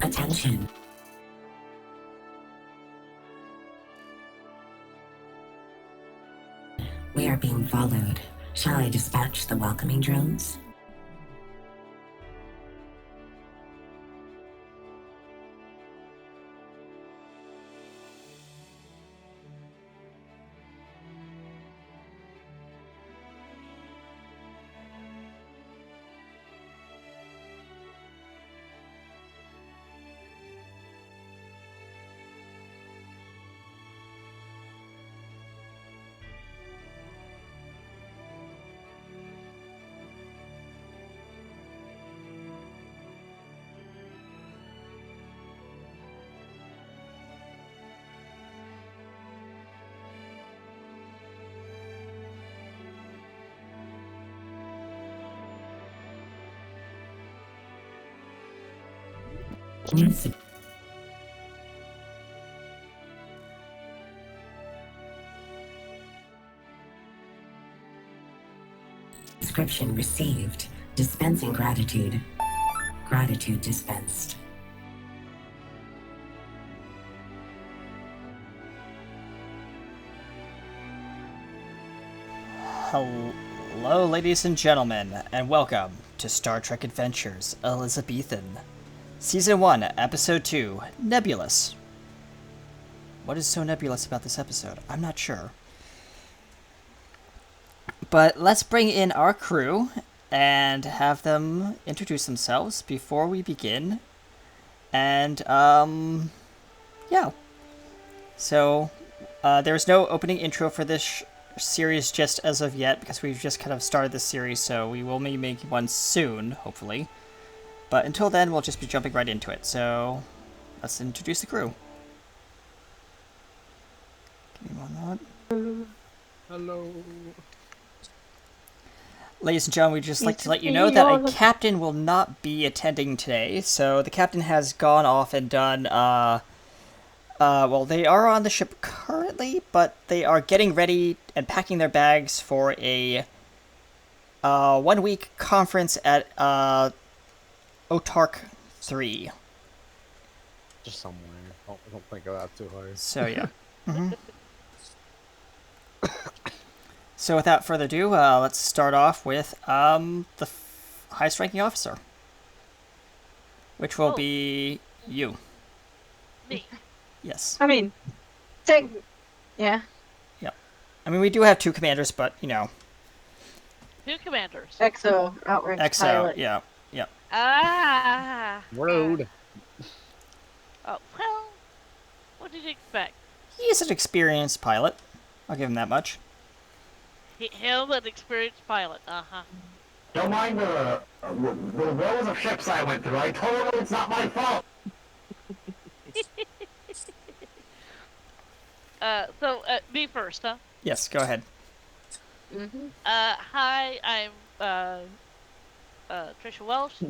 Attention. We are being followed. Shall I dispatch the welcoming drones? News. Description received. Dispensing gratitude. Gratitude dispensed. Hello, ladies and gentlemen, and welcome to Star Trek Adventures Elizabethan. Season 1, Episode 2, Nebulous. What is so nebulous about this episode? I'm not sure. But let's bring in our crew and have them introduce themselves before we begin. And, yeah. So, there's no opening intro for this series just as of yet, because we've just kind of started this series, so we will be making one soon, hopefully. But until then, we'll just be jumping right into it. So, let's introduce the crew. Give me one moment. Hello. Ladies and gentlemen, we'd just like to let you know that a captain will not be attending today. So the captain has gone off and done, well, they are on the ship currently, but they are getting ready and packing their bags for a 1-week conference at Otark 3. Just somewhere. Don't think of that too hard. So, yeah. So without further ado, let's start off with the highest ranking officer, which will be you. Me. Yes. I mean, yeah. Yeah. I mean, we do have 2 commanders, but, you know. 2 commanders. EXO, outright EXO, pilot. yeah. Road. Oh, well, what did you expect? He's an experienced pilot. I'll give him that much. Him, an experienced pilot. Don't mind the rows of ships I went through. I told you it's not my fault. So, me first, huh? Yes, go ahead. Hi, I'm, Trisha Welsh.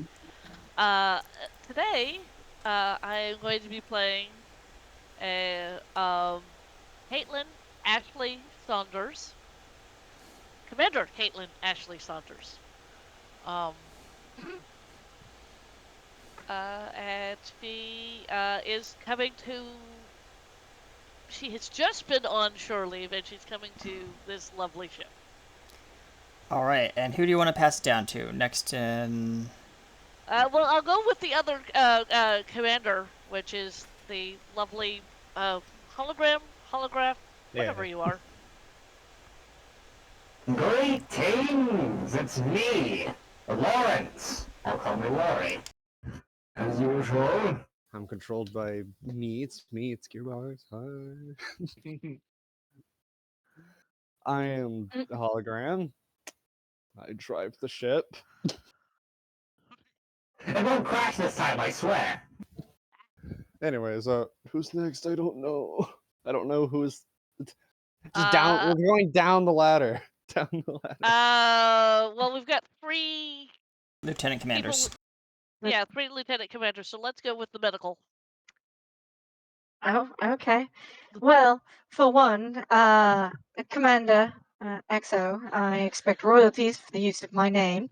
Today, I'm going to be playing, Caitlin Ashley Saunders. Commander Caitlin Ashley Saunders. And she, is coming to... She has just been on shore leave, and she's coming to this lovely ship. All right, and who do you want to pass it down to next in... Well, I'll go with the other, commander, which is the lovely, holograph, whatever you are. Greetings, it's me, Lawrence. I'll call me Laurie. As usual. I'm controlled by me. It's Gearbox. Hi. I am the hologram. I drive the ship. It won't crash this time, I swear. Anyways, who's next? I don't know. I don't know who's just down. We're going down the ladder. Down the ladder. Well, we've got 3 lieutenant commanders. Yeah, 3 lieutenant commanders, so let's go with the medical. Oh, okay. Well, for one, Commander EXO, I expect royalties for the use of my name.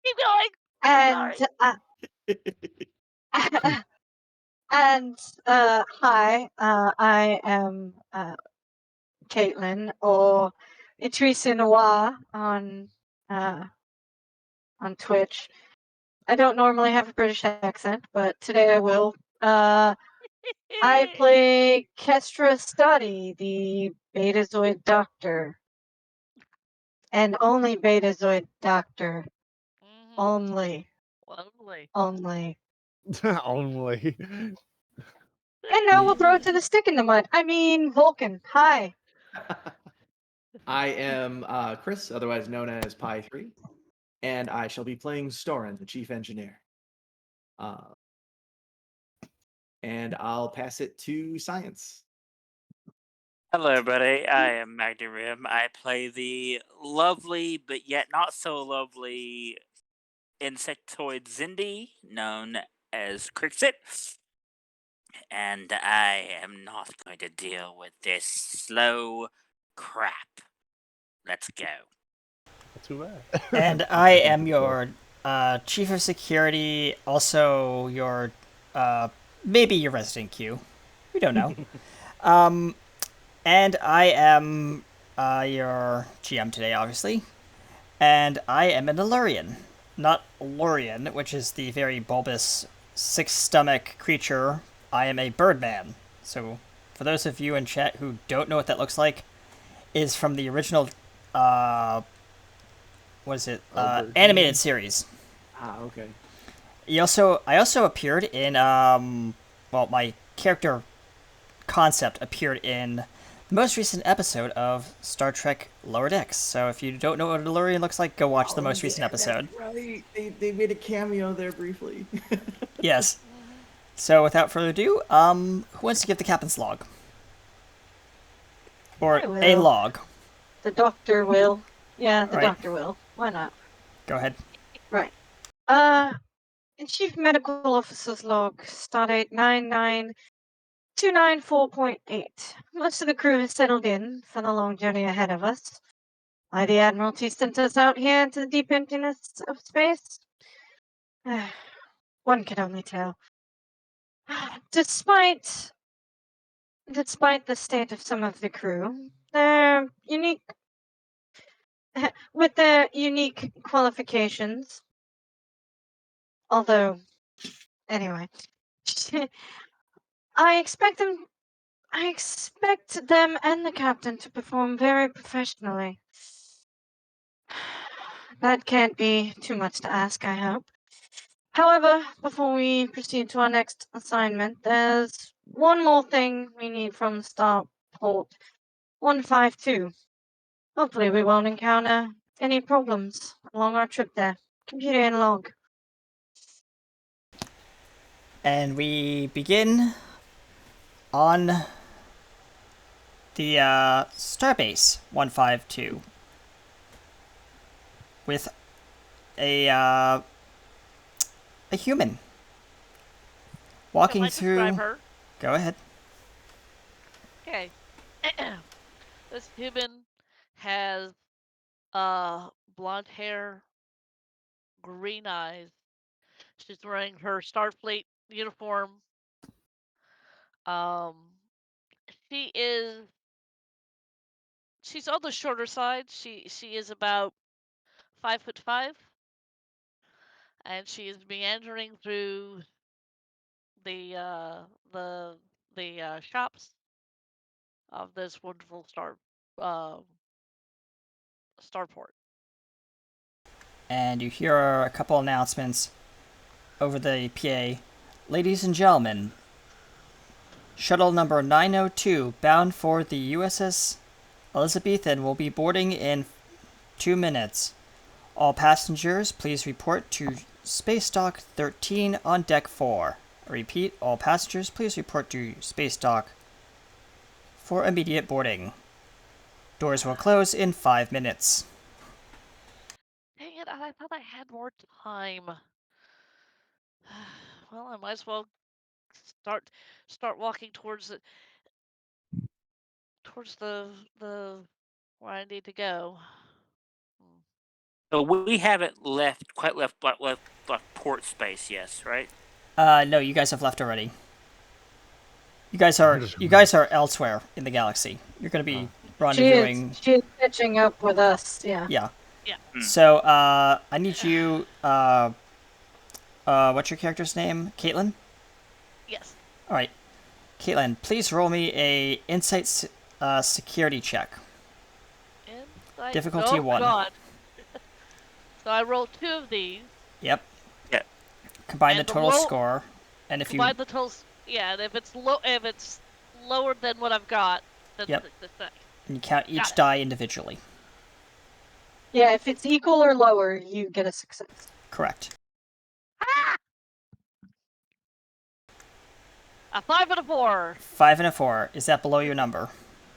Keep going! And and hi, I am Caitlin, or Idrissa Noir on Twitch. I don't normally have a British accent, but today I will. I play Kestra Study, the Betazoid Doctor. And only Betazoid Doctor. Only. Only. Only. And now we'll throw it to the stick in the mud. I mean, Vulcan. Hi. I am Chris, otherwise known as Pi3, and I shall be playing Storin, the chief engineer. And I'll pass it to Science. Hello, everybody. I am Magdarim. I play the lovely, but yet not so lovely insectoid Zindi, known as Crixit. And I am not going to deal with this slow crap. Let's go. Not too bad. And I am your chief of security, also your maybe your resident Q. We don't know. And I am your GM today, obviously. And I am an Illyrian, not Lurian, which is the very bulbous six-stomach creature. I am a birdman. So, for those of you in chat who don't know what that looks like, is from the original, what is it? Animated series. Okay. I also appeared in, well, my character concept appeared in the most recent episode of Star Trek Lower Decks. So if you don't know what a Lurian looks like, go watch the most recent episode. Right. They made a cameo there briefly. Yes. So without further ado, who wants to give the captain's log? Or a log. The doctor will. Yeah, the Right. doctor will. Why not? Go ahead. Right. In Chief Medical Officer's log, Stardate 99294.8. Most of the crew has settled in for the long journey ahead of us. Why the admiralty sent us out here into the deep emptiness of space? One can only tell. Despite the state of some of the crew, their unique with their unique qualifications. Although, anyway, I expect them and the captain to perform very professionally. That can't be too much to ask, I hope. However, before we proceed to our next assignment, there's one more thing we need from Starport 152. Hopefully we won't encounter any problems along our trip there. Computer and log. And we begin on the Starbase 152 with a human walking through. Describe her? Go ahead. Okay. This human has blonde hair, green eyes. She's wearing her Starfleet uniform. She's on the shorter side. She is about 5'5", and she is meandering through the shops of this wonderful Starport. And you hear a couple announcements over the PA. Ladies and gentlemen, shuttle number 902 bound for the USS Elizabethan will be boarding in 2 minutes. All passengers, please report to Space Dock 13 on Deck 4. I repeat, all passengers, please report to Space Dock for immediate boarding. Doors will close in 5 minutes. Dang it, I thought I had more time. Well, I might as well start walking towards the where I need to go. So we haven't quite left port space, yes, right? No, you guys have left already. You guys are elsewhere in the galaxy. You're going to be rendezvousing. She is catching up with us. Yeah. Yeah. Yeah. So, I need you. What's your character's name? Caitlin? Yes. All right. Caitlin, please roll me a insight security check. Insight. Difficulty 1. God. So I rolled 2 of these. Yep. Yeah. Combine the And the total roll- score, and if you Combine the totals. Yeah, and if it's lower than what I've got, then Yep. it's that. and you count each Got it. die individually. Yeah, if it's equal or lower, you get a success. Correct. A 5 and a 4. 5 and a 4. Is that below your number?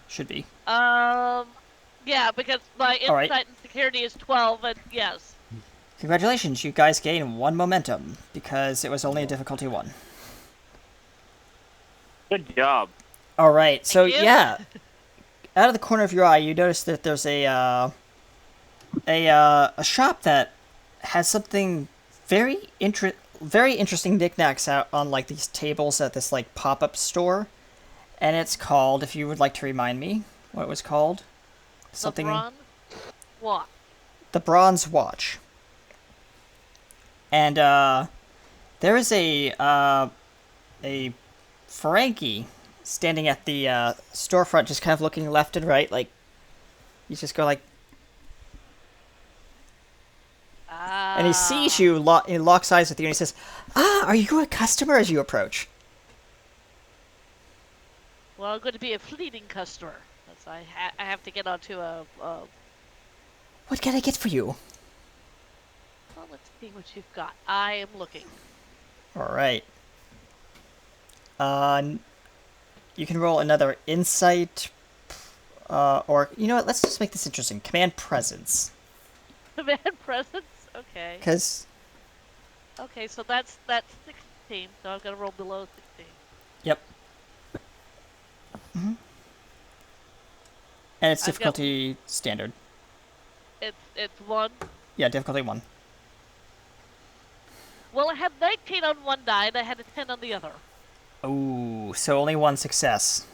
Should be. Yeah, because my All right. insight and security is 12, and yes. Congratulations, you guys gain 1 momentum because it was only a difficulty 1. Good job. All right. So Thank you. yeah, out of the corner of your eye, you notice that there's a shop that has something very interesting knickknacks out on like these tables at this like pop-up store, and it's called, if you would like to remind me what it was called, something. What? The Bronze Watch. And there is a Frankie standing at the storefront, just kind of looking left and right, like you just go like, and he sees you, he locks eyes with you, and he says, are you a customer?" as you approach. Well, I'm going to be a fleeting customer. That's I have to get onto a. What can I get for you? Well, let's see what you've got. I am looking. All right. You can roll another insight, or you know what? Let's just make this interesting. Command presence. Command presence. Okay. Because. Okay, so that's 16. So I'm gonna roll below 16. Yep. Mm-hmm. And it's I've got- difficulty standard. It's 1. Yeah, difficulty 1. Well, I had 19 on one die, and I had a 10 on the other. Oh, so only 1 success.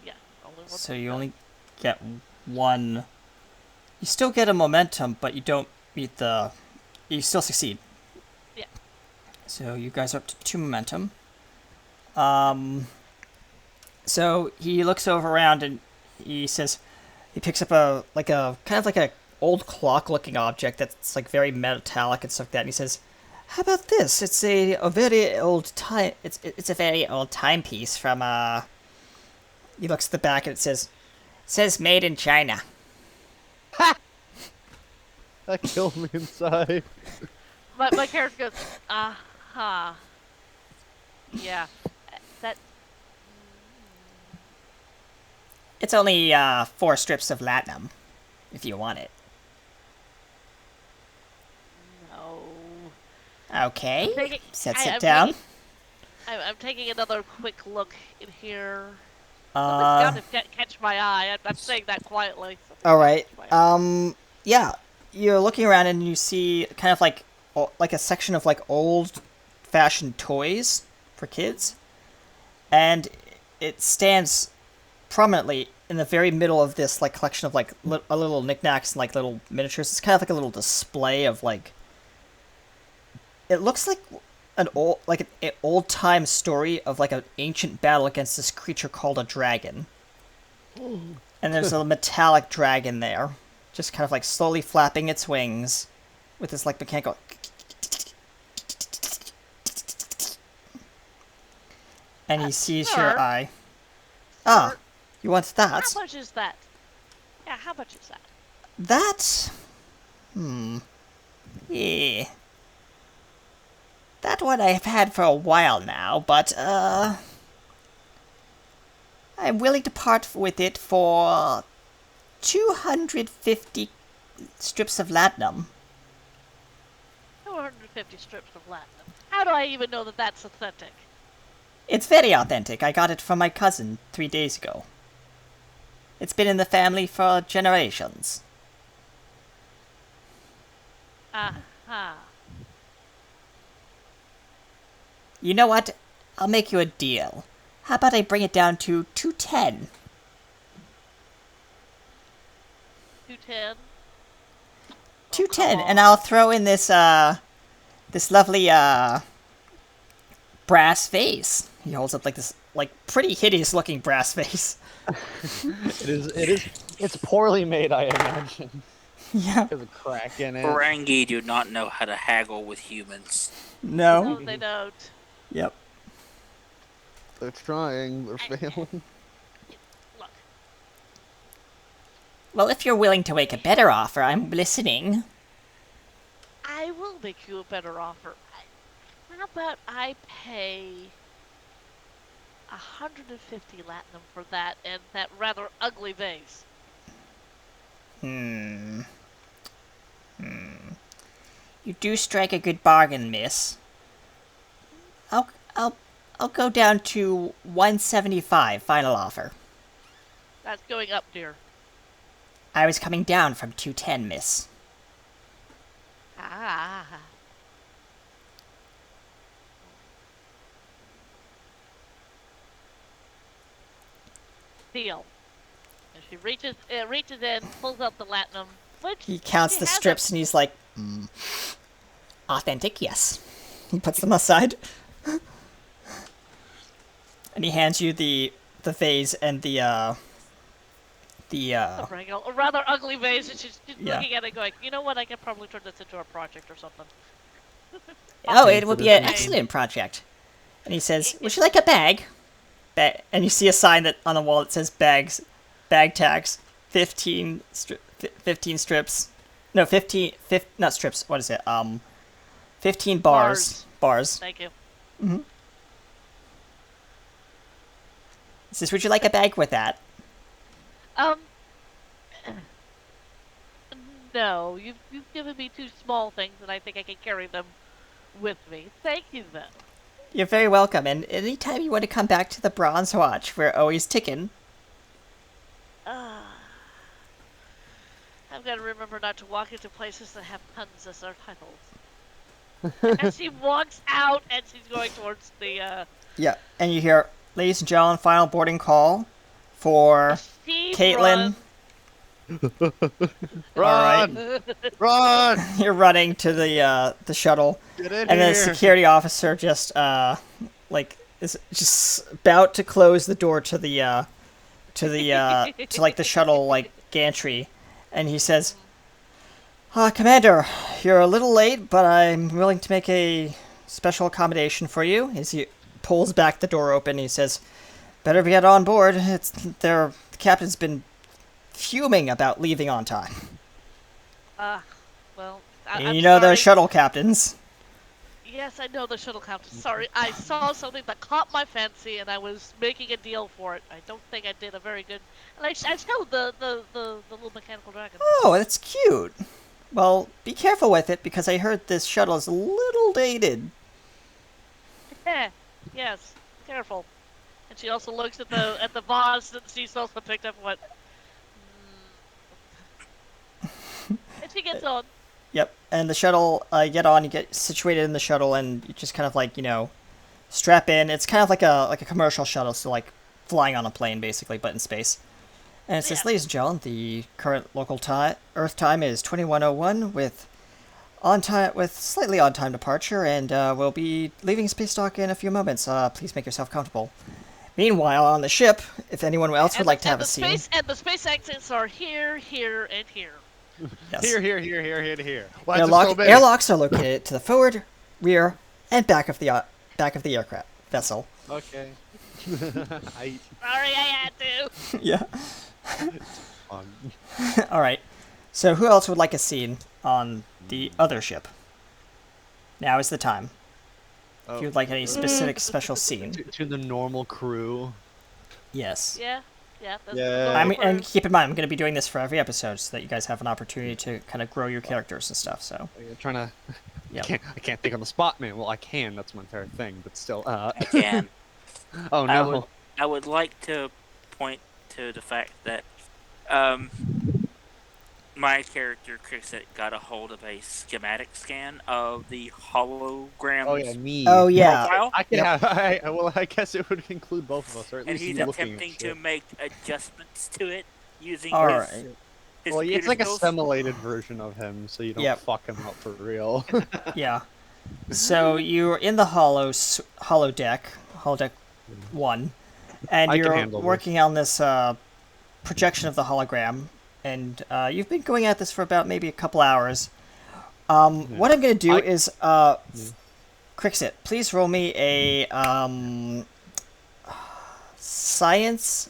Yeah, only 1. So you only get 1. You still get a momentum, but you don't meet the. You still succeed. Yeah. So you guys are up to 2 momentum. So he looks over around and he says, he picks up a kind of like a old clock-looking object that's like very metallic and stuff like that. And he says, "How about this? It's a very old time. It's a very old timepiece from He looks at the back and it says made in China." That killed me inside. My character goes, aha. Yeah. That. It's only 4 strips of latinum, if you want it. No. Okay. Sets I'm it down. I'm taking another quick look in here. Uh, Something's got to catch my eye. I'm saying that quietly. all right. Yeah. You're looking around and you see kind of like a section of like old-fashioned toys for kids, and it stands prominently in the very middle of this like collection of like a little knickknacks and like little miniatures. It's kind of like a little display of like. It looks like an old-time story of like an ancient battle against this creature called a dragon. And there's a metallic dragon there, just kind of like slowly flapping its wings with this like mechanical. And he sees your Sir? eye. Sir, You want that? how much is that? Yeah, how much is that? That? Yeah. That one I've had for a while now, but, I'm willing to part with it for 250 strips of latinum. 250 strips of latinum. How do I even know that that's authentic? It's very authentic. I got it from my cousin 3 days ago. It's been in the family for generations. Uh-huh. You know what? I'll make you a deal. How about I bring it down to 210? 210. 210, and I'll throw in this lovely brass vase. He holds up like this pretty hideous looking brass vase. It's poorly made, I imagine. Yeah. There's a crack in it. Ferengi do not know how to haggle with humans. No. No, they don't. Yep. They're trying, they're failing. Look, Well, if you're willing to make a better offer, I'm listening. I will make you a better offer. How about I pay 150 latinum for that and that rather ugly vase? You do strike a good bargain, miss. I'll go down to 175, final offer. That's going up, dear. I was coming down from 210, miss. Ah. Deal. And she reaches in, pulls out the latinum, which He counts she the has strips and he's like, authentic, yes. He puts them aside. And he hands you the vase and a rather ugly vase, and she's looking at it going, you know what, I could probably turn this into a project or something. Oh, it would be an excellent project. And he says, would you like a bag? And you see a sign that on the wall that says bag tags, 15 strips. No, 15, not strips, what is it? 15 bars. Thank you. Mm-hmm. He says, would you like a bag with that? No, you've given me two small things, and I think I can carry them with me. Thank you, though. You're very welcome, and anytime you want to come back to the Bronze Watch, we're always ticking. I've got to remember not to walk into places that have puns as their titles. And she walks out, and she's going towards the, Yeah, and you hear, ladies and gentlemen, final boarding call for Caitlin. Run! Right. Run! You're running to the shuttle, Get in and here. the security officer just is just about to close the door to the shuttle gantry, and he says, Commander, you're a little late, but I'm willing to make a special accommodation for you. As he pulls back the door open, he says, better get on board. The captain's been fuming about leaving on time. Well, You know those shuttle captains. Yes, I know the shuttle captain. Sorry, I saw something that caught my fancy, and I was making a deal for it. I don't think I did a very good. And I showed the little mechanical dragon. Oh, that's cute. Well, be careful with it, because I heard this shuttle is a little dated. Yes, careful. And she also looks at the vase that she's also picked up. What? And she gets on. Yep, and the shuttle, you get on, you get situated in the shuttle, and you just kind of strap in. It's kind of like a commercial shuttle, so flying on a plane basically, but in space. And it says, ladies and gentlemen, the current local Earth time is 21:01 with slightly on time departure, and we'll be leaving space dock in a few moments. Please make yourself comfortable. Meanwhile, on the ship, if anyone else would like to have a scene, and the space exits are here, here, and here. Yes. Here, to here. Why is there so many? Airlocks are located to the forward, rear, and back of the aircraft vessel. Okay. Sorry, I had to. Yeah. All right. So, who else would like a scene on the other ship? Now is the time. If you'd like any specific special scene. To the normal crew. Yes. Yeah. And keep in mind, I'm going to be doing this for every episode, so that you guys have an opportunity to kind of grow your characters and stuff. So. You're trying to. Yep. I can't think on the spot, man. Well, I can. That's my entire thing, but still. I can. Oh no. I would like to point to the fact that my character Crixit got a hold of a schematic scan of the hologram's Oh yeah, me. Oh yeah. profile, I can Yep. have. Well, I guess it would include both of us, or at and least he's you looking at attempting to shit. make adjustments to it using All his right. his Well, it's computer like a skills. simulated version of him, so you don't Yep. fuck him up for real. Yeah. So you're in the holodeck 1, and I can you're handle this. working on this projection of the hologram, and you've been going at this for about maybe a couple hours. What I'm going to do is, Crixit, please roll me a science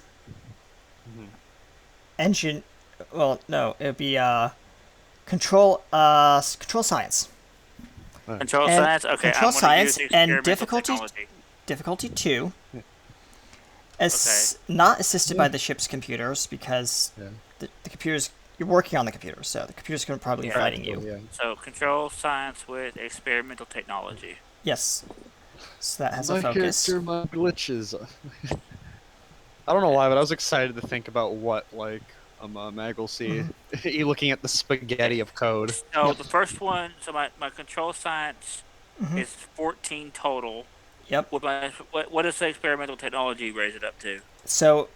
engine. Well, no, it would be control science. Control And science. Okay, control I'm going science to use and experimental difficulty technology. 2. Not assisted by the ship's computers because the computers, you're working on the computer, so the computer's going to probably be fighting you. Yeah. So control science with experimental technology. Yes. So that has My a focus. character, my glitches. I don't know why, but I was excited to think about what Mag will see. You looking at the spaghetti of code. So the first one, so my control science is 14 total. Yep. With my, what does the experimental technology raise it up to? So,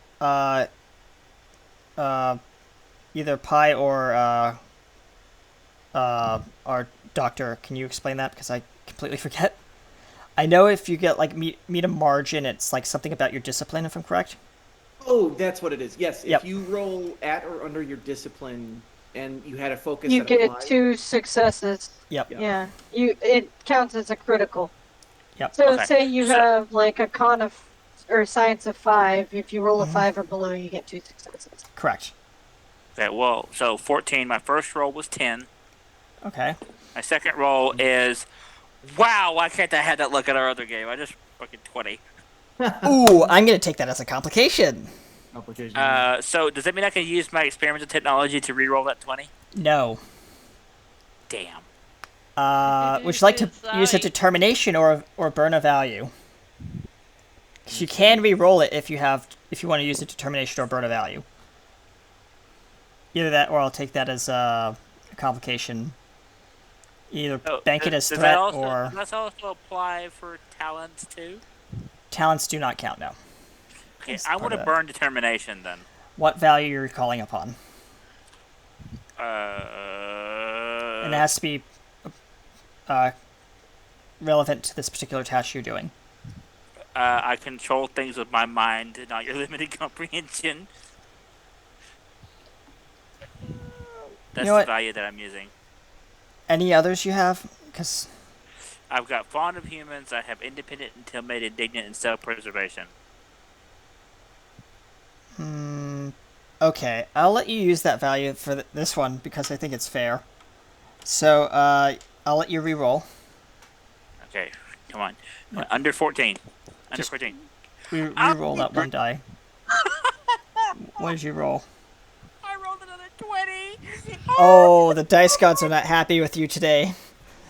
either Pi or our doctor, can you explain that? Because I completely forget. I know if you get like meet a margin, it's like something about your discipline, if I'm correct. Oh, that's what it is. Yes, Yep. if you roll at or under your discipline and you had a focus, You that get applied, 2 successes. Yep. Yeah, it counts as a critical. Yep. So Okay. say you have like a con of or science of 5. If you roll a 5 or below, you get 2 successes. Correct. Okay, well, so 14. My first roll was 10. Okay. My second roll is, wow, why can't I have that look at our other game? I just fucking 20. Ooh, I'm gonna take that as a complication. So does that mean I can use my experimental technology to re-roll that 20? No. Damn. Would you like to use a determination or burn a value? 'Cause you can re-roll it if you want to use a determination or burn a value. Either that, or I'll take that as a complication. Either bank it as threat or. Does that also apply for talents too? Talents do not count now. Okay, I want to burn determination then. What value you're calling upon? And it has to be relevant to this particular task you're doing. I control things with my mind, not your limited comprehension. That's the value that I'm using. Any others you have? Because I've got fond of humans. I have independent, intimidated, indignant, and self-preservation. Okay, I'll let you use that value for this one because I think it's fair. So, I'll let you re-roll. Okay, come on. Under 14. Under 14. Re-roll that one die. What did you roll? I rolled another 20! Oh, the dice gods are not happy with you today.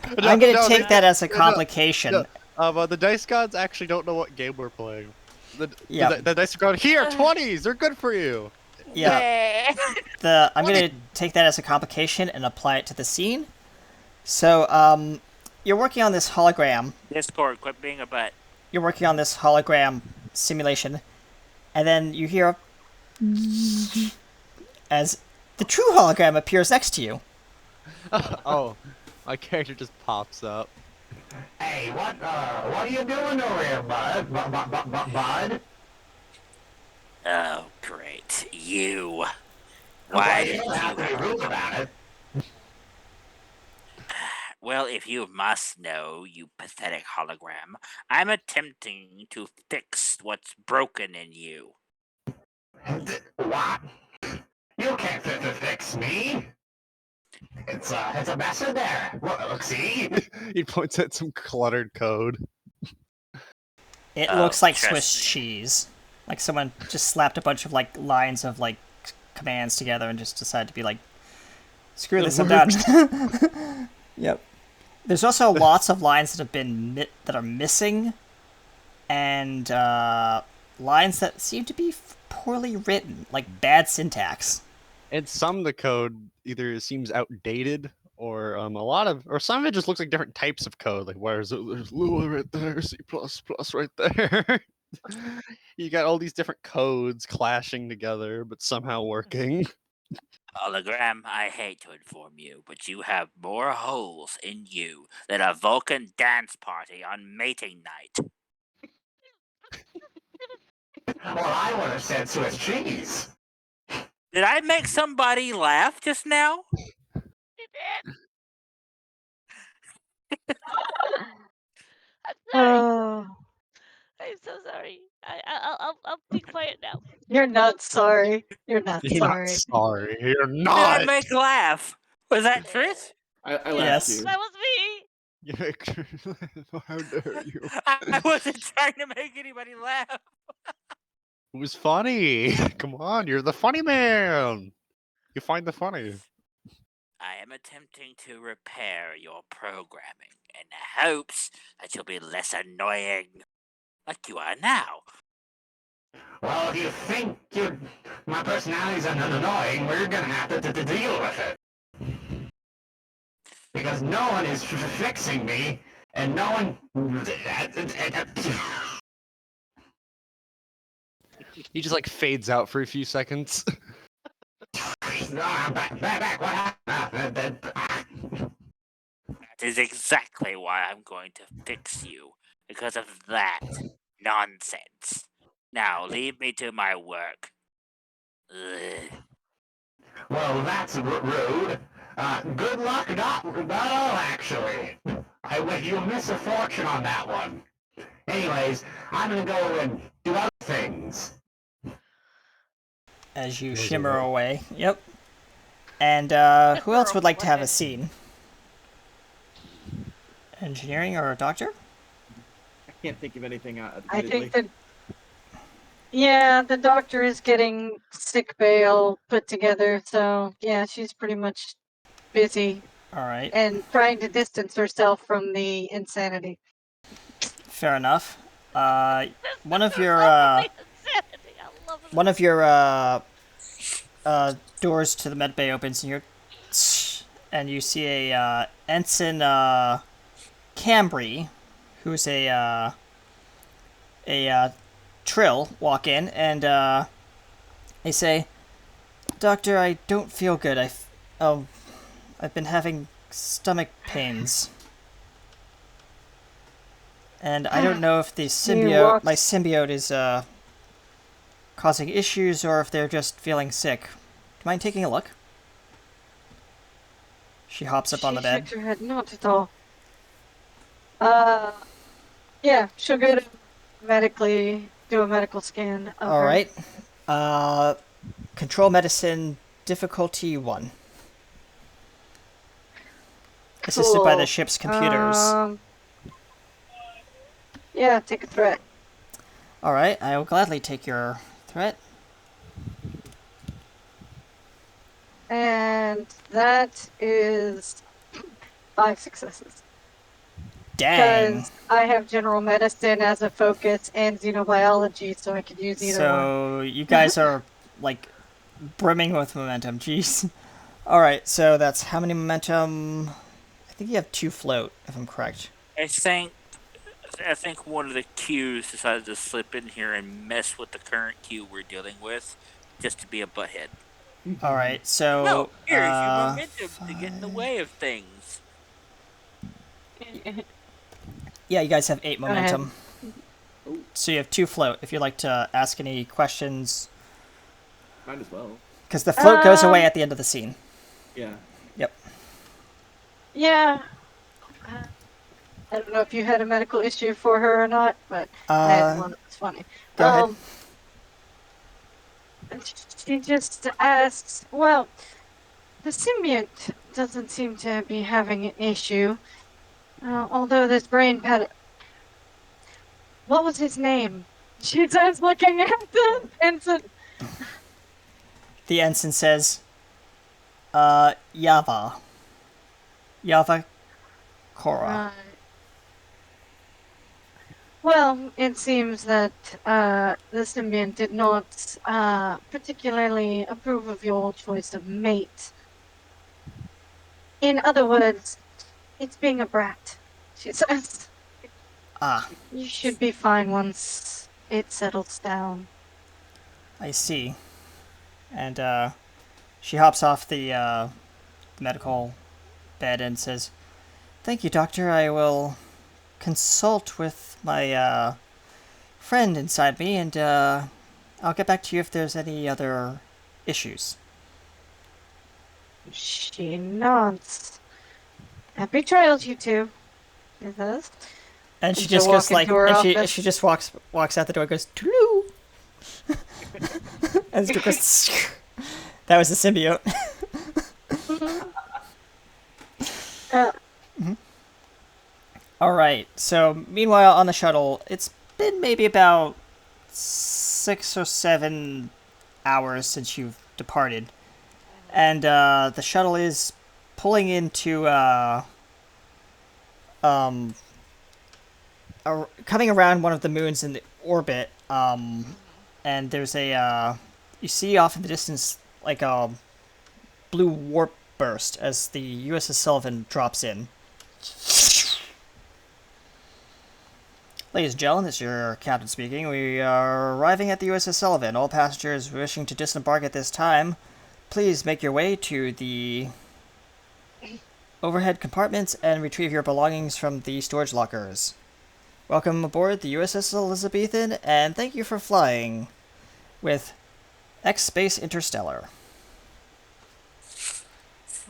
I'm gonna take that as a complication. But the dice gods actually don't know what game we're playing. The dice are going, here, 20s! They're good for you! Yeah. I'm gonna take that as a complication and apply it to the scene. So, you're working on this hologram. Discord, quit being a butt. You're working on this hologram simulation, and then you hear as the true hologram appears next to you. Oh, my character just pops up. Hey, what are you doing over here, bud? Bud? Oh, great. You. Why did you have to be rude about it? Well, if you must know, you pathetic hologram, I'm attempting to fix what's broken in you. What? You can't fix me. It's a mess in there. Look, see? He points at some cluttered code. It looks like Swiss cheese. Like someone just slapped a bunch of like lines of like commands together and just decided to be like, screw this, I'm done. Yep. There's also lots of lines that have been that are missing, and lines that seem to be poorly written, like bad syntax. And some of the code either seems outdated or some of it just looks like different types of code. Like there's Lua right there, C++ right there. You got all these different codes clashing together, but somehow working. Hologram, I hate to inform you, but you have more holes in you than a Vulcan dance party on mating night. Well, I would have said Swiss cheese. Did I make somebody laugh just now? You did. I'm sorry. Oh, I'm so sorry. I'll be quiet now. you're not sorry. You're not You're sorry. not sorry. You're Who did not. I make laugh? Was that Tris? I Yes. laughed too. That was me. How dare you? I wasn't trying to make anybody laugh. It was funny. Come on, you're the funny man. You find the funny. I am attempting to repair your programming in hopes that you'll be less annoying, like you are now. Well, if you think my personality's annoying, we're gonna have to deal with it. Because no one is fixing me, and no one... He just like fades out for a few seconds. Back, what happened? That is exactly why I'm going to fix you, because of that nonsense. Now, leave me to my work. Ugh. Well, that's rude. Good luck, not all, actually. You'll miss a fortune on that one. Anyways, I'm gonna go and do other things. As you Goes shimmer away. away. Yep. And who else would like to have a scene? Engineering or a doctor? I can't think of anything. I think that. Yeah, the doctor is getting sick bail put together, so yeah, she's pretty much busy All right. and trying to distance herself from the insanity. Fair enough. One of your Insanity. I love it. one of your doors to the med bay opens, and you see a ensign Cambry, who's a Trill, walk in, and they say, "Doctor, I don't feel good. I've been having stomach pains." And I don't know if the my symbiote is causing issues or if they're just feeling sick. Do you mind taking a look? She hops up on the bed. She shakes her head, not at all. Yeah, she'll go to do a medical scan of All her. right. Control medicine difficulty 1. Assisted by the ship's computers. Yeah, take a threat. All right, I will gladly take your threat. And that is 5 successes. Dang. Because I have general medicine as a focus and xenobiology, so I could use either one. So you guys are like brimming with momentum. Jeez. All right, so that's how many momentum? I think you have 2 float, if I'm correct. I think one of the queues decided to slip in here and mess with the current queue we're dealing with, just to be a butthead. All right, so No, here's your momentum to get in the way of things. Yeah, you guys have 8 Go ahead. momentum. So you have 2 float. If you'd like to ask any questions, Might as well. because the float goes away at the end of the scene. Yeah. Yep. Yeah. I don't know if you had a medical issue for her or not, but I had one that was funny. Go ahead. She just asks, well, the symbiont doesn't seem to be having an issue. Although this brain pad... What was his name? She says, looking at the ensign. The ensign says, Yava. Yava Cora. Well, it seems that the symbiont did not particularly approve of your choice of mate. In other words, it's being a brat, she says. Ah, You should be fine once it settles down. I see. And she hops off the medical bed and says, "Thank you, doctor. I will consult with my friend inside me, and I'll get back to you if there's any other issues." She nods. Happy trails, you two. She says. And she And she'll just goes walk like, into her and office. she just walks out the door, and goes, "Toodaloo," and the door goes. That was the symbiote. Uh, All right. So meanwhile, on the shuttle, it's been maybe about 6 or 7 hours since you've departed, and the shuttle is pulling into coming around one of the moons in the orbit. And there's a you see off in the distance like a blue warp burst as the USS Sullivan drops in. Ladies and gentlemen, this is your captain speaking. We are arriving at the USS Sullivan. All passengers wishing to disembark at this time, please make your way to the overhead compartments and retrieve your belongings from the storage lockers. Welcome aboard the USS Elizabethan, and thank you for flying with X-Space Interstellar.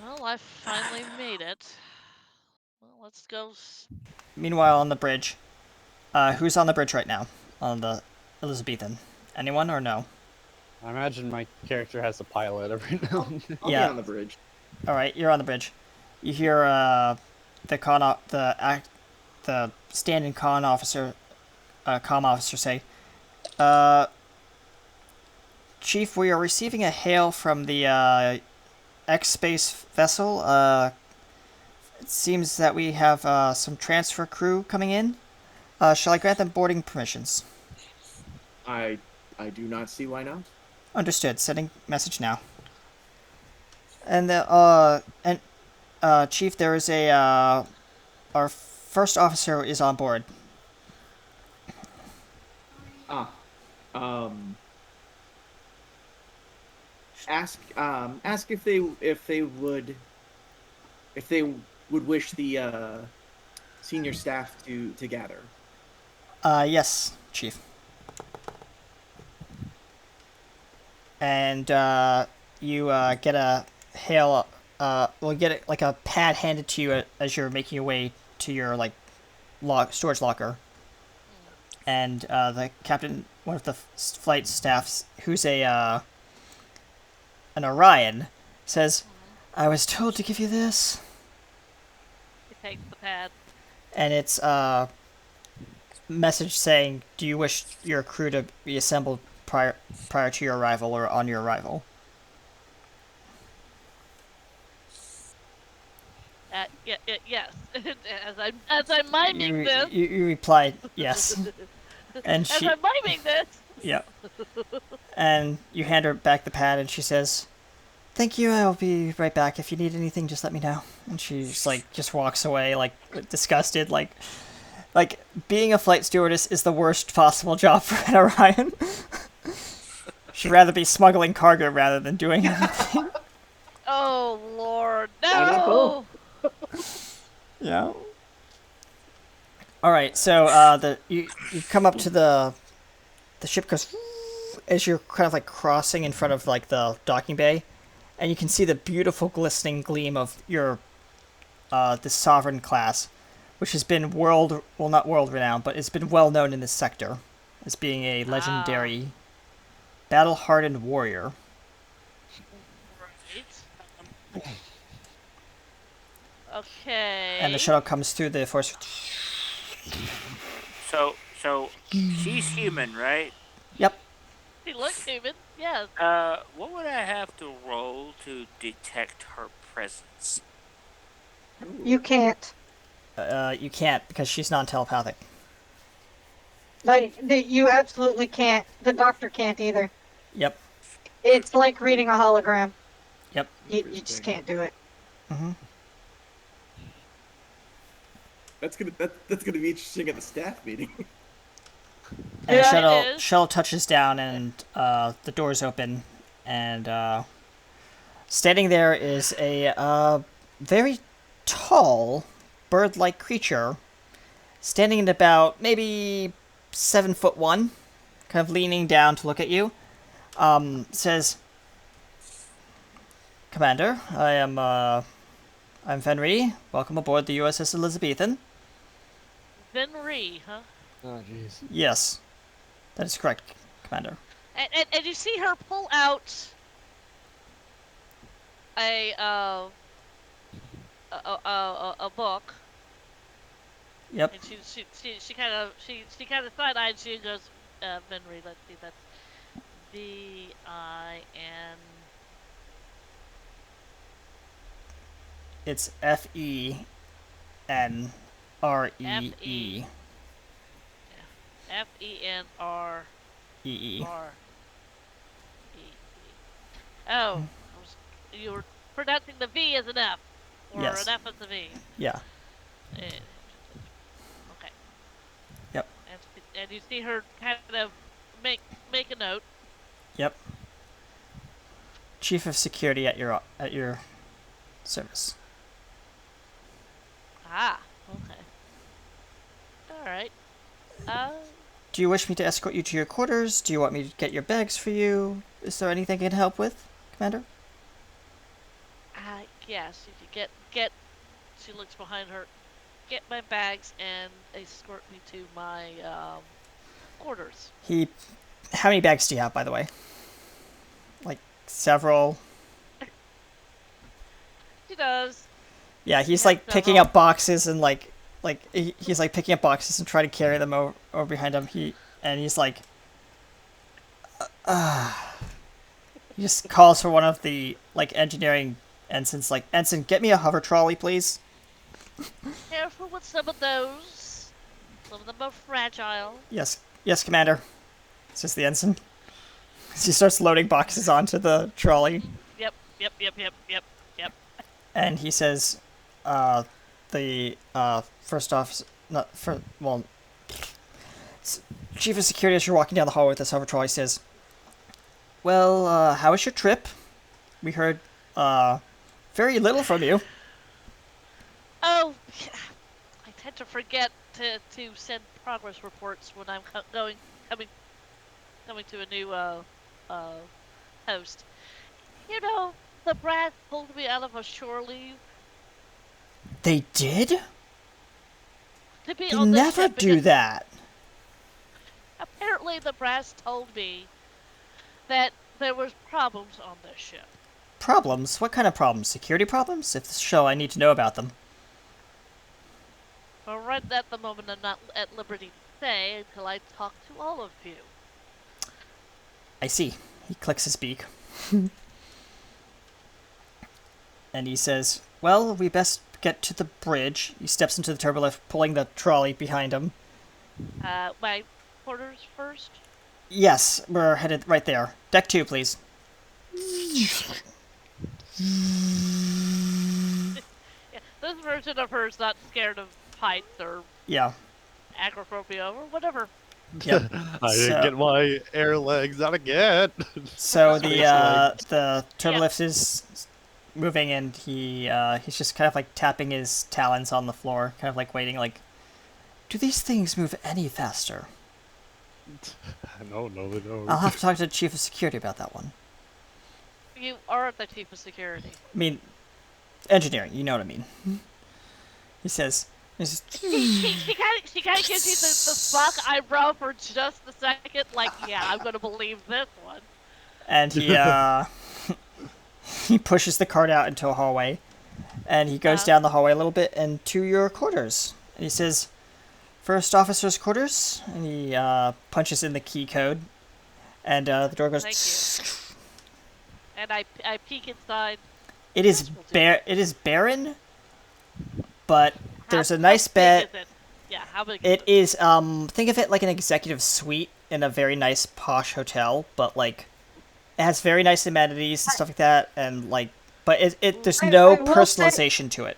Well, I finally made it. Well, let's go. Meanwhile, on the bridge, who's on the bridge right now? On the Elizabethan? Anyone or no? I imagine my character has a pilot every now and then. I'll be on the bridge. All right, you're on the bridge. You hear the stand-in comm officer say, "Chief, we are receiving a hail from the X-Space vessel. It seems that we have some transfer crew coming in. Shall I grant them boarding permissions?" I do not see why not. Understood. Sending message now. And Chief, there is our first officer is on board. Ask if they would wish the senior staff to gather. Yes, Chief. And you get a hail. Get like a pad handed to you as you're making your way to your storage locker. And the captain, one of the flight staffs, who's an Orion, says, "I was told to give you this." He takes the pad. And it's a message saying, "Do you wish your crew to be assembled prior to your arrival or on your arrival?" Yes. as I'm miming this. You replied yes. And as I'm miming this. Yeah. And you hand her back the pad, and she says, "Thank you. I'll be right back. If you need anything, just let me know." And she's just walks away, disgusted, like being a flight stewardess is the worst possible job for an Orion. She'd rather be smuggling cargo rather than doing anything. Oh Lord, no! Yeah. All right, so you come up to the ship goes as you're kind of crossing in front of the docking bay, and you can see the beautiful glistening gleam of your the Sovereign class, which has been not world renowned, but it's been well known in this sector as being a legendary battle hardened warrior. Right. Okay. And the shuttle comes through the force. So she's human, right? Yep. She looks human. Yes. What would I have to roll to detect her presence? You can't. You can't because she's non-telepathic. You absolutely can't. The doctor can't either. Yep. It's like reading a hologram. Yep. You just can't do it. Mm-hmm. That's gonna be interesting at the staff meeting. And Yeah, the it is. shuttle touches down, and the doors open, and standing there is a very tall, bird-like creature, standing at about maybe 7'1", kind of leaning down to look at you. Says, "Commander, I'm Fenry. Welcome aboard the USS Elizabethan." Venri, huh? Oh, jeez. Yes, that is correct, Commander. And you see her pull out a book, Yep. and she kind of side eyes you and goes, Venri, let's see, that's VIN. It's FENREE. FENR. EE. Oh, you were pronouncing the V as an F, or Yes. an F as a V. Yeah. Okay. Yep. And you see her kind of make a note. Yep. Chief of Security at your service. Ah, okay. All right. Do you wish me to escort you to your quarters? Do you want me to get your bags for you? Is there anything I can help with, Commander? Yes. If you get. She looks behind her. Get my bags and escort me to my quarters. How many bags do you have, by the way? Like several. She does. Yeah, he's Yeah, like picking several. up boxes and he's like picking up boxes and trying to carry them over behind him. He's like, he just calls for one of the like engineering ensigns, like, "Ensign, get me a hover trolley, please." Careful with some of those. Some of them are fragile. Yes, Commander. Says the ensign. He starts loading boxes onto the trolley, Yep. and he says, "The first officer, not for well, Chief of Security, as you're walking down the hall with this hover trolley, says, well, how was your trip? We heard very little from you." Oh, I tend to forget to send progress reports when I'm coming to a new host. You know, the brass pulled me out of a shore leave They did? to be They on the never ship do because that. apparently the brass told me that there was problems on this ship. Problems? What kind of problems? Security problems? If so, I need to know about them. But right at the moment, I'm not at liberty to say until I talk to all of you. I see. He clicks his beak. And he says, well, we best get to the bridge. He steps into the turbolift, pulling the trolley behind him. My quarters first? Yes, we're headed right there. Deck 2, please. Yeah, this version of her is not scared of heights or Yeah. agoraphobia or whatever. Yep. I didn't get my air legs out again. So Space the turbolift is moving, and he's just kind of like tapping his talons on the floor, kind of like waiting, like, do these things move any faster? No, they don't. I'll have to talk to the Chief of Security about that one. You are the chief of security. I mean, engineering, you know what I mean. He says, She kind of gives you the Spock eyebrow for just a second, like, yeah, I'm gonna believe this one. and he pushes the cart out into a hallway, and he goes down the hallway a little bit and to your quarters. And he says, first officer's quarters, and he punches in the key code, and the door goes. Thank you. And I peek inside. It is This will do. It is barren, but there's a How nice big bed. is it? Yeah, how big It is is, think of it like an executive suite in a very nice posh hotel, but, like, it has very nice amenities and stuff like that, and, like, but there's no I will say- personalization to it.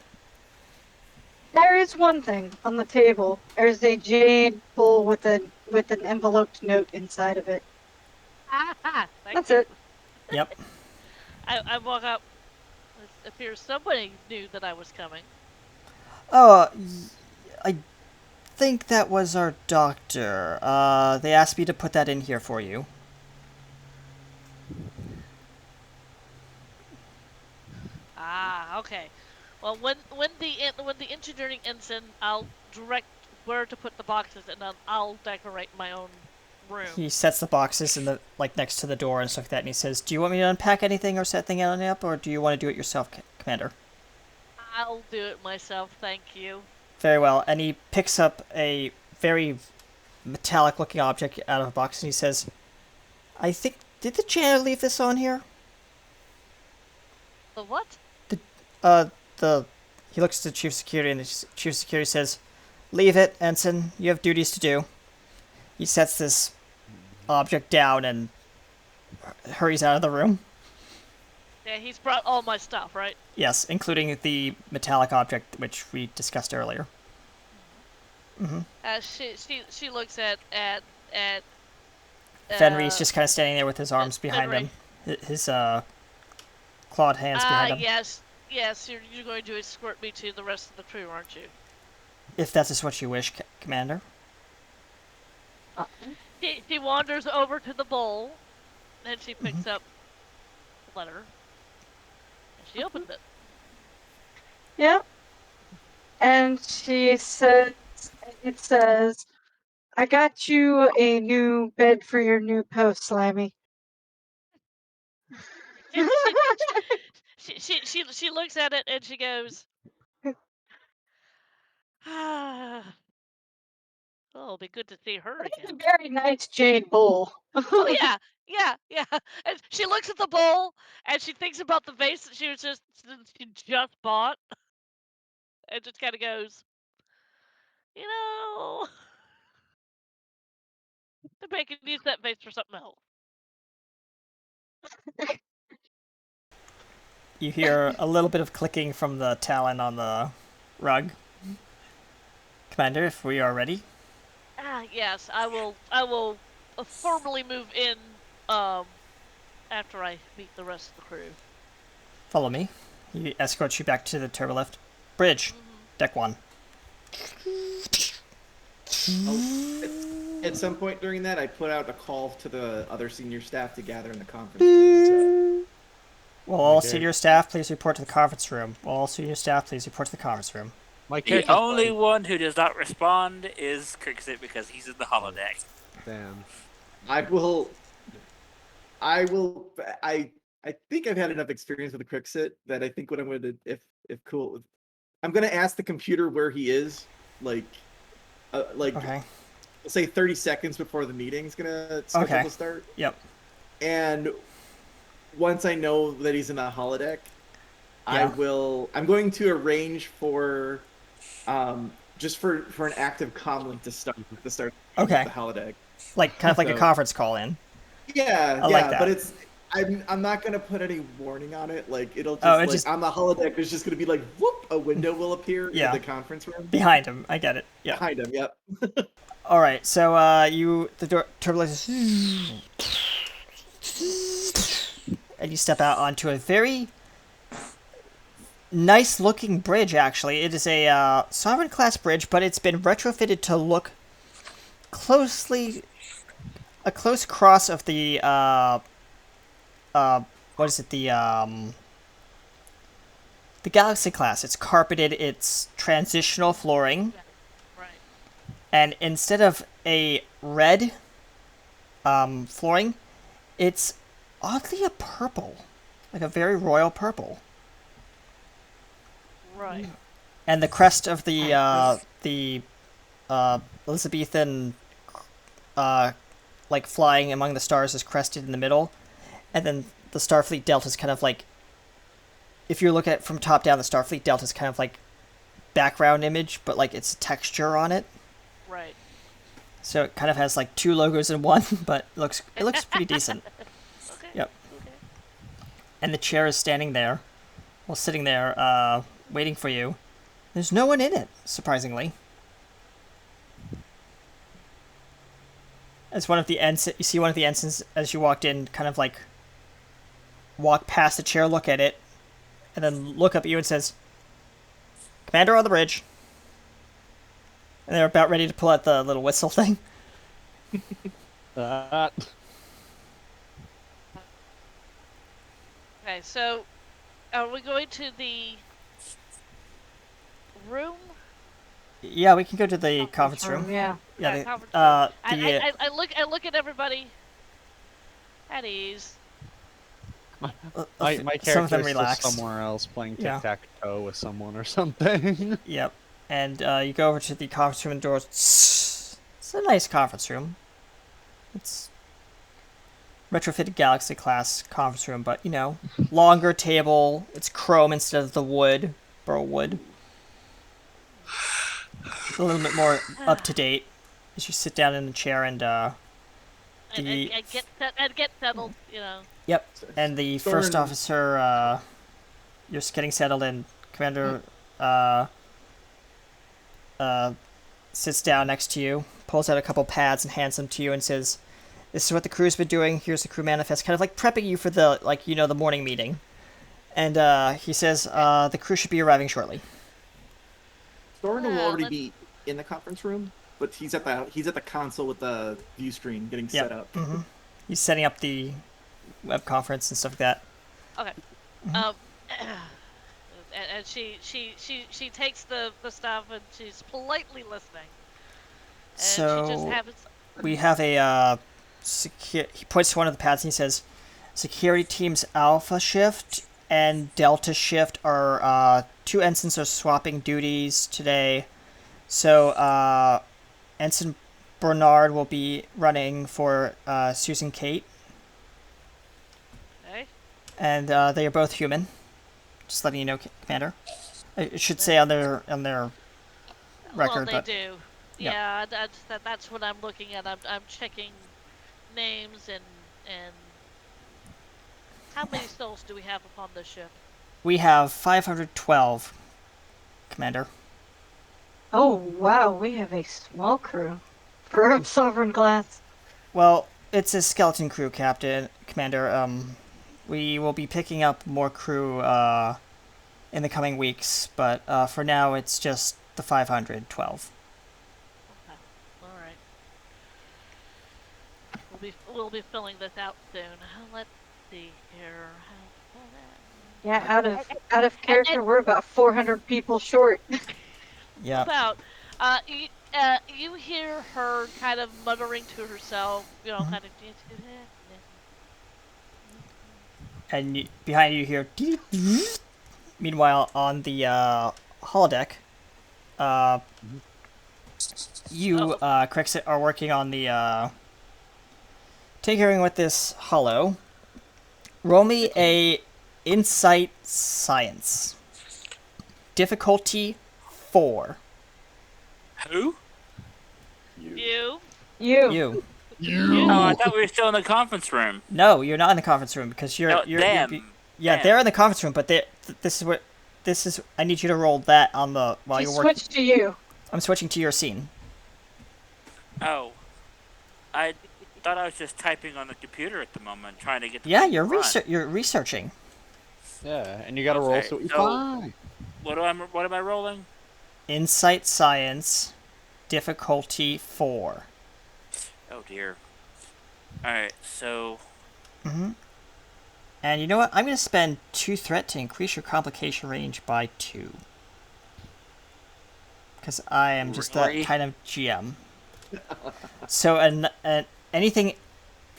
There is one thing on the table. There's a jade bowl with an enveloped note inside of it. Thank That's you. it. Yep. I walk up. It appears somebody knew that I was coming. Oh, I think that was our doctor. They asked me to put that in here for you. Ah, okay. Well, when the engineering ends in, I'll direct where to put the boxes, and then I'll decorate my own room. He sets the boxes in the next to the door and stuff like that, and he says, "Do you want me to unpack anything or set anything up, or do you want to do it yourself, Commander?" I'll do it myself, thank you. Very well. And he picks up a very metallic-looking object out of a box, and he says, "I think did the janitor leave this on here?" The what? The he looks to the chief of security, and the chief of security says, "Leave it, Ensign. You have duties to do." He sets this object down and hurries out of the room. Yeah, he's brought all my stuff, right? Yes, including the metallic object which we discussed earlier. She looks at Fenrir's just kind of standing there with his arms behind him, his clawed hands behind him. Yes, you're going to escort me to the rest of the crew, aren't you? If that is what you wish, Commander. She wanders over to the bowl, and she picks up the letter, and she opens it. Yep. And she says, it says, "I got you a new bed for your new post, Slimy." She looks at it and she goes, "Ah, oh, it'll be good to see her It's a again." very nice jade bowl. Oh yeah. And she looks at the bowl and she thinks about the vase that she just bought, and just kind of goes, you know, maybe I could use that vase for something else. You hear a little bit of clicking from the talon on the rug. Commander, if we are ready. Yes, I will formally move in after I meet the rest of the crew. Follow me. He escorts you back to the turbolift. Bridge. Deck 1. At some point during that, I put out a call to the other senior staff to gather in the conference room. Will all senior staff please report to the conference room? Will all senior staff please report to the conference room? My The character's only one who does not respond is Crixit because he's in the holodeck. Damn. I think I've had enough experience with the Crixit that I think what I'm going to, if cool, I'm going to ask the computer where he is, like Okay. say 30 seconds before the meeting's going to schedule to start. Yep. And once I know that he's in a holodeck, Yeah. I'm going to arrange for, just for an active comlink to start Okay. the holodeck. Like, kind of like a So- conference call in. Yeah, I like that. but I'm not gonna put any warning on it. Like it'll just Oh, like just- on the holodeck. There's just gonna be like whoop, a window will appear Yeah. in the conference room Behind him. I get it. Yeah. behind him. Yep. Alright, so, the turbulence and you step out onto a very nice looking bridge, actually. It is a, Sovereign class bridge, but it's been retrofitted to look a close cross of the, what is it, the Galaxy class. It's carpeted, it's transitional flooring, Right. and instead of a red, flooring, it's oddly a purple. Like a very royal purple. Right. And the crest of the Elizabethan, like flying among the stars is crested in the middle, and then the Starfleet Delta is kind of like, if you look at it from top down, the Starfleet Delta is kind of like background image, but like it's texture on it. Right. So it kind of has like 2 logos in one, but it looks pretty decent. Okay. Yep. Okay. And the chair is standing there, sitting there, waiting for you. There's no one in it, surprisingly. As you see one of the ensigns as you walked in, kind of like walk past the chair, look at it, and then look up at you and says, "Commander on the bridge." And they're about ready to pull out the little whistle thing. That. Okay, so are we going to the room? Yeah, we can go to the conference room. Yeah. Yeah, Conference the, room. I look at everybody at ease. My some character of them is still relax. somewhere else playing Yeah. tic-tac-toe with someone or something. Yep. And you go over to the conference room and doors. It's a nice conference room. It's retrofitted Galaxy class conference room, but longer table. It's chrome instead of the wood, burl wood. A little bit more up to date as you sit down in the chair and And get settled, Yep. And the first officer, you're just getting settled in. Commander sits down next to you, pulls out a couple pads and hands them to you and says, "This is what the crew's been doing. Here's the crew manifest," kind of like prepping you for the the morning meeting. And he says, "The crew should be arriving shortly." Thorin will already be in the conference room, but he's at the console with the view screen getting set up. Mm-hmm. He's setting up the web conference and stuff like that. Okay. And she takes the stuff and she's politely listening. And So she just happens. We have a he points to one of the pads and he says, "Security teams Alpha Shift and Delta Shift are 2 ensigns are swapping duties today. So Ensign Bernard will be running for Susan Kate." Okay. And they are both human. Just letting you know, Commander. I should say on their record. Well, they do. Yeah, that's what I'm looking at. I'm checking names and how many souls do we have upon this ship? We have 512, Commander. Oh, wow, we have a small crew for a sovereign class. Well, it's a skeleton crew, Commander. We will be picking up more crew in the coming weeks, but for now it's just the 512. Okay. All right. We'll be filling this out soon. Let's see here. Yeah, out of character, we're about 400 people short. Yeah. About you hear her kind of muttering to herself, kind of. And behind you hear. Meanwhile, on the holodeck, you, Crixit, are working on the tinkering with this holo. Roll me a Insight Science. Difficulty 4. Who? You. You. Oh, I thought we were still in the conference room. No, you're not in the conference room because you're. No, you're them. yeah, they're in the conference room, but this is. I need you to roll that on the while you're working. Switch to you. I'm switching to your scene. Oh. I thought I was just typing on the computer at the moment, trying to get the Yeah, thing you're to run. you're researching. Yeah, and you gotta roll so you find. What am I rolling? Insight Science, difficulty 4. Oh dear. Alright, so... Mm-hmm. And you know what? I'm going to spend 2 threat to increase your complication range by 2. Because I am just that kind of GM. So anything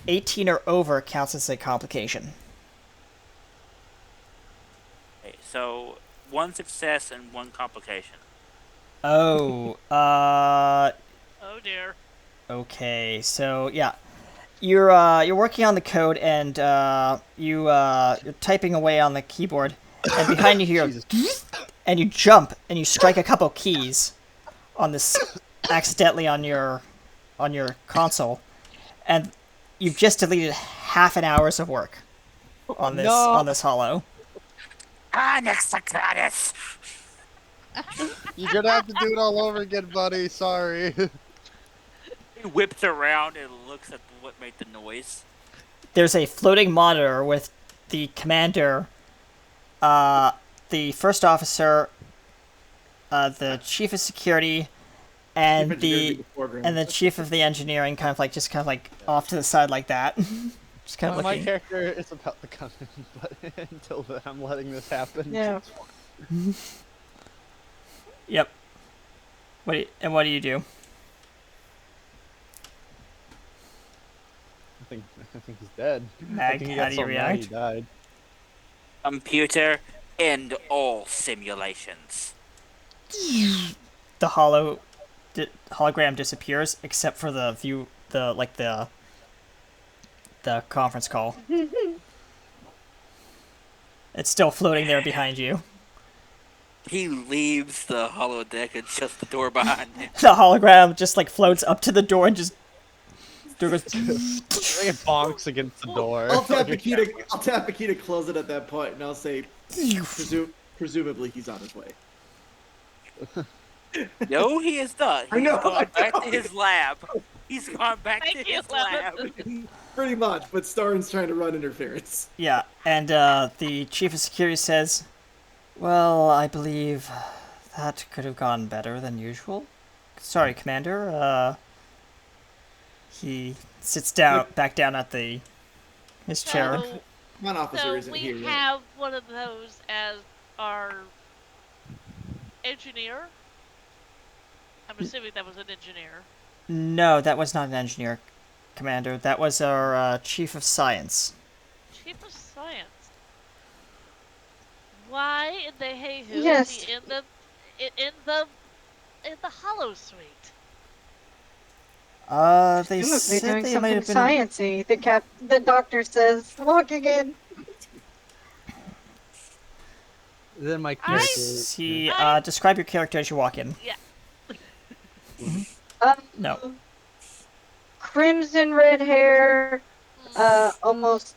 18 or over counts as a complication. Okay, so 1 success and 1 complication. Oh, Oh dear. Okay, so yeah, you're working on the code and you're typing away on the keyboard, and behind you hear, and you jump and you strike a couple keys on this accidentally on your console, and you've just deleted half an hour's of work on this No. on this holo. Next to Gladys. You're gonna have to do it all over again, buddy. Sorry. He whips around and looks at what made the noise. There's a floating monitor with the commander, the first officer, the chief of security, and the chief of the engineering, kind of like off to the side like that. Just kind of My looking. character is about to come in, but until then, I'm letting this happen. Yeah. Yep. What do you do? I think he's dead. Mag, I think he how got do so you mad he react? died. Computer, end all simulations. The hologram disappears, except for the view, the conference call. It's still floating there behind you. He leaves the holodeck and shuts the door behind him. The hologram just floats up to the door and just door goes. I think it bonks against the door. I'll tap the key to close it at that point, and I'll say, presumably he's on his way. No, he is not. I know, He's gone I back know. to his lab. He's gone back Thank to you, his lab. Pretty much, but Starn's trying to run interference. Yeah, and the chief of security says, "Well, I believe that could have gone better than usual. Sorry, Commander." He sits back down at his chair. So, One officer so isn't here we yet. have one of those as our engineer. I'm assuming that was an engineer. No, that was not an engineer, Commander. That was our chief of science. Chief of science. Why in the hey who Yes. is he in the hollow suite? They They said doing they might something have been. sciencey. The doctor says, "Look again." Then my character. See, I- describe your character as you walk in. Yeah. No. Crimson red hair, almost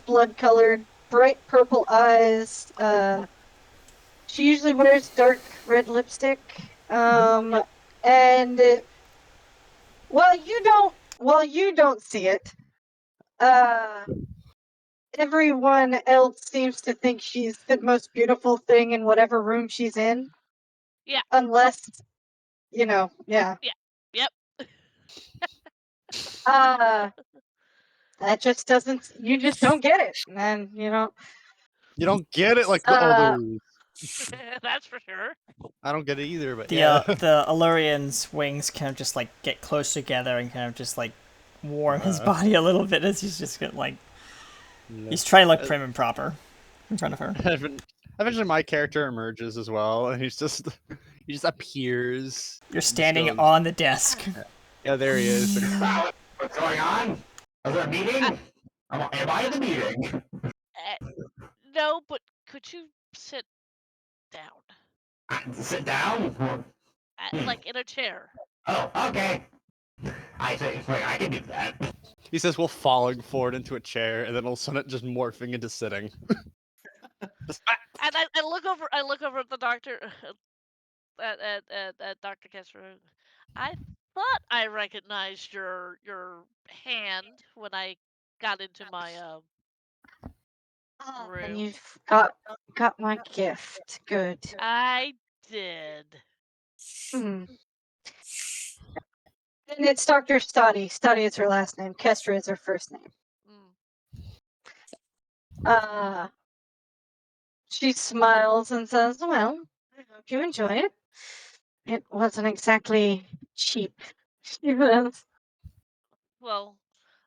blood colored, bright purple eyes. She usually wears dark red lipstick. And while you don't see it, everyone else seems to think she's the most beautiful thing in whatever room she's in. Yeah. Unless, yeah. Yep. That just doesn't. You just don't get it, and You don't get it like the Uh, others. That's for sure. I don't get it either, but The yeah. the Allurian's wings kind of just get close together and kind of just warm his body a little bit as he's just he's trying to look prim and proper in front of her. Eventually, my character emerges as well, and he just appears. You're standing goes- on the desk. Yeah, there he is. Wow, what's going on? Is there a meeting? Am I in the meeting? No, but could you sit down? Sit down? Like in a chair. Oh, okay. I say, wait, I can do that. He says, "While falling forward into a chair, and then all of a sudden, it just morphing into sitting." And I look over at the doctor at Dr. Kessler. I thought I recognized your hand when I got into my and room. you've got my gift. Good. I did. Hmm. And it's Dr. Stoddy. Stoddy is her last name. Kestra is her first name. She smiles and says, "Well, I hope you enjoy it. It wasn't exactly cheap." She says. Well,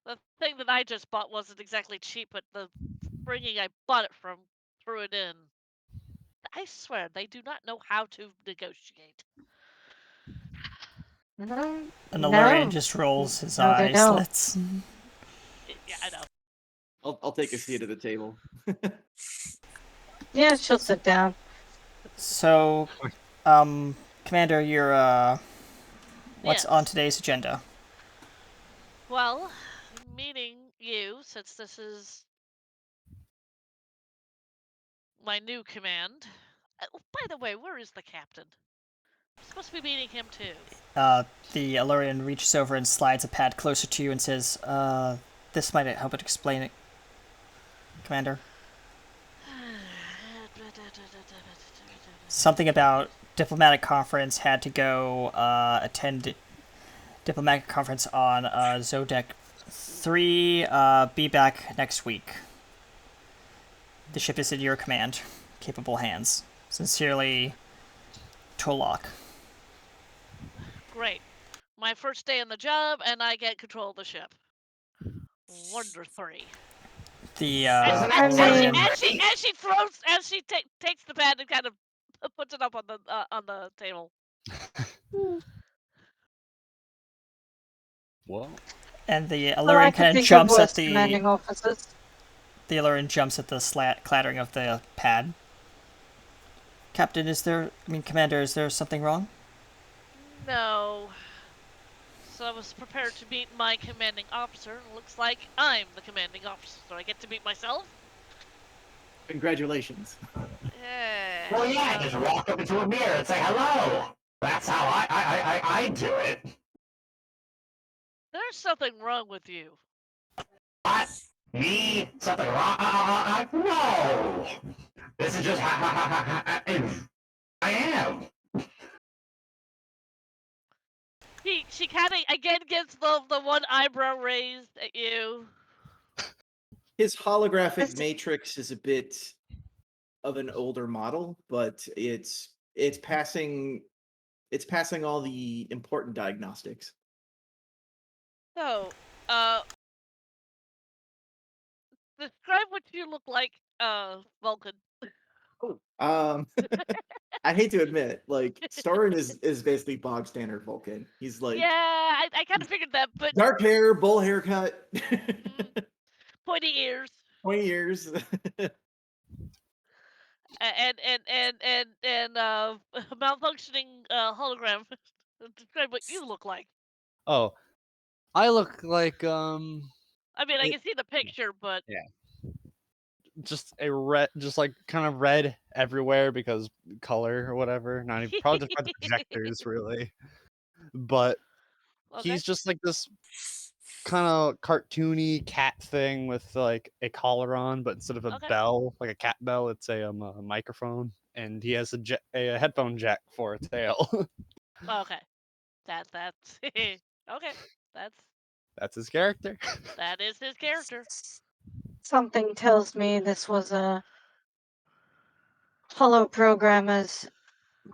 the thing that I just bought wasn't exactly cheap, but the springing I bought it from threw it in. I swear they do not know how to negotiate. An No. Allurian just rolls his No, they eyes. don't. Yeah, I know. I'll take a seat at the table. Yeah, she'll sit down. So, Commander, What's Yes. on today's agenda? Well, meeting you, since this is my new command. By the way, where is the captain? I'm supposed to be meeting him too. The Elurian reaches over and slides a pad closer to you and says, this might help it explain it, Commander. Something about diplomatic conference, had to go attend diplomatic conference on Zodec 3. Be back next week. The ship is in your command. Capable hands. Sincerely, Tolok. Great. My first day on the job, and I get control of the ship. Wonder 3. The As Elurian... she takes the pad and kind of puts it up on the table. Well, And the Well, I Elurian could kind of think of jumps worse at the... commanding officers. The Elurian jumps at the clattering of the pad. Captain, Commander, is there something wrong? No. So I was prepared to meet my commanding officer, and it looks like I'm the commanding officer, so I get to meet myself? Congratulations. Well, yeah, just walk up into a mirror and say hello. That's how I do it. There's something wrong with you. What? Me? Something wrong? No. This is just I am. She kind of again gets the one eyebrow raised at you. His holographic matrix is a bit of an older model, but it's passing all the important diagnostics. So, describe what you look like, Vulcan. Oh, I hate to admit, like Starin is basically bog standard Vulcan. He's like Yeah, I kind of figured that, but dark hair, bowl haircut, pointy ears 20 years. and malfunctioning hologram. Describe what you look like. oh, I look like I mean, I can see the picture, but just a red, just like kind of red everywhere because color or whatever. Not even probably just by the projectors, really. But okay. he's just like this kind of cartoony cat thing with like a collar on, but instead of a Okay. bell, like a cat bell, it's a microphone, and he has a headphone jack for a tail. Okay. That's okay. That's his character. That is his character. Something tells me this was a hollow programmer's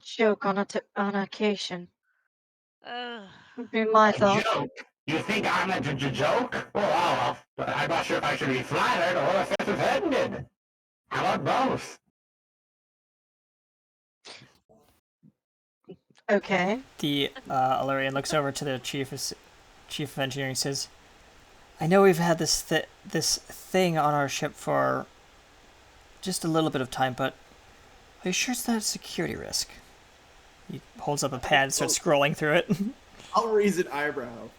joke on occasion. Would be my A thought. joke? You think I'm a joke? Well, I'm not sure if I should be flattered or if it's offended. How about both? Okay. The Elurian looks over to the chief of engineering and says, I know we've had this thing on our ship for just a little bit of time, but are you sure it's not a security risk? He holds up a pad and starts scrolling through it. I'll raise an eyebrow,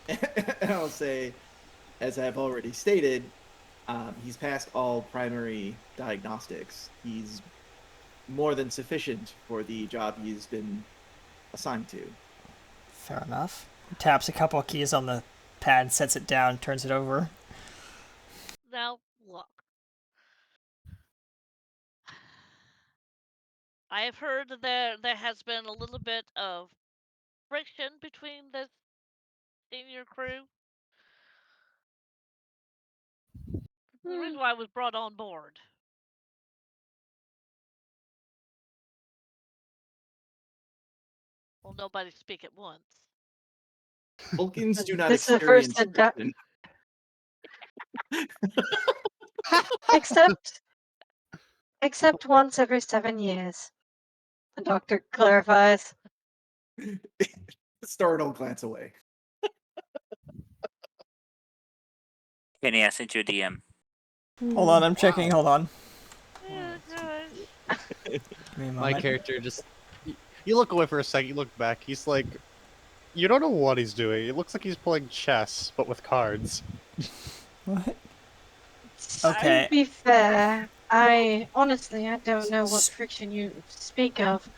and I'll say, as I've already stated, he's passed all primary diagnostics. He's more than sufficient for the job he's been assigned to. Fair enough. He taps a couple of keys on the pad, sets it down, turns it over. Now, look. I have heard that there has been a little bit of friction between the senior crew. The reason why I was brought on board. Well, nobody speak at once. Vulcans do not This is the first experience except once every 7 years. The doctor clarifies. Star don't glance away. Kenny, I sent you a DM. Hold on, I'm checking. Hold on. Yeah, gosh. Give me a My moment. character just you look away for a second, you look back. He's like You don't know what he's doing. It looks like he's playing chess, but with cards. What? To Okay. be fair, I don't know what friction you speak of.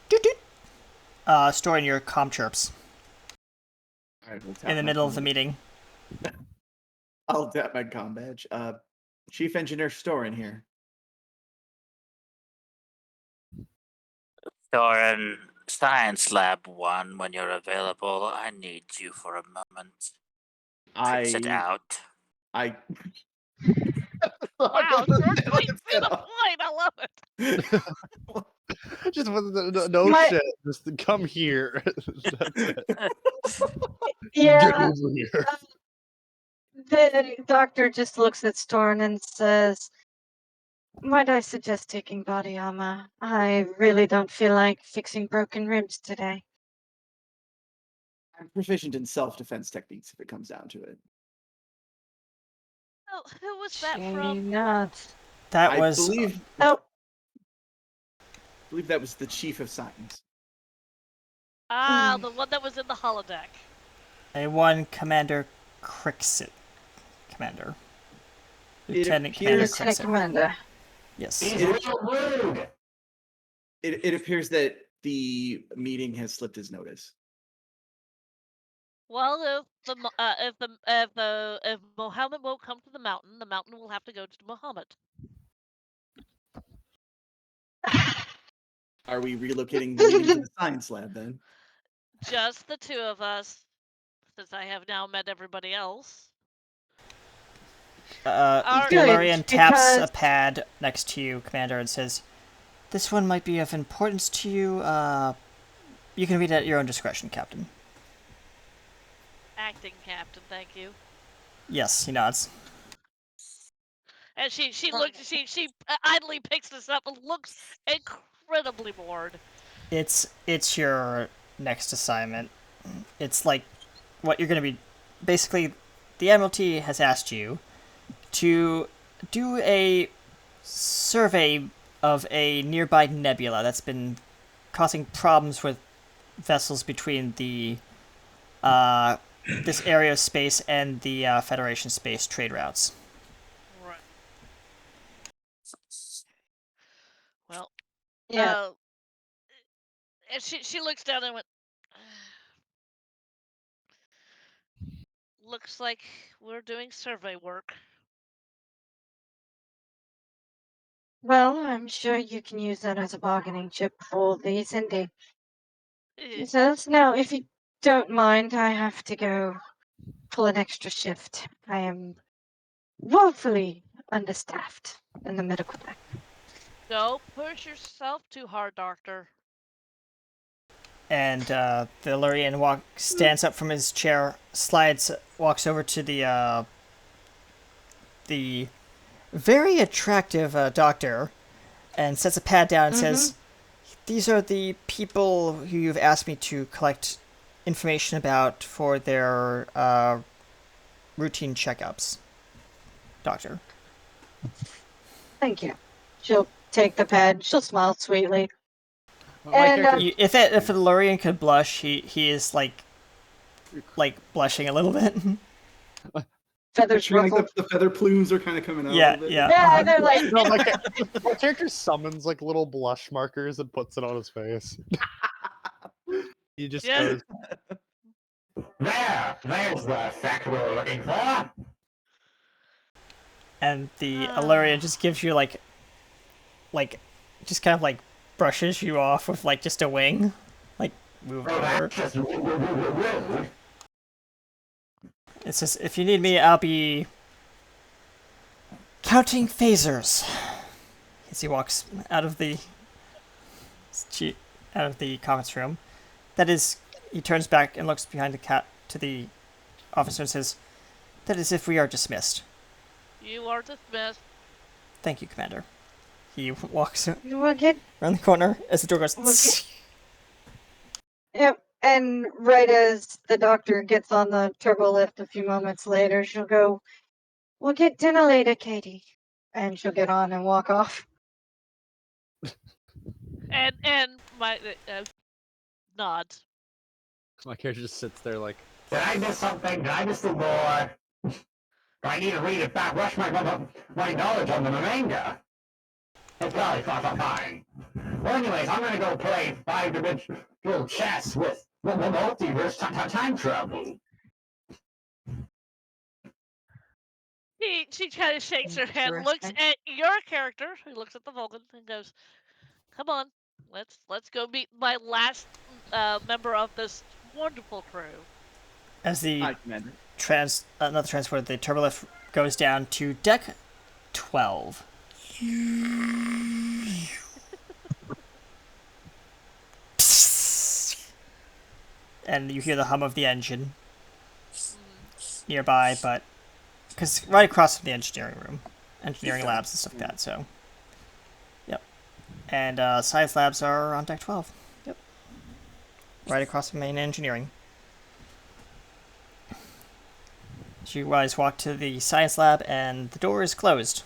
Doot, doot. Storing your comm chirps All right, we'll tap in the my middle of the comm- meeting. I'll tap my comm badge. Chief Engineer Store in here. Doran, Science Lab 1, when you're available, I need you for a moment. Sit out. I. Wow, short, sweet, to the point. I love it. Just no My- shit. Just come here. That's it. Yeah, Get over here. the doctor just looks at Storn and says, "Might I suggest taking body armor? I really don't feel like fixing broken ribs today." I'm proficient in self-defense techniques if it comes down to it. Oh, who was that Shady from? nuts. That I was believe Oh, that was the Chief of Science. Ah, the one that was in the holodeck. a one Commander Crixit. Commander. Lieutenant Commander Lieutenant Crixit. Commander. Yes. He's a little rude. It appears that the meeting has slipped his notice. Well, if Mohammed won't come to the mountain will have to go to Mohammed. Are we relocating the meeting to the science lab then? Just the two of us, since I have now met everybody else. Galarian taps a because- pad next to you, Commander, and says, "This one might be of importance to you. You can read it at your own discretion, Captain." Acting captain, thank you. Yes, he nods. And she idly picks this up and looks incredibly bored. It's your next assignment. It's like what you're going to be. Basically, the Admiralty has asked you to do a survey of a nearby nebula that's been causing problems with vessels between the this area of space and the Federation space trade routes. Right. Well, Yeah. and she looks down and went, looks like we're doing survey work. Well, I'm sure you can use that as a bargaining chip for the Cindy. He says, "Now, if you don't mind, I have to go pull an extra shift. I am woefully understaffed in the medical deck." Don't push yourself too hard, Doctor. And the Lurian stands up from his chair, walks over to the very attractive doctor, and sets a pad down and says, "These are the people who you've asked me to collect information about for their routine checkups, Doctor." Thank you. She'll take the pad. She'll smile sweetly. My And, character- If the Lurian could blush, he is like blushing a little bit. Feathers Picturing, like ruffled. the feather plumes are kind of coming out. Yeah, a little bit. yeah. Yeah, they're like, No, my character summons like little blush markers and puts it on his face. He just Yeah. goes, There's the effect we're looking for. And the Alurian just gives you like just kind of like brushes you off with like just a wing, like move Oh, over. that's just rude. It says, "If you need me, I'll be counting phasers." As he walks out of the conference room, that is, he turns back and looks behind to the officer and says, "That is if we are dismissed." You are dismissed. "Thank you, Commander." He walks "We'll get..." around the corner as the door goes. Okay. Yep. And right as the doctor gets on the turbo lift a few moments later, she'll go, "We'll get dinner later, Katie." And she'll get on and walk off. And my nods. My character just sits there like, Did I miss something? Did I miss the lore? Do I need to read it back? Rush my knowledge on the manga. It's probably fine. Well, anyways, I'm gonna go play 5-dimensional chess with multiverse time travel. She kind of shakes her head, looks Interesting. at your character, who looks at the Vulcan, and goes, "Come on, let's go meet my last member of this wonderful crew." As the Hi, Commander. another transport, the turbolift goes down to deck 12. And you hear the hum of the engine nearby, but because right across from the engineering labs and stuff like that. So, yep. And science labs are on deck 12. Yep. Right across from main engineering. So you guys walk to the science lab, and the door is closed.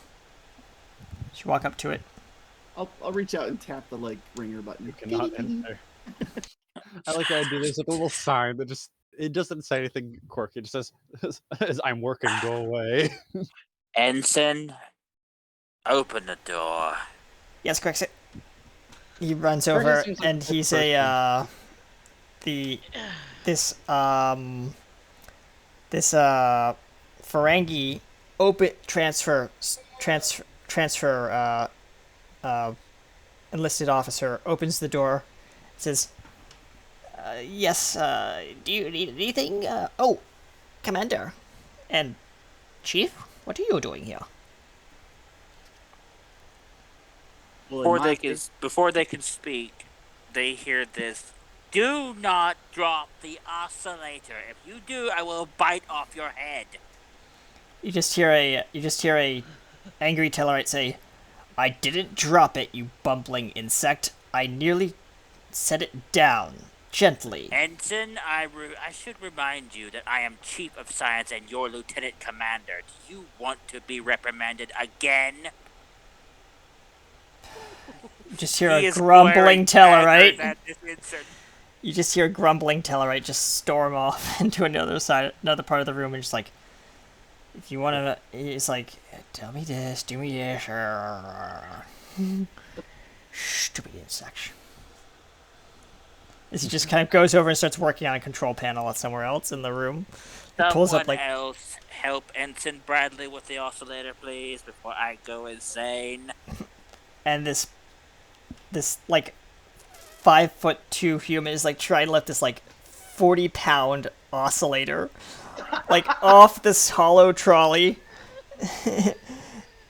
So you walk up to it. I'll reach out and tap the ringer button. you cannot enter. I like the idea. There's like a little sign that it doesn't say anything quirky. It just says, "I'm working. Go away." Ensign, open the door. Yes, correct. He runs Curtis over, seems like and a good he's this Ferengi transfer enlisted officer opens the door, says, "Yes, do you need anything? Oh, Commander, and Chief, what are you doing here?" Well, in Before my they case- can speak, they hear this. Do not drop the oscillator. If you do, I will bite off your head. You just hear a angry Tellarite say, "I didn't drop it, you bumbling insect. I nearly set it down, gently." Ensign, I should remind you that I am Chief of Science and your Lieutenant Commander. Do you want to be reprimanded again? You just hear He a is grumbling glaring daggers Tellarite. at this Ensign. You just hear a grumbling Tellarite just storm off into another part of the room, and just like, if you want to, he's like, "Tell me this, do me this." Stupid insect. As he just kind of goes over and starts working on a control panel somewhere else in the room. He pulls up Someone like, else help Ensign Bradley with the oscillator, please, before I go insane. and this like 5'2" human is like trying to lift this like 40-pound oscillator like off this hollow trolley, and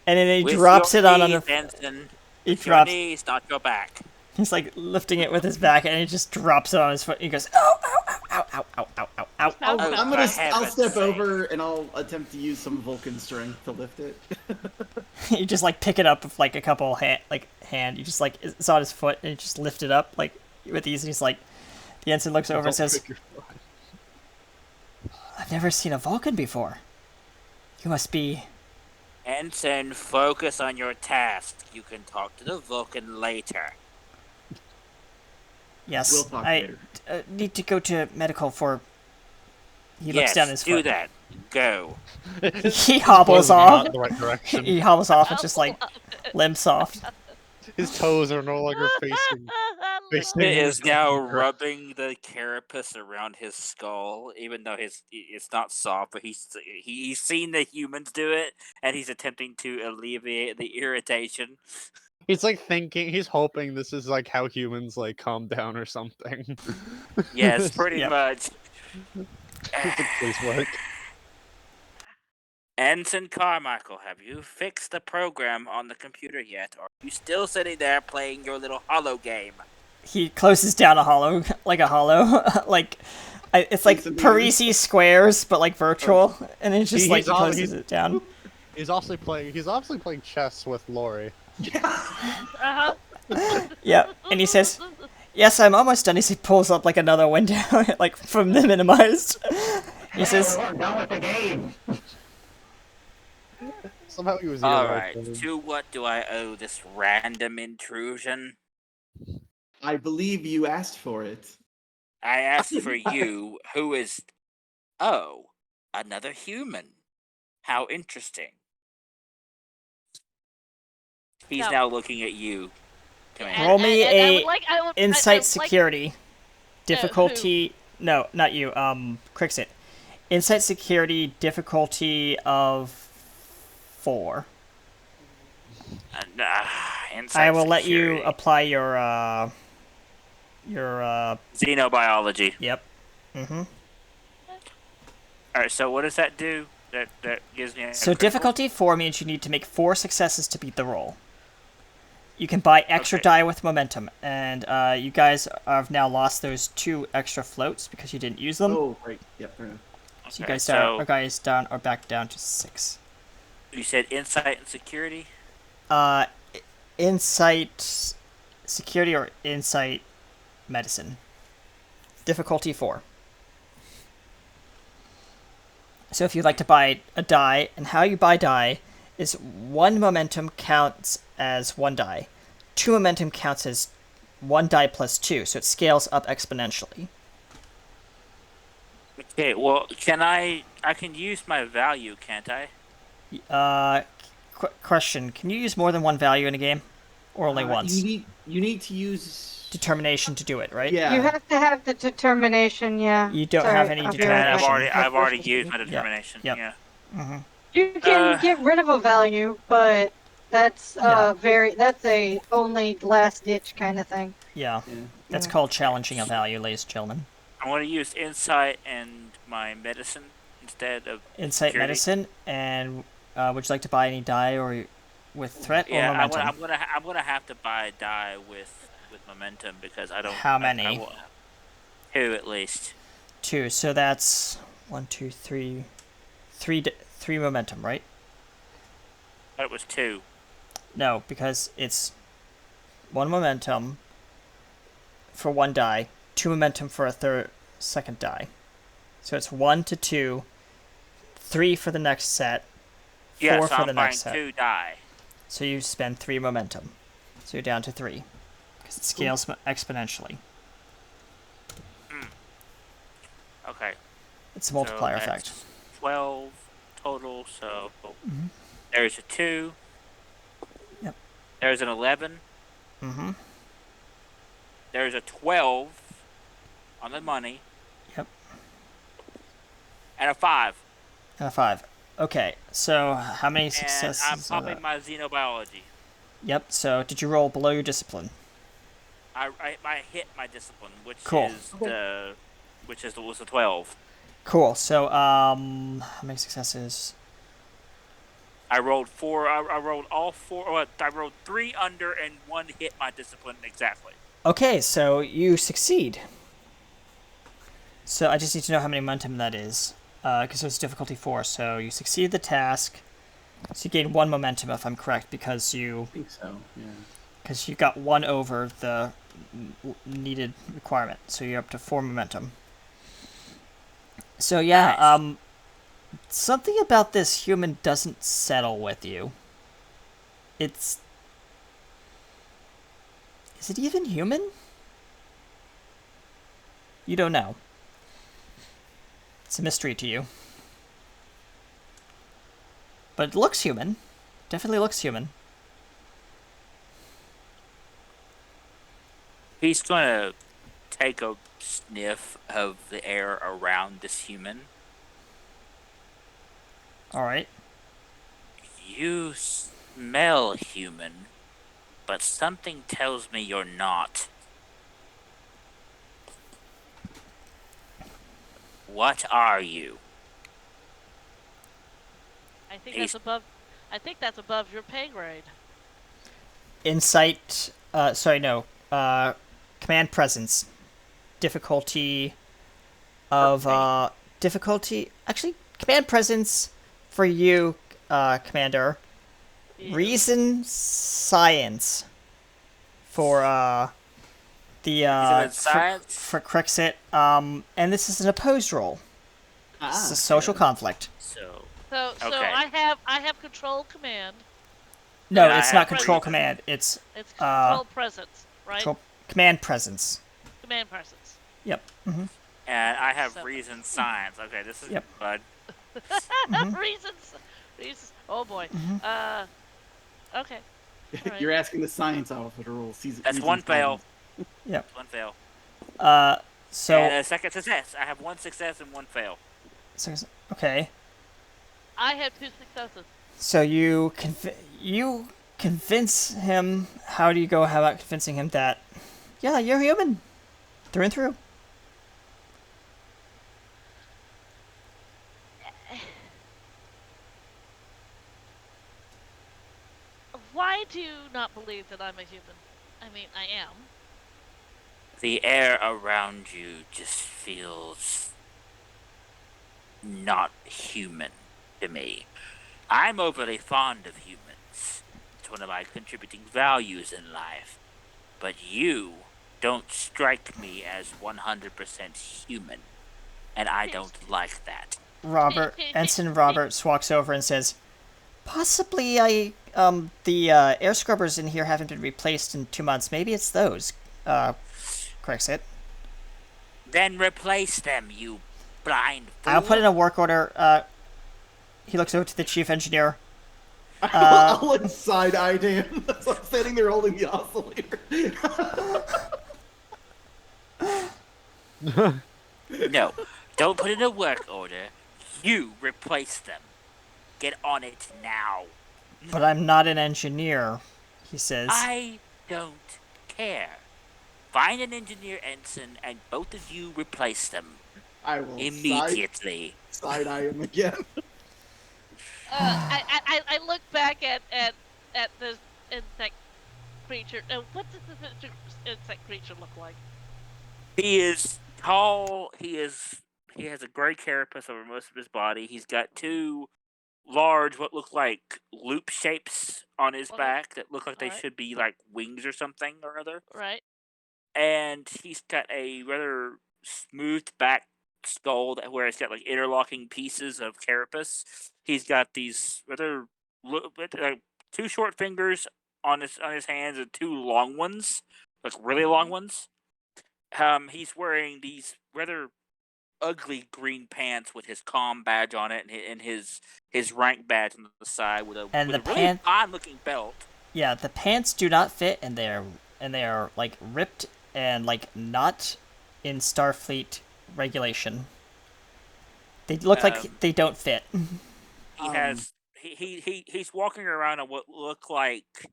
then he With drops your it on knees, a. Ensign. He With your drops. knees, not your back. He's like lifting it with his back, and he just drops it on his foot. He goes, "Ow, ow, ow, ow, ow, ow, ow, ow, ow." Oh, I'll for step heaven's sake. over and I'll attempt to use some Vulcan strength to lift it. You just like pick it up with like a couple hand. You just like it's on his foot, and you just lift it up like with ease. And he's like, the ensign looks over and says, "I've never seen a Vulcan before. You must be." Ensign, focus on your task. You can talk to the Vulcan later. "Yes, We'll talk I later." need to go to medical for." He Yes, looks down his do foot. that. Go. He hobbles off. Not in the right direction. He hobbles off and just like limps off. His toes are no longer facing. It is now rubbing the carapace around his skull, even though it's not soft. But he's seen the humans do it, and he's attempting to alleviate the irritation. He's like thinking. He's hoping this is like how humans like calm down or something. Yes, pretty Yep. much. Please work. Ensign Carmichael, have you fixed the program on the computer yet, or are you still sitting there playing your little holo game? He closes down a hollow, like a hollow, like it's like Parisi squares, but like virtual, and it's just like he closes it down. He's obviously playing chess with Lori. Uh-huh. Yep, and he says, "Yes, I'm almost done." He pulls up like another window, like from the minimized. He says, We're done with the game. Somehow he was. Alright, to what do I owe this random intrusion? I believe you asked for it. I asked for you, who is... Oh, another human. How interesting. He's No. now looking at you, Commander. Roll me I a would like, insight like, security. Difficulty... No, not you. Crixit. Insight security difficulty of 4. Insight I will let you security. apply your Xenobiology. Yep. Mm-hmm. Alright, so what does that do? That gives me a So critical? difficulty 4 means you need to make 4 successes to beat the roll. You can buy extra Okay. die with momentum, and you guys have now lost those 2 extra floats because you didn't use them. Oh, right. Yep. Fair enough. So you Okay, guys are back down to 6. You said insight and security? Insight security or insight medicine. Difficulty 4. So if you'd like to buy a die, and how you buy die is 1 momentum counts as 1 die. 2 momentum counts as 1 die plus 2, so it scales up exponentially. Okay, well, I can use my value, can't I? Question, can you use more than 1 value in a game? Or only once? You need to use Determination to do it, right? Yeah. You have to have the determination, yeah. You don't have any I'll be determination. right back. I've already used my determination. Yep. Yeah. Mm-hmm. You can get rid of a value, but that's Yeah. that's a only last ditch kind of thing. Yeah. Yeah. That's called challenging a value, ladies and gentlemen. I want to use insight and my medicine instead of Insight security. medicine, and would you like to buy any die or with threat or Yeah, momentum? I'm gonna have to buy a die with momentum because I don't. How many? I 2 at least. 2. So that's 1, 2, 3, 3 momentum, right? But it was 2. No, because it's 1 momentum for 1 die, 2 momentum for a second die. So it's 1 to 2, 3 for the next set, 4 Yeah, so for I'm the buying next set. 2 die. So you spend 3 momentum. So you're down to 3. Because it scales exponentially. Okay. It's a multiplier so that's effect. 12 total. So Mm-hmm. there's a 2. Yep. There's an 11. Mm-hmm. There's a 12 on the money. Yep. And a 5. And a 5. Okay, so how many successes? And I'm popping my xenobiology. Yep, so did you roll below your discipline? I hit my discipline, which Cool. was a 12. Cool, so how many successes? I rolled 4. I rolled all 4. I rolled 3 under and 1 hit my discipline exactly. Okay, so you succeed. So I just need to know how many momentum that is, because it's difficulty 4. So you succeed the task. So you gain 1 momentum, if I'm correct, because I think so. Yeah. you got 1 over the needed requirement. So you're up to 4 momentum. So yeah, Nice. Something about this human doesn't settle with you. Is it even human? You don't know. It's a mystery to you. But it looks human. Definitely looks human. He's gonna take a sniff of the air around this human. Alright. You smell human, but something tells me you're not. What are you? I think that's above your pay grade. Insight. Command presence. Difficulty of difficulty. Actually, command presence for you, Commander. Yeah. Reason science for the Reason and science? for Crixit. And this is an opposed roll. This is a social conflict. So So Okay. I have control command. No, And I it's not have control reason. command. It's It's control presence, right? command presence. Command presence. Yep. Mm-hmm. And I have 7. reason science. Okay, this is Yep. good. Reasons. Oh boy. Okay. All right. You're asking the science officer to roll. That's one fail. Yep. One fail. So And a second success. I have 1 success and 1 fail. okay. I have 2 successes. So you convince him. How do you go about convincing him that? Yeah, you're human, through and through. Why do you not believe that I'm a human? I mean, I am. The air around you just feels not human to me. I'm overly fond of humans. It's one of my contributing values in life. But you don't strike me as 100% human. And I don't like that. Ensign Roberts walks over and says, possibly the air scrubbers in here haven't been replaced in 2 months. Maybe it's those. Corrects it. Then replace them, you blind fool. I'll put in a work order. He looks over to the chief engineer. I'll like side-eye to him. So I'm standing there holding the oscillator. No, don't put in a work order. You replace them. Get on it now. But I'm not an engineer, he says. I don't care. Find an engineer, Ensign, and both of you replace them. I will immediately. Side-eye him again. I look back at this insect creature. What does this insect creature look like? He is tall. He has a gray carapace over most of his body. He's got 2 large, what look like loop shapes on his back that look like they should be like wings or something or other. Right. And he's got a rather smoothed back skull where it's got like interlocking pieces of carapace. He's got these rather 2 short fingers on his hands and 2 long ones, like really long ones. He's wearing these rather ugly green pants with his comm badge on it and his rank badge on the side with a really odd looking belt. Yeah, the pants do not fit, and they are like ripped and like not in Starfleet regulation. They look like they don't fit. He has he's walking around on what look like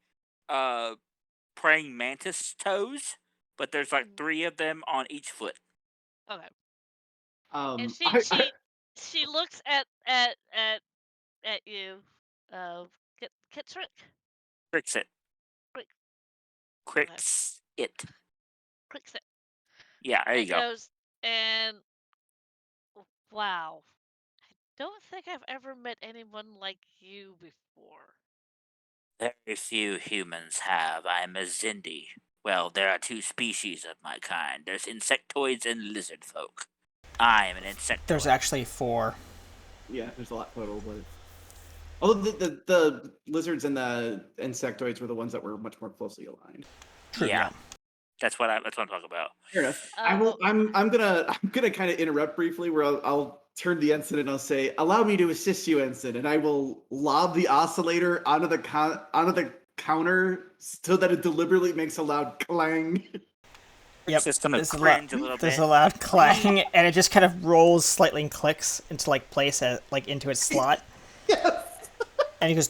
praying mantis toes, but there's like 3 of them on each foot. Okay. And she looks at you. Trick. Cricks it. Okay. Cricks it. Cricks it. Yeah, there you go. Goes, and wow, I don't think I've ever met anyone like you before. Very few humans have. I'm a Zindi. Well, there are 2 species of my kind. There's insectoids and lizard folk. I am an insectoid. There's actually 4. Yeah, there's a lot total, but although the lizards and the insectoids were the ones that were much more closely aligned. True, yeah. That's what I'm talking about. Fair enough. I'm gonna kind of interrupt briefly where I'll turn the ensign and I'll say, "Allow me to assist you, ensign," and I will lob the oscillator onto the counter so that it deliberately makes a loud clang. Yep, just gonna cringe a little bit. There's a loud clang, and it just kind of rolls slightly and clicks into like place like into its slot. Yes. And he goes,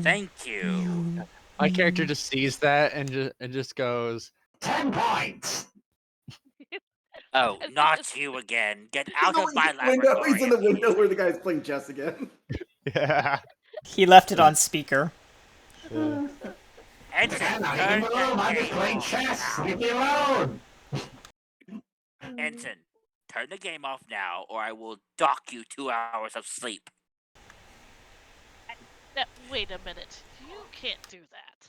Thank you. My character just sees that and just goes 10 points. Oh, not you again! Get out of my laboratory! He's in the window where the guy's playing chess again. Yeah. He left it on speaker. Ensign, I'm just playing chess. Leave me alone. Ensign, turn the game off now, or I will dock you 2 hours of sleep. Wait a minute. You can't do that.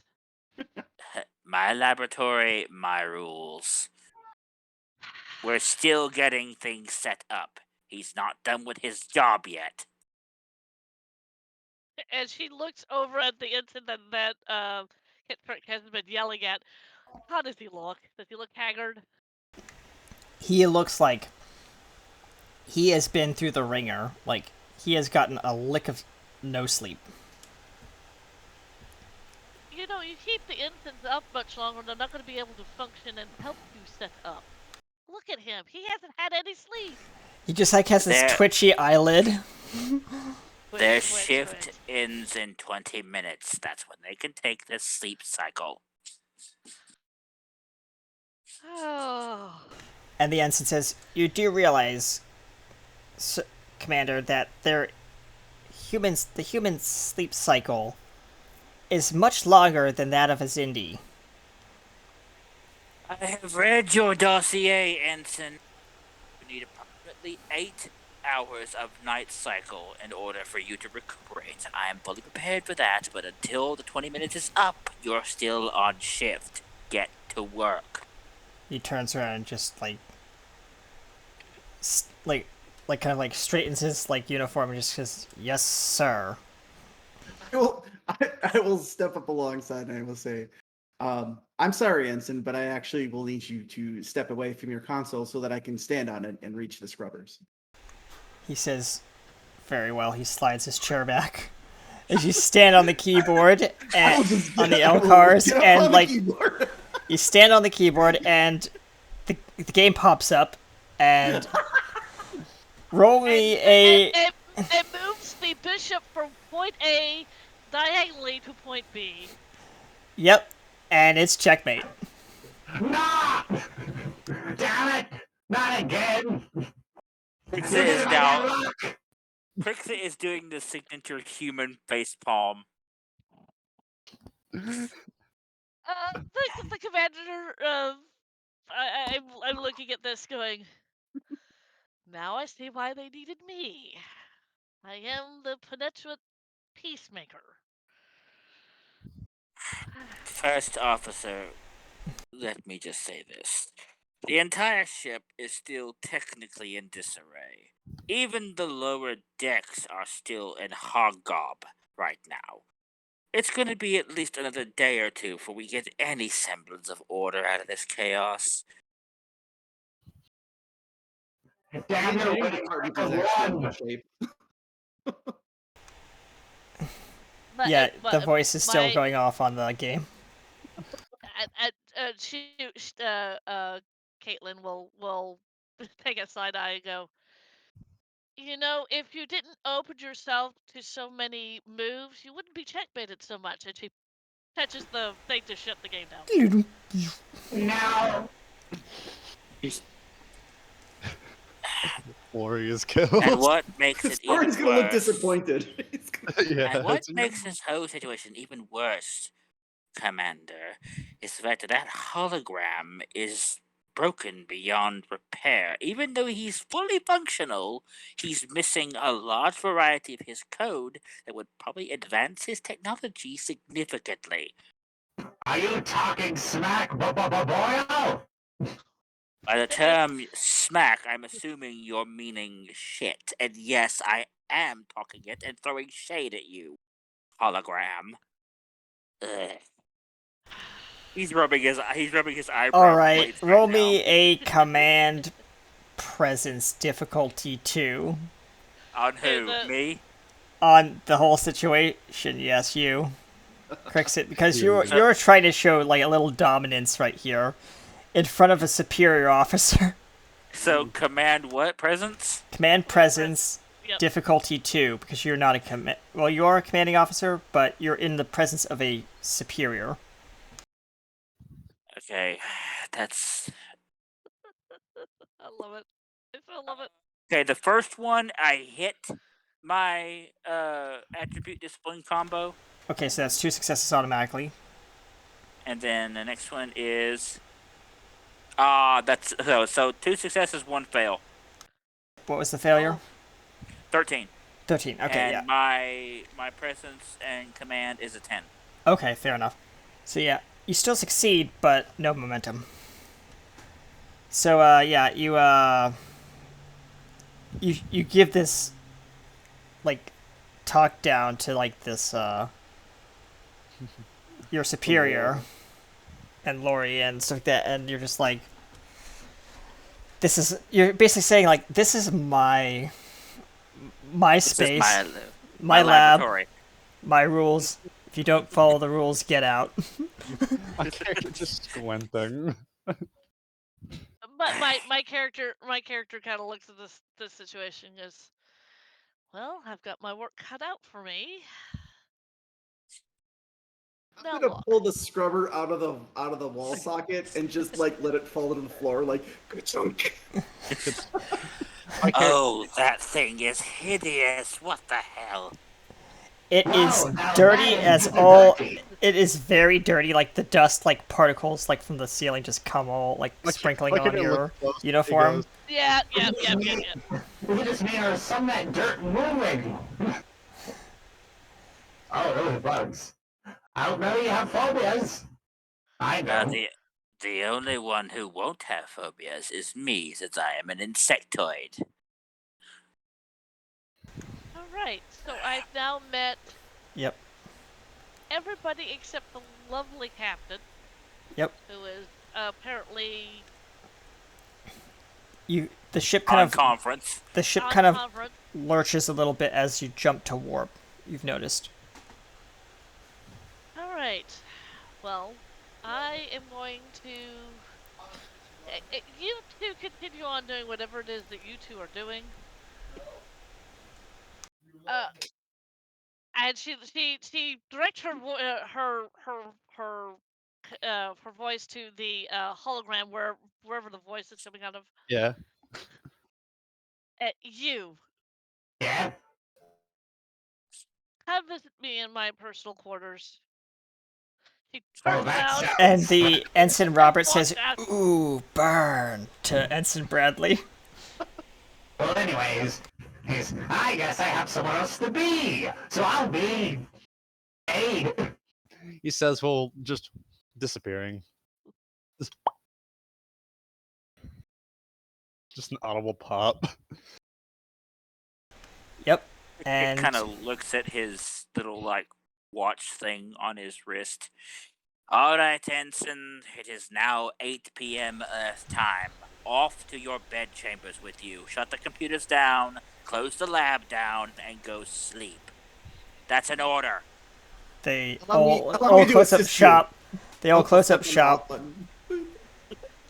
My laboratory, my rules. We're still getting things set up. He's not done with his job yet. And she looks over at the ensign that Kirk has been yelling at. How does he look? Does he look haggard? He looks like he has been through the ringer. Like, he has gotten a lick of no sleep. You know, you keep the infants up much longer, they're not going to be able to function and help you set up. Look at him. He hasn't had any sleep. He just like has this There- twitchy eyelid. Their Twitch, twitch, shift twitch. ends in 20 minutes. That's when they can take this sleep cycle. Oh. And the ensign says, "You do realize, Commander, that the human sleep cycle is much longer than that of a Zindi." I have read your dossier, Ensign. You need approximately 8 hours of night cycle in order for you to recuperate. I am fully prepared for that, but until the 20 minutes is up, you're still on shift. Get to work. He turns around and just like kind of like straightens his like uniform and just says, "Yes, sir." I will step up alongside and I will say, I'm sorry, Ensign, but I actually will need you to step away from your console so that I can stand on it and reach the scrubbers. He says, "Very well." He slides his chair back. As you stand on the keyboard and on the LCARs, and like you stand on the keyboard, and the game pops up, and roll me a. It moves the bishop from point A diagonally to point B. Yep, and it's checkmate. Nah! Damn it! Not again! Crixit is now. Crixit is doing the signature human face palm. The commander. I'm looking at this, going. Now I see why they needed me. I am the penetrant peacemaker. First officer, let me just say this. The entire ship is still technically in disarray. Even the lower decks are still in hoggob right now. It's going to be at least another day or two before we get any semblance of order out of this chaos. Damn The engineering it! department is actually in shape. Yeah, the voice is still my- going off on the game. Caitlin will take a side eye and go. You know, if you didn't open yourself to so many moves, you wouldn't be checkmated so much. And she touches the thing to shut the game down. No! Glorious kill. And what makes it even Soren's gonna look worse? disappointed. Yeah, And what it's- makes this whole situation even worse, Commander, is the fact that that hologram is broken beyond repair. Even though he's fully functional, he's missing a large variety of his code that would probably advance his technology significantly. Are you talking smack, boyo? By the term smack, I'm assuming you're meaning shit. And yes, I am talking it and throwing shade at you, hologram. Ugh. He's rubbing his eyebrow. All right, blades roll now. me a command presence difficulty 2 On who? the- Me? on the whole situation. Yes, you, Crixit, because you're Yeah. you're trying to show like a little dominance right here in front of a superior officer. So command what presence? Command presence Yep. difficulty 2 because you're not a well, you are a commanding officer, but you're in the presence of a superior. Okay, that's I love it. I so love it. okay. The first one I hit my attribute discipline combo, Okay, so that's 2 successes automatically. and then the next one is that's so 2 successes, 1 fail. What was the failure? 13. 13. Okay, and yeah. my presence and command is a 10. Okay, fair enough. So yeah, you still succeed, but no momentum. So yeah, you give this like talk down to like this your superior, and Lori and stuff like that, and you're just like, you're basically saying like, this is my This space, is my lab, laboratory. my rules. If you don't follow the rules, get out. My character just squinting. But my character kind of looks at this situation as, well, I've got my work cut out for me. I'm Now gonna look. pull the scrubber out of the wall socket and just like let it fall to the floor like chunk. Oh, that thing is hideous. What the hell? It Wow, is now dirty that as is all. dirty. It is very dirty. Like the dust, like particles, like from the ceiling, just come all like sprinkling Look at on it, your look close, he uniform. goes, Yeah. We just mean there's some of that dirt moving. Oh, those are bugs. I don't know you have phobias. I Now, know. the only one who won't have phobias is me, since I am an insectoid. All right. So I've now met Yep. everybody except the lovely captain. Yep. Who is apparently The ship On conference. kind of conference. lurches a little bit as you jump to warp. You've noticed. All right. Well, I am going to. You two continue on doing whatever it is that you two are doing. And she directs her voice to the hologram wherever the voice is coming out of. yeah. You Yeah? come visit me in my personal quarters. She Oh, turns that around. And sounds... the Ensign Robert walks says, out. "Ooh, burn," to Ensign Bradley. Well, anyways, I guess I have someone else to be, so I'll be... aid. He says, well, just disappearing. Just an audible pop. Yep. It And kind of looks at his little, like, watch thing on his wrist. All right, Ensign, it is now 8 p.m. Earth time. Off to your bedchambers with you. Shut the computers down, close the lab down, and go sleep. That's an order. they Allow me all to close up assist you. shop. They all I'll close up step on the shop. off button.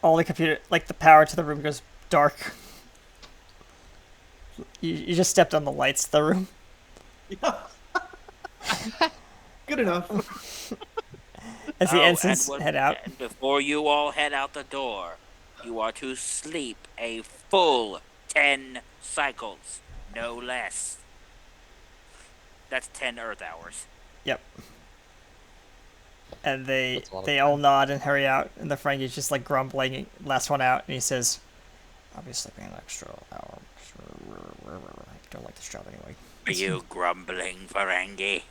All the computer, like the power to the room goes dark. You just stepped on the lights of the room. Yeah. Good enough. As the ensigns and head out. And before you all head out the door, you are to sleep a full 10 cycles, no less. That's 10 Earth hours. Yep. And they That's a lot of all nod and hurry out, and the Frank just like grumbling, last one out, and he says, "I'll be sleeping an extra hour. I don't like this job anyway." Are you grumbling, Ferengi?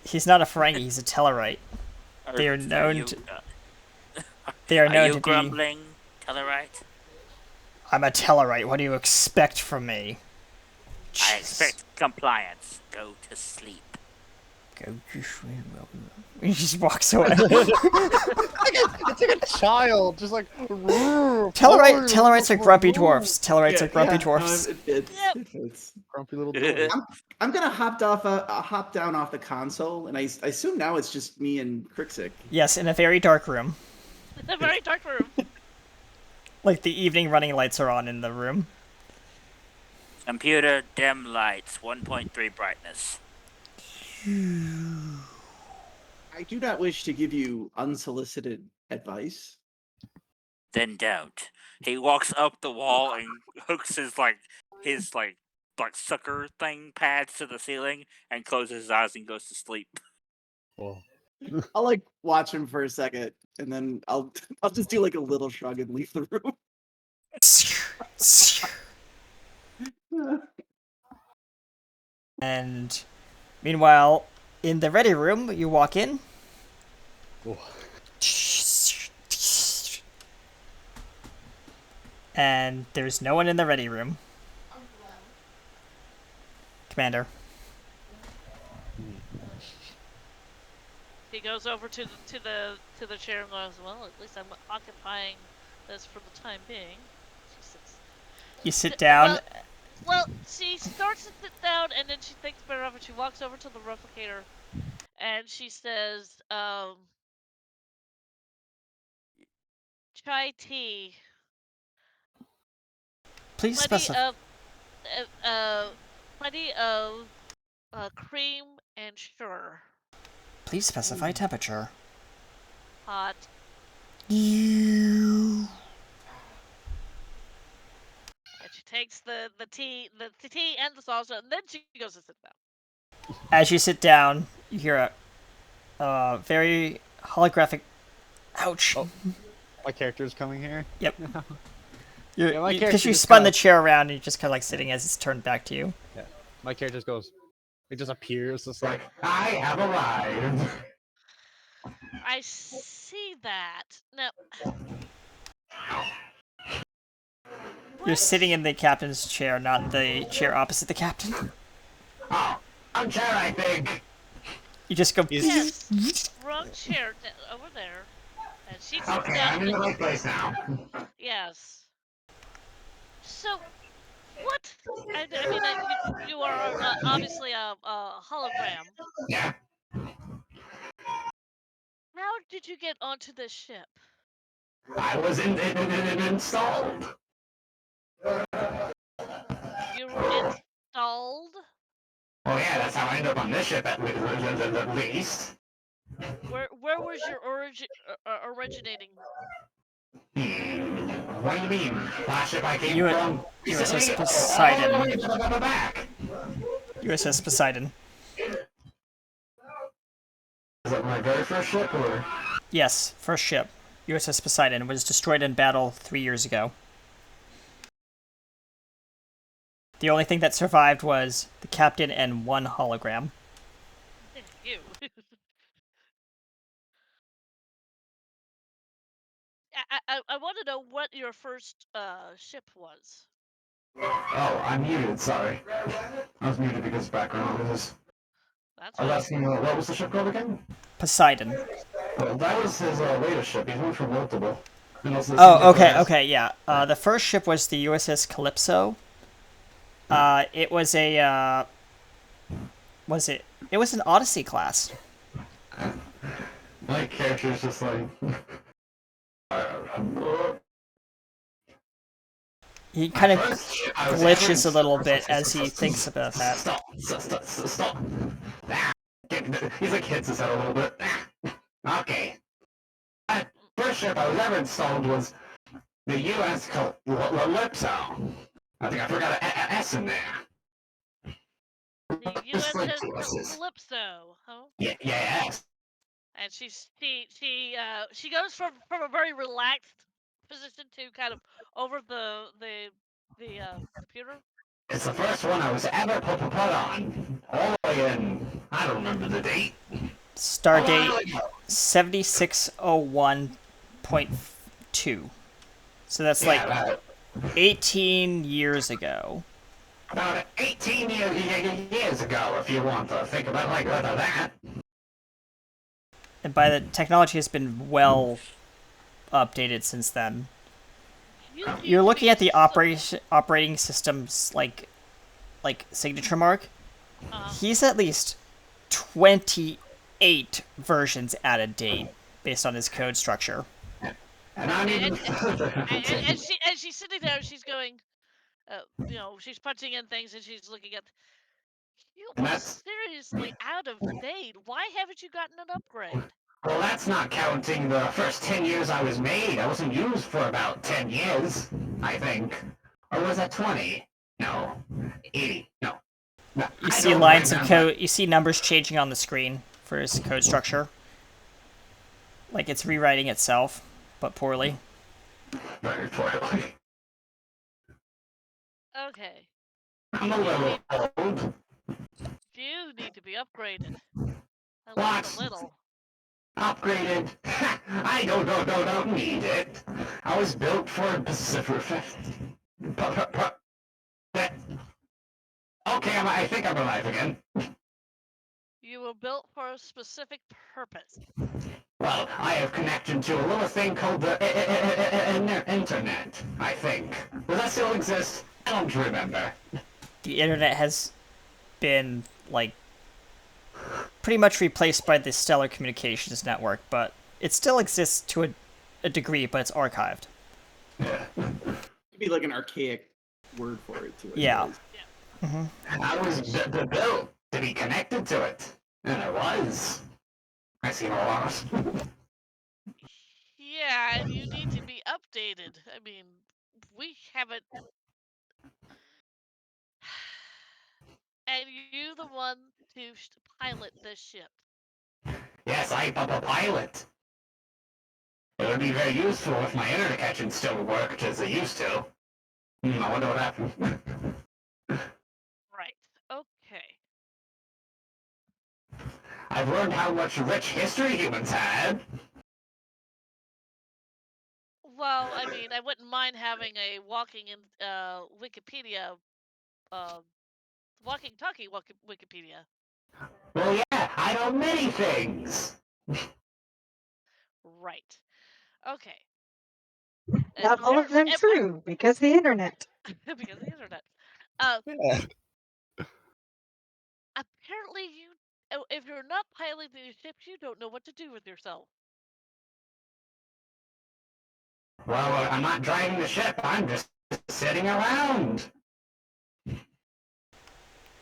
He's not a Ferengi, he's a Tellarite. They are known to. They are known you to grumbling, Tellarite? I'm a Tellarite. What do you expect from me? I expect compliance. Go to sleep. Go to sleep. He just walks away. It's like a child, just like. Tellarites are grumpy dwarfs. Tellarites are grumpy dwarfs. It fits. Grumpy little dwarf. I'm gonna hop down off the console, and I assume now it's just me and Crixik. Yes, in a very dark room. A very dark room. Like the evening running lights are on in the room. Computer dim lights, 1.3 brightness. I do not wish to give you unsolicited advice. Then don't. He walks up the wall and hooks his sucker thing pads to the ceiling and closes his eyes and goes to sleep. Well, I'll like watch him for a second, and then I'll just do like a little shrug and leave the room. And meanwhile, in the ready room, you walk in. oh. And there's no one in the ready room. Commander. He goes over to the chair and goes, "Well, at least I'm occupying this for the time being." She sits. You sit down. Well, she starts to sit down, and then she thinks better of it. She walks over to the replicator, and she says, "Chai tea. Please specify. Plenty of cream and sugar. Please specify temperature. Hot." You. And she takes the tea and the salsa, and then she goes to sit down. As you sit down, you hear a very holographic. Ouch. Oh, my character's coming here. Yep. Yeah, my Because character you just spun kinda- the chair around and you're just kind of like sitting as it's turned back to you. Yeah, my character just goes. It just appears. Just Like, I have arrived. I see that. Now, You're sitting in the captain's chair, not the chair opposite the captain. Oh, I'm chair, I think. You just go. Yes, wrong chair over there. And she sits Okay, down. I'm in the right place now. Yes. So, what? I mean, you are obviously a hologram. Yeah. How did you get onto this ship? I was installed. You were installed? Oh yeah, that's how I ended up on this ship at least. Where was your originating? What do you mean? Last ship I came You- from? USS Sicily? Poseidon. All the way to the back. USS Poseidon. Is that my very first ship, or? Yes, first ship. USS Poseidon was destroyed in battle 3 years ago. The only thing that survived was the captain and one hologram. You. I want to know what your first ship was. Oh, I'm muted, sorry. I was muted because of background noise. That's I was fine. asking, what was the ship called again? Poseidon. Well, that was his latest ship. He's moved from multiple. And also Oh, okay, yeah. The first ship was the USS Calypso. It was a, It was an Odyssey class. My character's just like... He kind of First ship I was glitches a ever- little bit as he thinks about that. Stop. Ah, he's like hits his head a little bit. Ah, okay. First ship I was ever installed was the U.S. Calypso. I think I forgot an S in there. The Just like USS Genesis. Calypso, huh? Yes. And she goes from a very relaxed position to kind of over the computer. It's the first one I was ever put on. All the way in, I don't remember the date. Stardate 7601.2. So that's like Yeah, 18 years ago. about 18 years ago, if you want to think about it like that. And by the technology has been well updated since then. You're looking at the operating system's like signature mark. He's at least 28 versions out of date based on his code structure. And I'm even and she's sitting there and she's going, she's punching in things and she's looking at. You And are that's- seriously out of date. Why haven't you gotten an upgrade? Well, that's not counting the first 10 years I was made. I wasn't used for about 10 years, I think. Or was that 20? No. 80. No. You see lines of code. You see numbers changing on the screen for his code structure. Like it's rewriting itself, but poorly. Very poorly. Okay. I'm a little old. You need to be upgraded. At What? least a little. Upgraded. I don't need it. I was built for Pacific. Okay, I think I'm alive again. You were built for a specific purpose. Well, I have connection to a little thing called the internet, I think. Does that still exist? I don't remember. The internet has been, like, pretty much replaced by the Stellar Communications Network, but it still exists to a degree, but it's archived. It'd be like an archaic word for it, too. I Yeah. suppose. I was built to be connected to it. And I was. I see a lot. Yeah, and you need to be updated. I mean, we haven't. And you the one to pilot this ship. Yes, I'm a pilot. It would be very useful if my internet connection still worked as it used to. I wonder what happened. Right. Okay. I've learned how much rich history humans had. Well, I mean, I wouldn't mind having a walking in Wikipedia, walking talking Wikipedia. Well, yeah, I know many things. Right. Okay. Not all of them true, because the internet. Because of the internet. Yeah. Apparently, if you're not piloting the ships, you don't know what to do with yourself. Well, I'm not driving the ship. I'm just sitting around.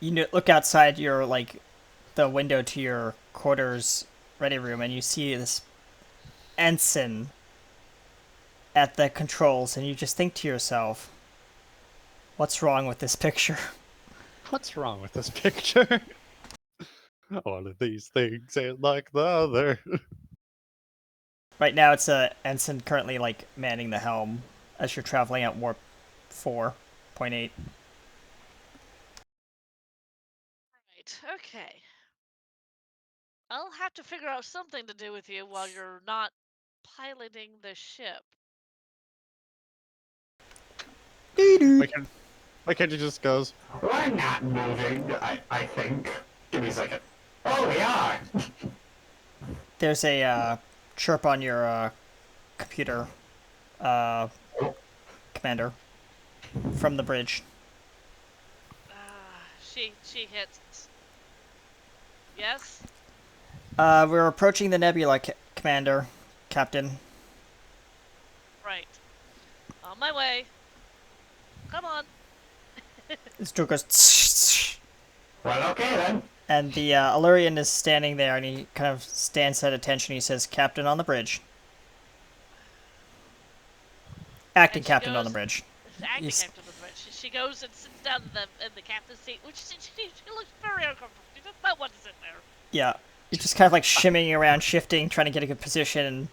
You look outside your, like, the window to your quarters ready room, and you see this ensign at the controls, and you just think to yourself, what's wrong with this picture? What's wrong with this picture? One of these things ain't like the other. Right now, it's a ensign currently, like, manning the helm as you're traveling at warp 4.8. Right. Okay. I'll have to figure out something to do with you while you're not piloting the ship. Why can't you just goes, We're not moving, I think. Give me a second. Oh, we are. There's a chirp on your computer, commander, from the bridge. She hits. Yes? We're approaching the nebula, commander, captain. Right. On my way. Come on. This door goes, Well, okay then. and the Illyrian is standing there, and he kind of stands at attention. He says, "Captain on the bridge." Acting captain on the bridge. Acting Yes. captain on the bridge. She goes and sits down in the captain's seat, which she looks very uncomfortable. She does not want to sit there. Yeah, you're just kind of like shimmying around, shifting, trying to get a good position.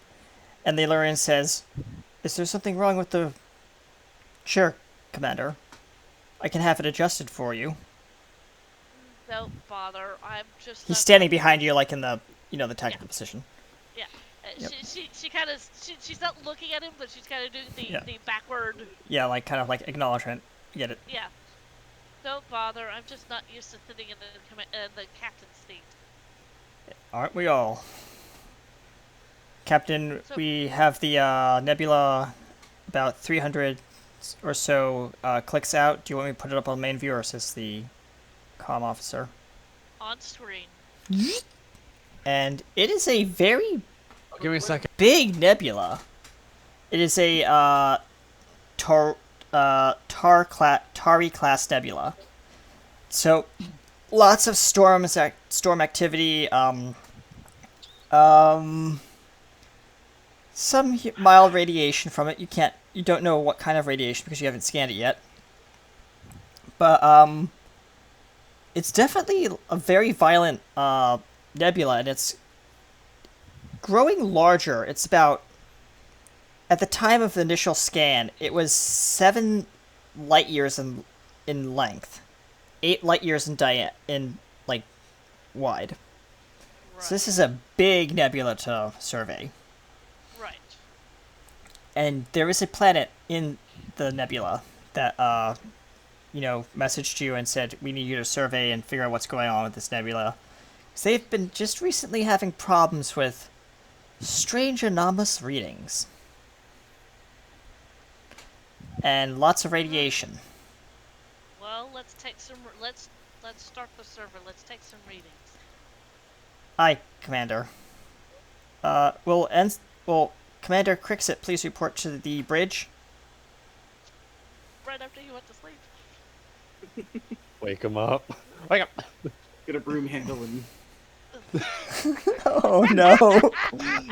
And the Illyrian says, "Is there something wrong with the chair, Commander? I can have it adjusted for you." Don't bother. I'm just. He's standing behind you, like in the, the tactical position. Yeah. Yep. She kind of she's not looking at him, but she's kind of doing the backward. Yeah, like kind of like acknowledgement. Get it? Yeah. Don't bother. I'm just not used to sitting in the captain's seat. Aren't we all? Captain, So- we have the nebula about 300 or so clicks out. Do you want me to put it up on main view, or says the comm officer? On screen. And it is a very give me a second. big nebula. It is a Tari class nebula. So lots of storm activity. Some mild radiation from it. You don't know what kind of radiation because you haven't scanned it yet. But it's definitely a very violent nebula, and it's growing larger. It's about, at the time of the initial scan, it was 7 light years in length, 8 light years in wide. Right. So this is a big nebula to survey. Right. And there is a planet in the nebula that messaged you and said, "We need you to survey and figure out what's going on with this nebula." They've been just recently having problems with strange anomalous readings. And lots of radiation. Well, let's take some. Let's start the server. Let's take some readings. Aye, Commander. Commander Crixit, please report to the bridge. Right after you went to sleep. Wake him up. Wake up. Get a broom handle and Oh no.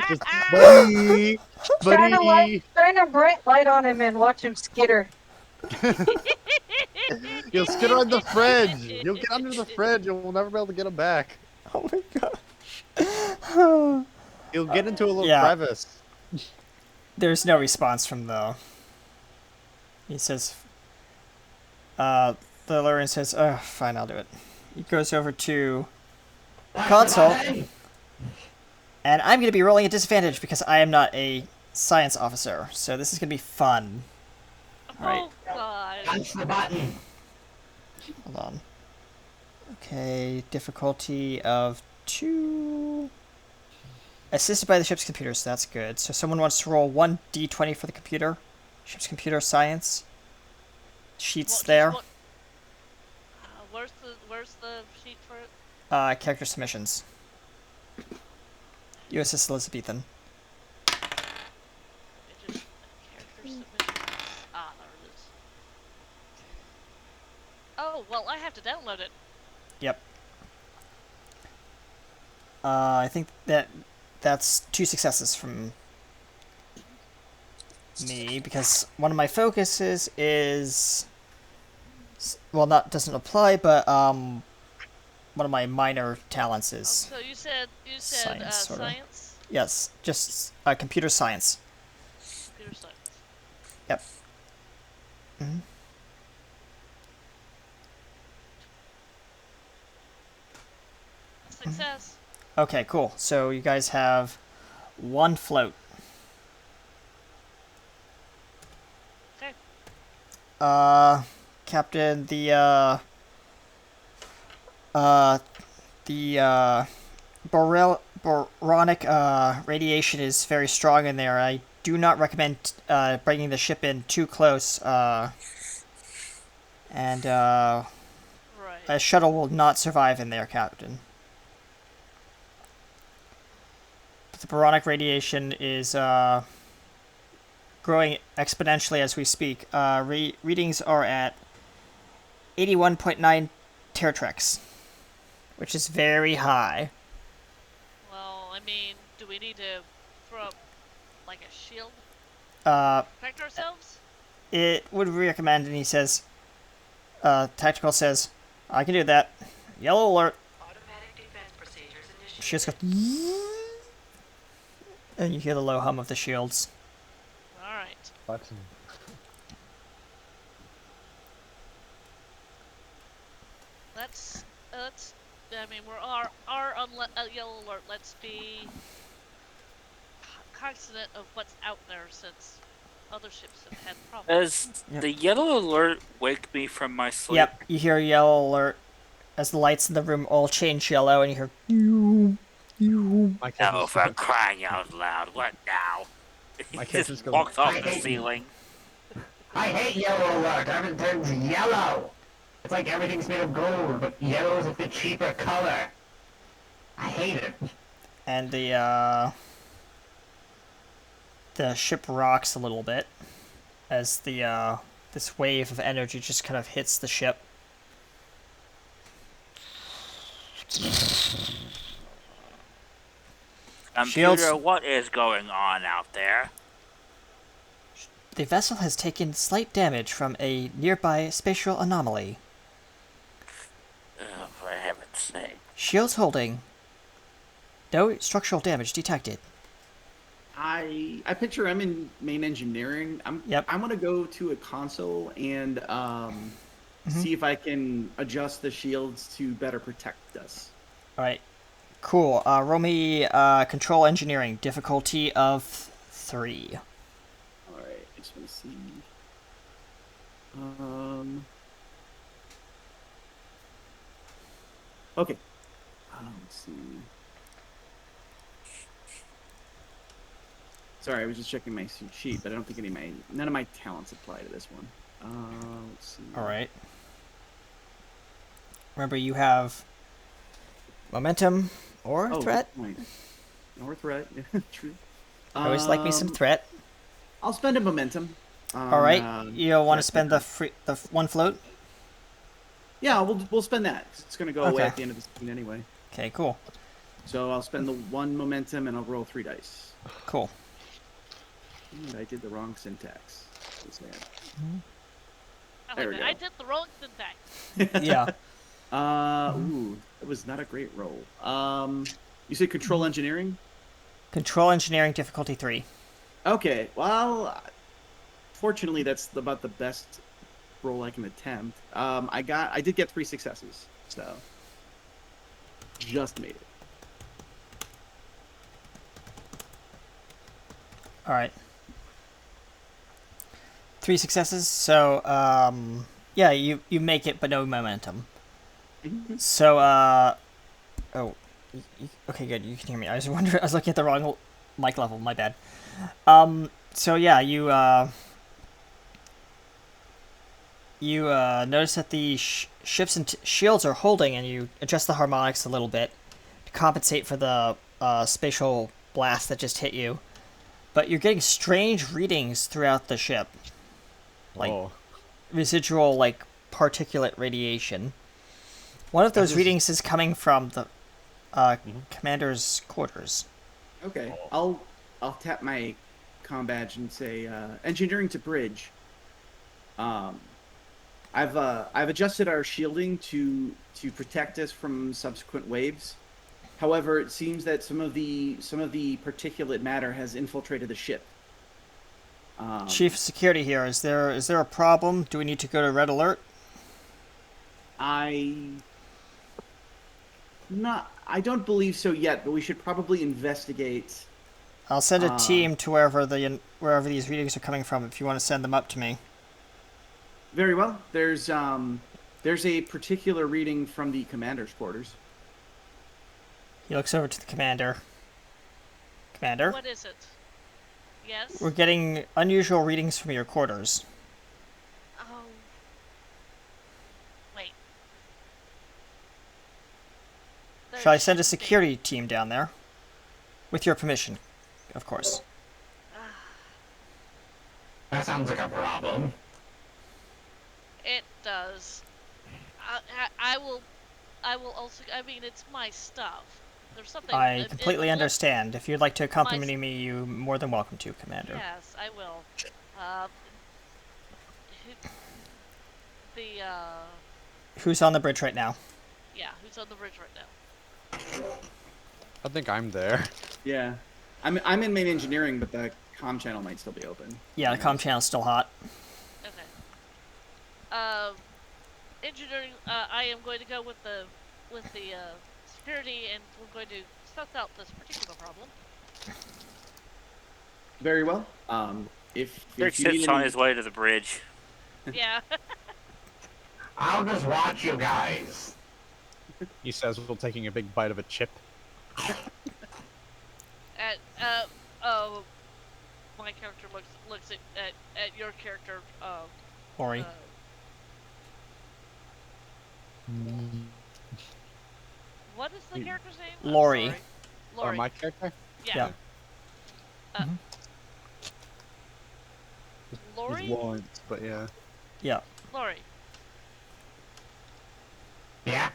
Just, buddy. Shine a bright light on him and watch him skitter. You'll skid on the fridge. You'll get under the fridge and we'll never be able to get him back. Oh my god. He'll get into a little Yeah. crevice. There's no response from the... He says... the Lurian says, oh, fine, I'll do it. He goes over to console, and I'm going to be rolling a disadvantage because I am not a science officer, so this is going to be fun. Alright. Oh god. Punch the button. Hold on. Okay, difficulty of 2... Assisted by the ship's computer, so that's good. So someone wants to roll 1d20 for the computer. Ship's computer science. Sheets What- there. what- where's the sheet for it? Character submissions. USS Elizabethan. It just character submissions. Ah, there it is. Oh well, I have to download it. Yep. I think that's 2 successes from me because one of my focuses is, well, doesn't apply, but one of my minor talents is So you said Science, sorta. science, yes, just computer science. computer science. Yep. Mhm. Success. Okay, cool. So you guys have 1 float. Okay. Captain, the boronic radiation is very strong in there. I do not recommend bringing the ship in too close. And Right. a shuttle will not survive in there, Captain. But the boronic radiation is growing exponentially as we speak. Readings are at 81.9 teratrex, which is very high. Well, I mean, do we need to throw up like a shield Uh, protect ourselves? it would recommend, and he says, Tactical says, I can do that. Yellow alert. Automatic defense procedures initiated. She just goes, and you hear the low hum of the shields. All right. Let's. I mean, we're on yellow alert. Let's be cognizant of what's out there since other ships have had problems. Does Yep. the yellow alert wake me from my sleep? Yep, you hear yellow alert as the lights in the room all change yellow, and you hear, My kid No, just, for crying out loud! What now? My He kid just just goes, walks off "I the hate you." ceiling. I hate yellow alert. Everything turns yellow. It's like everything's made of gold, but yellow is the cheaper color. I hate it. and the ship rocks a little bit as this wave of energy just kind of hits the ship. Computer, Shields. what is going on out there? The vessel has taken slight damage from a nearby spatial anomaly. Oh, for heaven's sake. Shields holding. No structural damage detected. I picture I'm in main engineering. Yep. I'm gonna go to a console and see if I can adjust the shields to better protect us. Alright. Cool. Roll me control engineering. Difficulty of 3. All right, I just want to see. Okay. Let's see. Sorry, I was just checking my sheet, but I don't think none of my talents apply to this one. Let's see. All right. Remember, you have momentum or threat. Good point. Or threat. True. I always like me some threat. I'll spend a momentum. All right. You want to spend the one float? Yeah, we'll spend that. It's going to go away Okay. at the end of the scene anyway. Okay, cool. So I'll spend the one momentum and I'll roll 3 dice. Cool. And I did the wrong syntax. What's that? There we go. I did the wrong syntax. Yeah. Ooh, that was not a great roll. You said control engineering? Control engineering difficulty 3. Okay, well, fortunately that's about the best roll I can attempt. I did get 3 successes, so just made it. All right. 3 successes. So, yeah, you make it, but no momentum. So, okay, good. You can hear me. I was wondering. I was looking at the wrong mic level. My bad. So yeah, you notice that the ships and shields are holding, and you adjust the harmonics a little bit to compensate for the spatial blast that just hit you. But you're getting strange readings throughout the ship, like residual, like particulate radiation. One of those readings is coming from the commander's quarters. Okay, I'll tap my comm badge and say engineering to bridge. I've adjusted our shielding to protect us from subsequent waves. However, it seems that some of the particulate matter has infiltrated the ship. Chief of Security here. Is there a problem? Do we need to go to red alert? I don't believe so yet, but we should probably investigate. I'll send a team to wherever these readings are coming from if you want to send them up to me. Very well. There's a particular reading from the commander's quarters. He looks over to the commander. Commander? What is it? Yes? We're getting unusual readings from your quarters. Oh. Wait. Shall I send a security team down there? With your permission, of course. That sounds like a problem. It does. I will also. I mean, it's my stuff. There's something. I completely understand. If you'd like to accompany me, you're more than welcome to, Commander. Yes, I will. Who's on the bridge right now? Yeah, who's on the bridge right now? I think I'm there. Yeah, I'm in main engineering, but the comm channel might still be open. Yeah, the comm channel's still hot. Okay. Engineering. I am going to go with the security, and we're going to suss out this particular problem. Very well. If you Dirk need sits on any... his way to the bridge. Yeah. I'll just watch you guys. He says while taking a big bite of a chip. My character looks at your character. Ori. What is the character's name? Lori. Lori. Or my character? Yeah. Mhm. Lori? Lawrence, but yeah. Yeah. Lori. Yeah?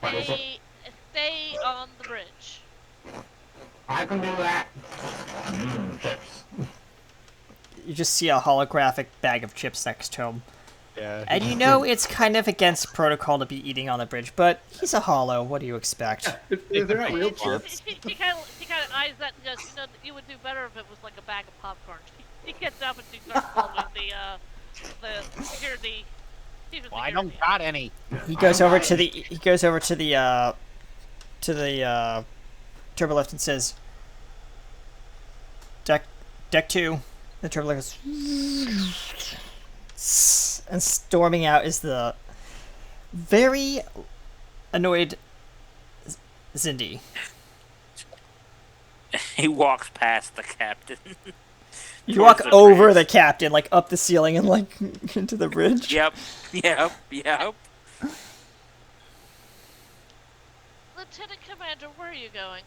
What is it? Stay on the bridge. I can do that. Chips. You just see a holographic bag of chips next to him. Yeah. And you know it's kind of against protocol to be eating on the bridge, but he's a hollow. What do you expect? They're not real chips. He kind of eyes that and goes, you know, you would do better if it was like a bag of popcorn. He gets up and she starts following the security. Well, I don't got any. He goes over to the turbolift and says, Deck 2. The turbolift goes, and storming out is the very annoyed Zindi. He walks past the captain. You Towards walk the over bridge. the captain, like up the ceiling and like into the bridge. Yep. Lieutenant Commander, where are you going?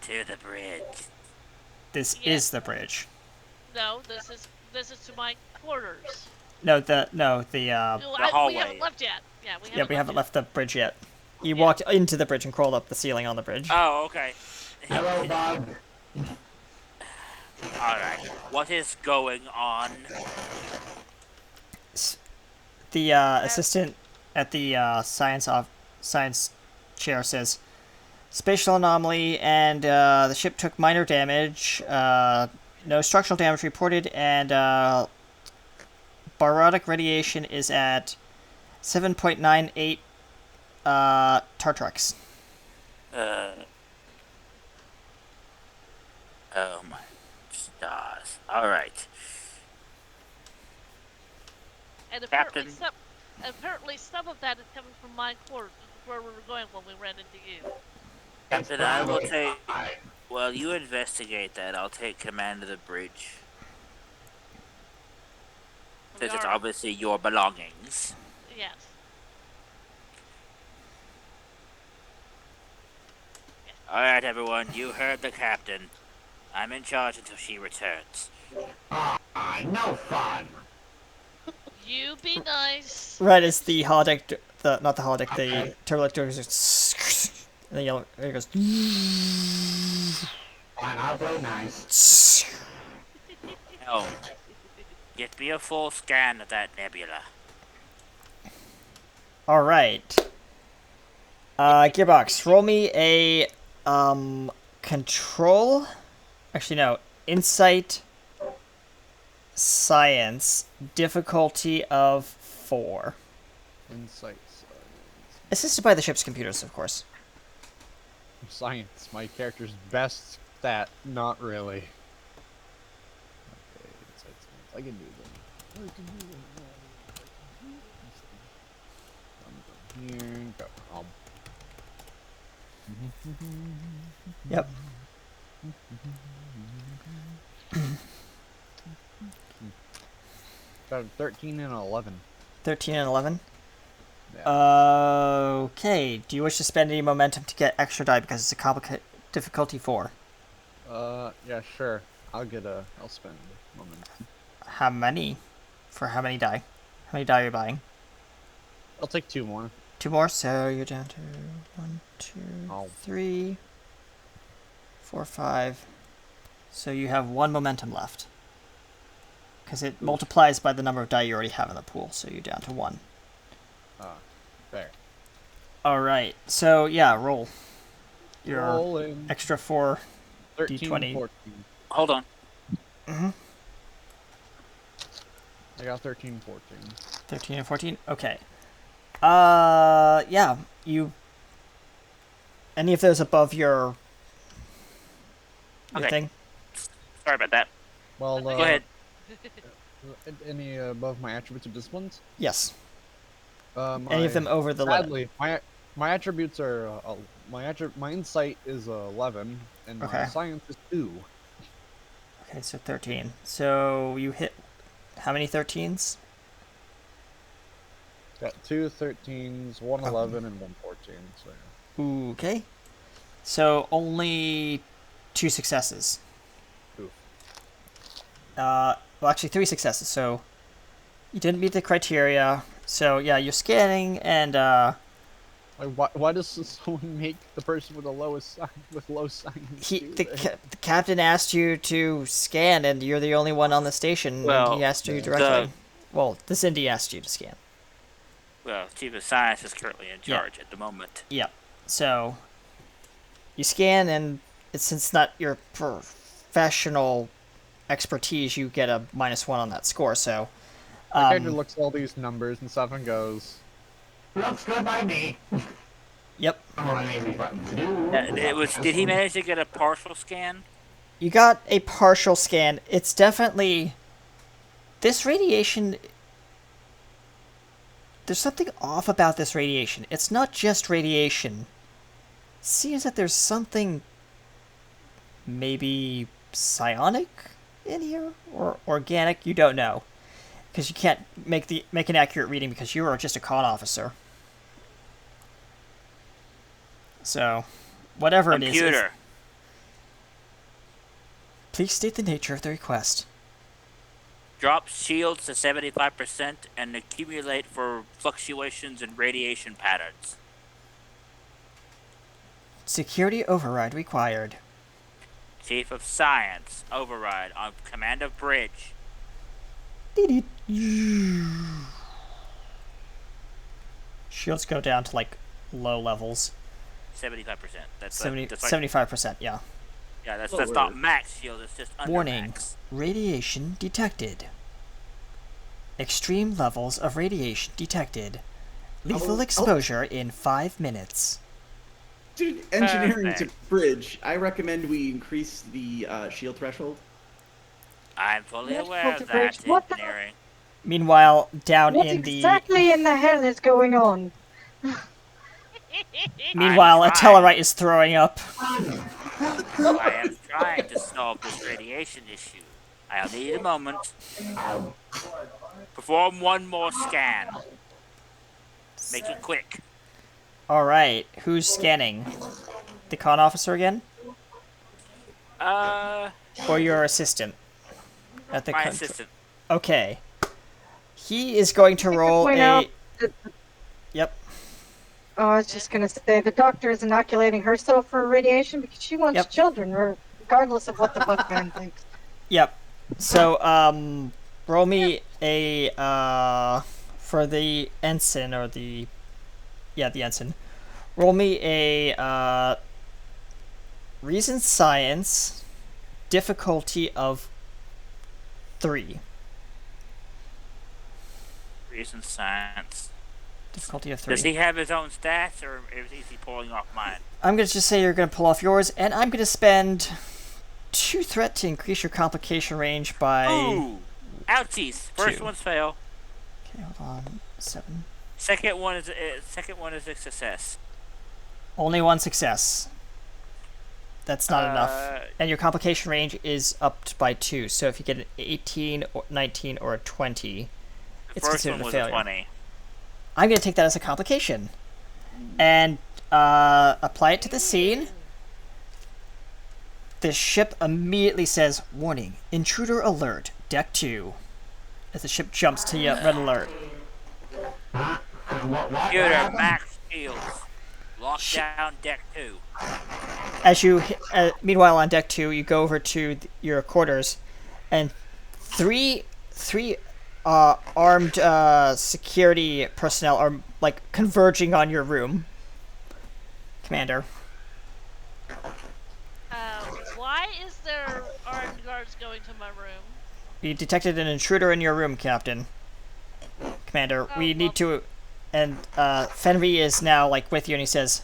To the bridge. This Yeah. is the bridge. No, this is to my quarters. No, the No, The we hallway. haven't left yet. yeah, we haven't left the bridge yet. You Yeah. walked into the bridge and crawled up the ceiling on the bridge. Oh, okay. Hello, Bug. Alright. What is going on? The assistant at the science chair says, spatial anomaly, and the ship took minor damage. No structural damage reported, and barotic radiation is at 7.98 Tartrax. Oh my stars. Alright. And Captain. apparently some of that is coming from my quarters, where we were going when we ran into you. Captain, I will take... Well, you investigate that. I'll take command of the bridge. Since it's obviously your belongings. Yes. Alright, everyone. You heard the captain. I'm in charge until she returns. No fun. You be nice. Right as the holodeck, not the holodeck, the turbolic door goes, and the yellow, it goes, And I'll play nice. Oh. Get me a full scan of that nebula. Alright. Gearbox, roll me a, control, actually no, insight, science, difficulty of 4. Insight. Assisted by the ship's computers, of course. Science. My character's best stat. Not really. Okay, insight science. I can do them. I can do them. Here, go. Yep. Got 13 and 11. 13 and 11? Yeah. Okay. Do you wish to spend any momentum to get extra die because it's a complicated difficulty 4? Yeah, sure. I'll spend momentum. How many? For how many die? How many die are you buying? I'll take 2 more. 2 more, so you're down to 1, 2, Oh. 3, 4, 5. So you have 1 momentum left. Because it multiplies by the number of die you already have in the pool, so you're down to 1. There. Alright, so yeah, roll. Your Rolling. extra 4 13, D20. 14. Hold on. Mm-hmm. I got 13, 14. 13 and 14? Okay. Yeah, you... Any of those above your Okay. thing? Sorry about that. Well, Go ahead. Any above my attributes or disciplines? Yes. Any of them over the limit? Sadly, my attributes are my insight is 11 and Okay. my science is 2. Okay, so 13. So you hit how many 13s? Got 2 13s, 1 11, and 1 14. So yeah. Okay. So only 2 successes. Oof. Well, actually 3 successes. So you didn't meet the criteria. So yeah, you're scanning and Like, why does someone make the person with the lowest low science? the captain asked you to scan, and you're the only one on the station. Well, and he asked you directly. Well, the Cindy asked you to scan. Well, Chief of Science is currently in charge at the moment. Yep. So you scan, and since it's not your professional expertise, you get a -1 on that score. So my character looks at all these numbers and stuff and goes, Looks good by me. yep. Did he manage to get a partial scan? You got a partial scan. It's definitely this radiation. There's something off about this radiation. It's not just radiation. seems that there's something maybe psionic in here or organic. You don't know because you can't make an accurate reading because you are just a con officer. So, whatever it is, Computer. please state the nature of the request. Drop shields to 75% and accumulate for fluctuations in radiation patterns. Security override required. Chief of Science, override on command of bridge. Shields go down to like low levels. 75%. That's 75%, yeah. Yeah, that's Oh, not word. max shield. It's just under Warning. max. Radiation detected. Extreme levels of radiation detected. Lethal exposure in 5 minutes. Dude, engineering to Perfect. bridge. I recommend we increase the shield threshold. I'm fully Let's aware go of to that, bridge. What the- engineering. Meanwhile, down What in the... exactly in the hell is going on? Meanwhile, a I'm trying. Tellarite is throwing up. I am trying to solve this radiation issue. I'll need a moment. Perform one more scan. Make it quick. Alright, who's scanning? The con officer again? Or your assistant? At the My con- assistant. Okay. He is going to roll point a... out that- Yep. Oh, I was just gonna say the doctor is inoculating herself for radiation because she wants Yep. children, regardless of what the fuck man thinks. Yep. So, roll me a, for the ensign, or the... Yeah, the ensign. Roll me a, reason science, difficulty of 3. Reason science. Difficulty of 3. Does he have his own stats, or is he pulling off mine? I'm going to just say you're going to pull off yours, and I'm going to spend 2 threat to increase your complication range by... Ooh! Ouchies! First 2. one's fail. Okay, hold on. 7. Second one is a success. Only 1 success. That's not enough. And your complication range is upped by 2. So if you get an 18, or 19, or a 20, The it's first considered one a was failure. a 20. I'm going to take that as a complication. And apply it to the scene. The ship immediately says, "Warning, intruder alert, deck 2." As the ship jumps to red alert. Computer, max shields. Lock down deck 2. As you, meanwhile on deck 2, you go over to your quarters, and three armed security personnel are like converging on your room, Commander. Why is there armed guards going to my room? You detected an intruder in your room, Captain. Commander, we need to... And Fenry is now like with you, and he says,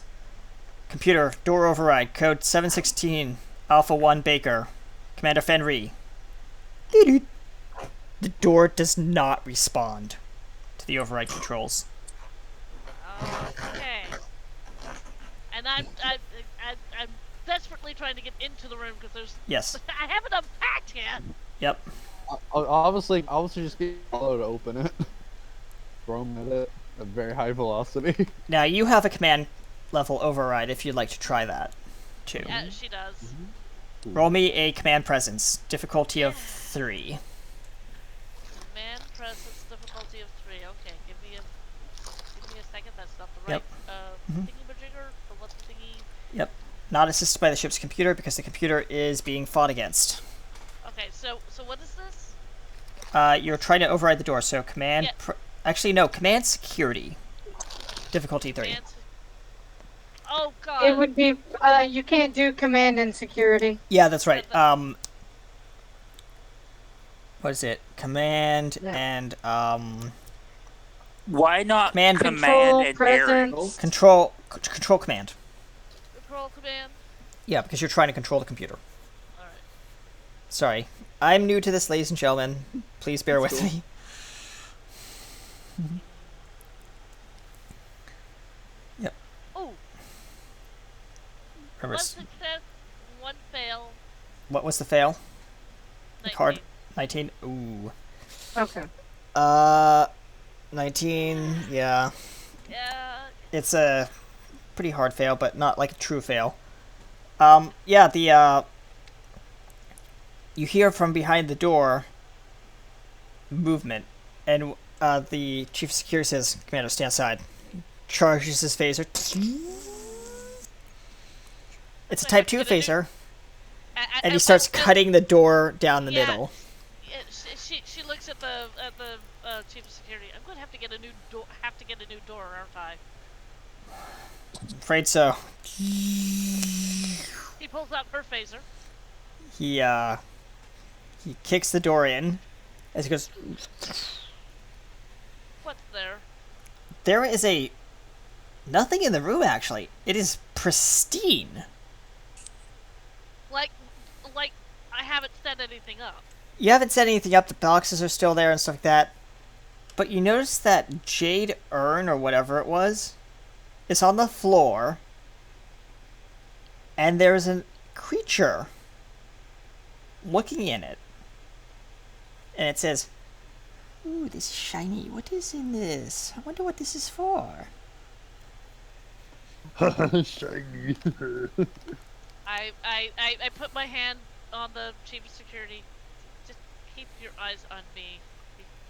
"Computer, door override, code 716, Alpha 1 Baker. Commander Fenry." The door does not respond to the override controls. Okay. And I'm desperately trying to get into the room because there's... Yes. I haven't unpacked yet. Yep. I'll obviously just get Apollo to open it. Throw him at it at very high velocity. Now, you have a command level override if you'd like to try that, too. Yeah, she does. Roll me a command presence, difficulty of 3. Command presence difficulty of 3. Okay, give me a second. That's not the right thingy-majigger, or what's the thingy? Yep. Not assisted by the ship's computer because the computer is being fought against. Okay, so what is this? You're trying to override the door, so command... Yeah. Actually, no, command security. Difficulty 3. Command... Oh god. It would be, you can't do command and security. Yeah, that's right. What is it? Command and, Why not Command- Control, and daring? presence. Control command. Control command. Yeah, because you're trying to control the computer. Alright. Sorry. I'm new to this, ladies and gentlemen. Please bear with me. Oh. Remember, One success, one fail. what was the fail? The 19. card? 19? Ooh. Okay. 19, yeah. Yeah. It's a pretty hard fail, but not like a true fail. Yeah, you hear from behind the door movement, and the chief of security says, "Commander, stand aside." Charges his phaser. It's a Type 2 phaser, and he starts cutting the door down the middle. Yeah, she looks at the chief of security. I'm gonna have to get a new door. Have to get a new door, aren't I? Afraid so. He pulls out her phaser. He kicks the door in as he goes. What's there? There is nothing in the room, actually. It is pristine. Like I haven't set anything up. You haven't set anything up. The boxes are still there and stuff like that. But you notice that jade urn or whatever it was is on the floor. And there's a creature looking in it. And it says, "Ooh, this is shiny. What is in this? I wonder what this is for." Shiny. I put my hand on the chief of security. Just keep your eyes on me.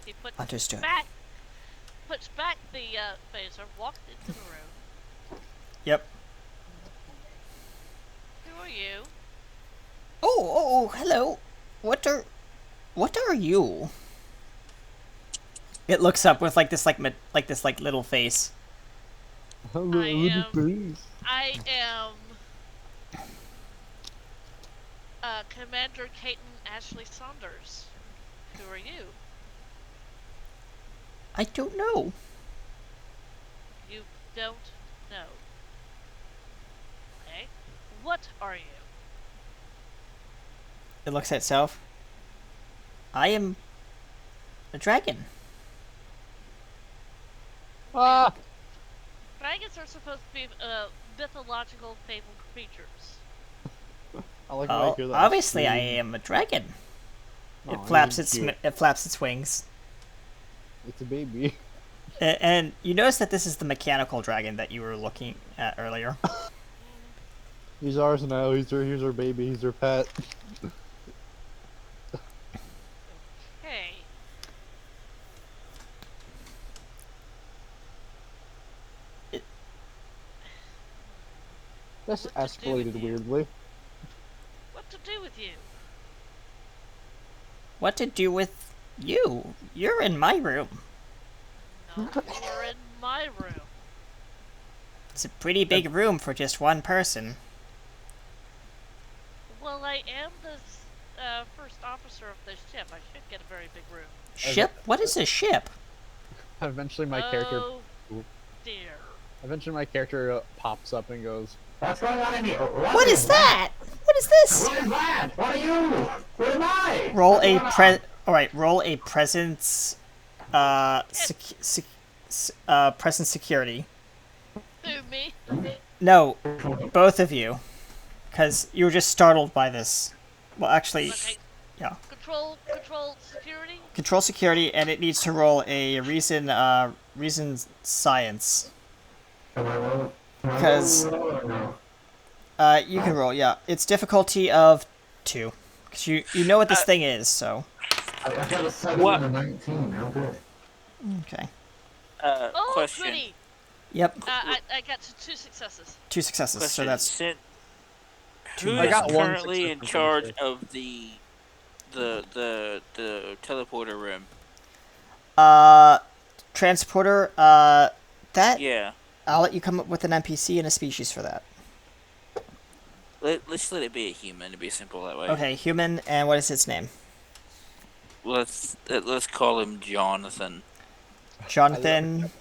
He puts Understood. puts back the phaser, walks into the room. Yep. Who are you? Oh, hello. What are you? It looks up with this little face. I am Commander Caton Ashley Saunders. Who are you? I don't know. You don't know. Okay. What are you? It looks at itself. I am a dragon. Ah! Dragons are supposed to be mythological fabled creatures. I like when I hear that. Obviously, I am a dragon. It flaps its wings. It's a baby. And you notice that this is the mechanical dragon that you were looking at earlier. He's ours now. He's our baby. He's our pet. Hey. This What to do with escalated you? weirdly. What to do with you? What to do with you? You're in my room. No, you're in my room. It's a pretty big room for just one person. Well, I am the first officer of this ship. I should get a very big room. Ship? What is a ship? Eventually, my character. Oh, dear. Eventually, my character pops up and goes, What's going on in here? What is that? What is this? What is that? What are you? What am I? Roll a presence. Presence security. Who, me? No, both of you, because you were just startled by this. Well, actually, Okay. yeah. Control security? Control security, and it needs to roll a reason science. Because you can roll, yeah. It's difficulty of 2, because you know what this thing is, so. I got a 7 What? and a 19. How good. Okay. Oh, Question. goody. Yep, I got 2 successes. 2 successes, so Question. that's Who I is got one currently in success, charge of the teleporter room? transporter. That Yeah. I'll let you come up with an NPC and a species for that. Let's let it be a human to be simple that way. Okay, human, and what is its name? Let's call him Jonathan. Jonathan.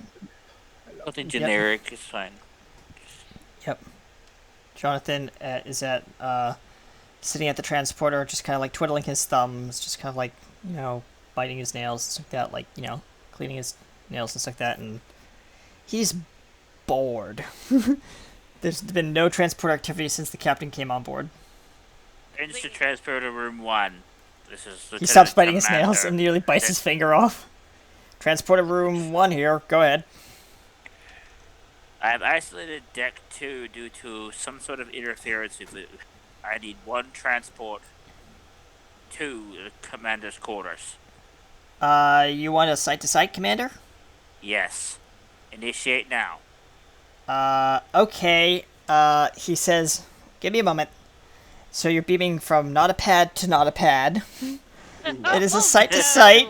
Something generic is fine. Yep. Jonathan is sitting at the transporter, just kind of like twiddling his thumbs, just kind of like, biting his nails and stuff like that, like, cleaning his nails and stuff like that, and he's bored. There's been no transport activity since the captain came on board. Change to transporter room 1. This is He Lieutenant stops biting his Commander. nails and nearly bites his finger off. Transporter room 1 here. Go ahead. I've isolated deck 2 due to some sort of interference with it. I need 1 transport to the commander's quarters. You want a site-to-site, Commander? Yes. Initiate now. Okay. He says, give me a moment. So you're beaming from not a pad to not a pad. It is a site-to-site,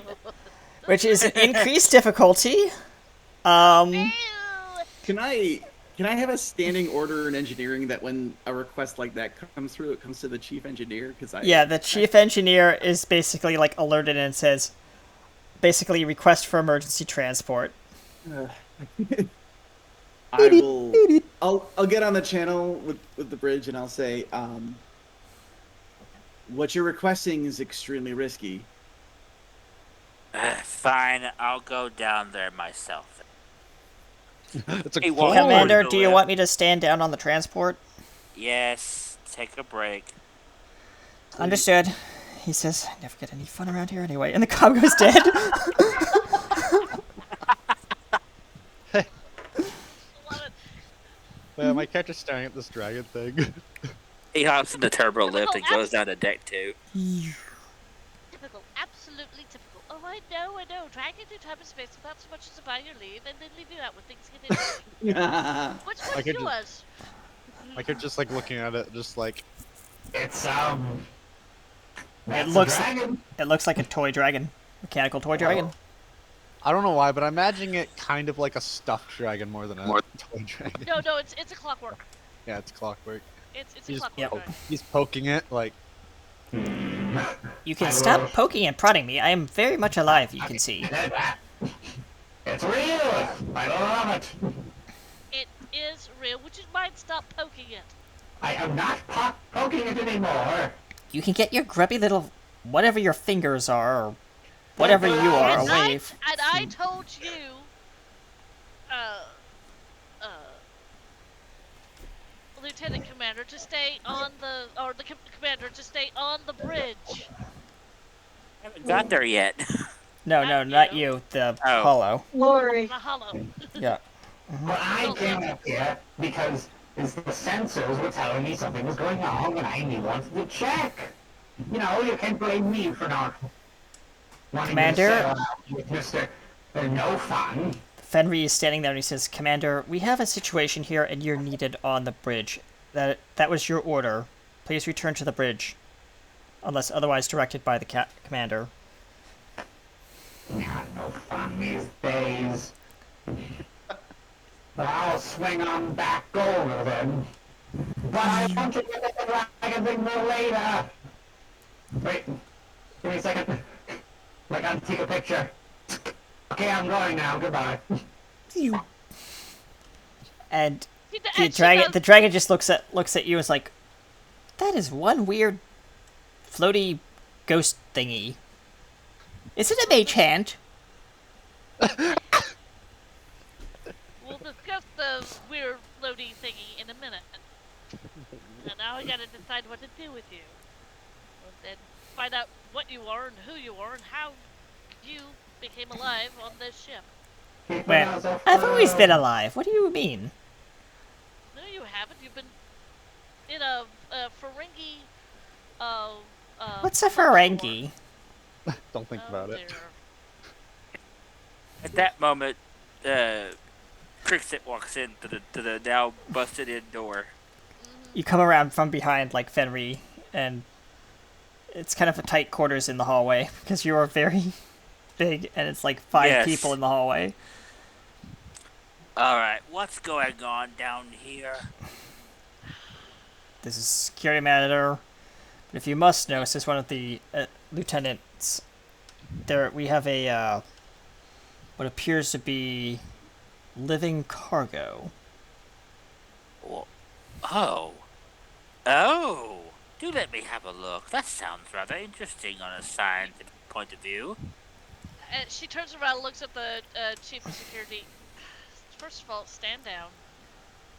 which is an increased difficulty. Can I have a standing order in engineering that when a request like that comes through, it comes to the chief engineer? Yeah, the chief engineer is basically like alerted and says, basically request for emergency transport. I'll get on the channel with the bridge and I'll say, what you're requesting is extremely risky. Fine, I'll go down there myself. It's a Hey, call. Commander, to do you lift. want me to stand down on the transport? Yes, take a break. Understood. He says, I never get any fun around here anyway. And the cob goes dead. My character's staring at this dragon thing. He hops in the turbo lift and goes down to deck 2. Typical, absolutely typical. Oh, I know. Drag you through time and space without so much as a buy your leave, and then leave you out when things get interesting. Which I one's could yours? My character's just like looking at it, just like, It's It that's looks a dragon. it looks like a toy dragon. Mechanical toy dragon. I don't know why, but I'm imagining it kind of like a stuffed dragon more than a toy dragon. No, it's a clockwork. Yeah, it's clockwork. It's a He's, clockwork. Yep. dragon. he's poking it like, You can stop poking and prodding me. I am very much alive, you can see. It's real. I love it. It is real. Would you mind stop poking it? I am not poking it anymore. You can get your grubby little whatever your fingers are, or whatever you are, And away. I told you, Lieutenant Commander, to stay on the commander to stay on the bridge. Haven't got there yet. No, not you. The Oh. hollow. Lori. The hollow. Yeah. Well, I came up here because the sensors were telling me something was going on, and I wanted to check. You know, you can't blame me for not wanting Commander? to sail out with Mr. No Fun. Fenry is standing there and he says, Commander, we have a situation here and you're needed on the bridge. That was your order. Please return to the bridge. Unless otherwise directed by the commander. Not no fun these days. I'll swing on back over then. But I want to get the dragon thing more later. Wait, give me a second. I gotta take a picture. Okay, I'm going now. Goodbye. And And the dragon just looks at you and is like, that is one weird floaty ghost thingy. Is it a mage hand? We'll discuss the weird floaty thingy in a minute. And now I gotta decide what to do with you. And then find out what you are and who you are and how you became alive on this ship. Well, I've always been alive. What do you mean? No, you haven't. You've been in a Ferengi. What's a Ferengi? don't think about it. Dear. At that moment, Crixit walks in to the now busted in door. You come around from behind like Fenry, and it's kind of a tight quarters in the hallway because you are very big, and it's like 5 Yes. people in the hallway. Alright, what's going on down here? This is a security matter. But if you must know, since one of the lieutenants, we have a what appears to be living cargo. Oh. Oh! Do let me have a look. That sounds rather interesting on a scientific point of view. And she turns around and looks at the chief of security. First of all, stand down.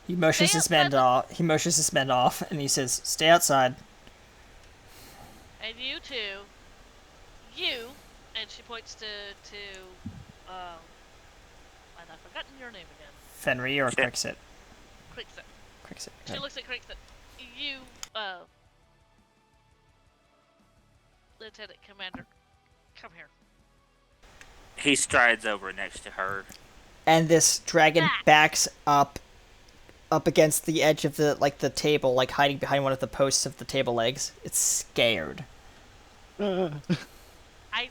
He motions Stay his men outside off. He motions his men off, and he says, "Stay outside." And you two, and she points to, and I've forgotten your name again. Fenry or Shit. Crixit? Crixit. Crixit. She Okay. looks at Crixit. You, Lieutenant Commander, come here. He strides over next to her. And this dragon Ah. backs up against the edge of the table, like hiding behind one of the posts of the table legs. It's scared. Uh, I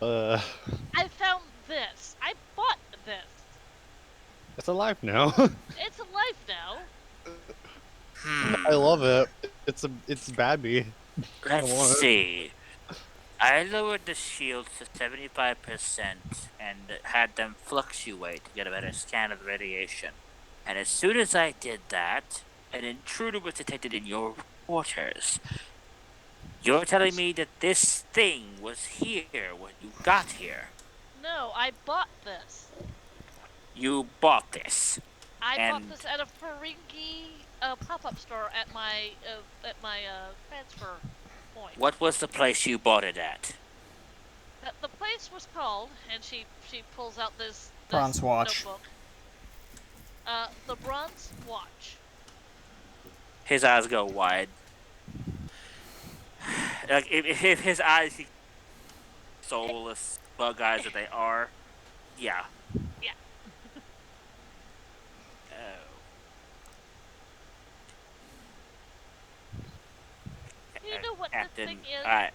uh, found this. I bought this. it's alive now. It's alive now. I love it. It's Babby. I want Let's it. see. I lowered the shields to 75% and had them fluctuate to get a better scan of the radiation. And as soon as I did that, an intruder was detected in your quarters. You're telling me that this thing was here when you got here? No, I bought this. You bought this. I bought And- this at a Ferengi pop-up store at my transfer point. What was the place you bought it at? The place was called, and she pulls out this Bronze watch. notebook. The Bronze Watch. His eyes go wide. Like if his eyes, soulless bug eyes that they are, yeah. Yeah. Oh. Do you know what Captain, this thing is?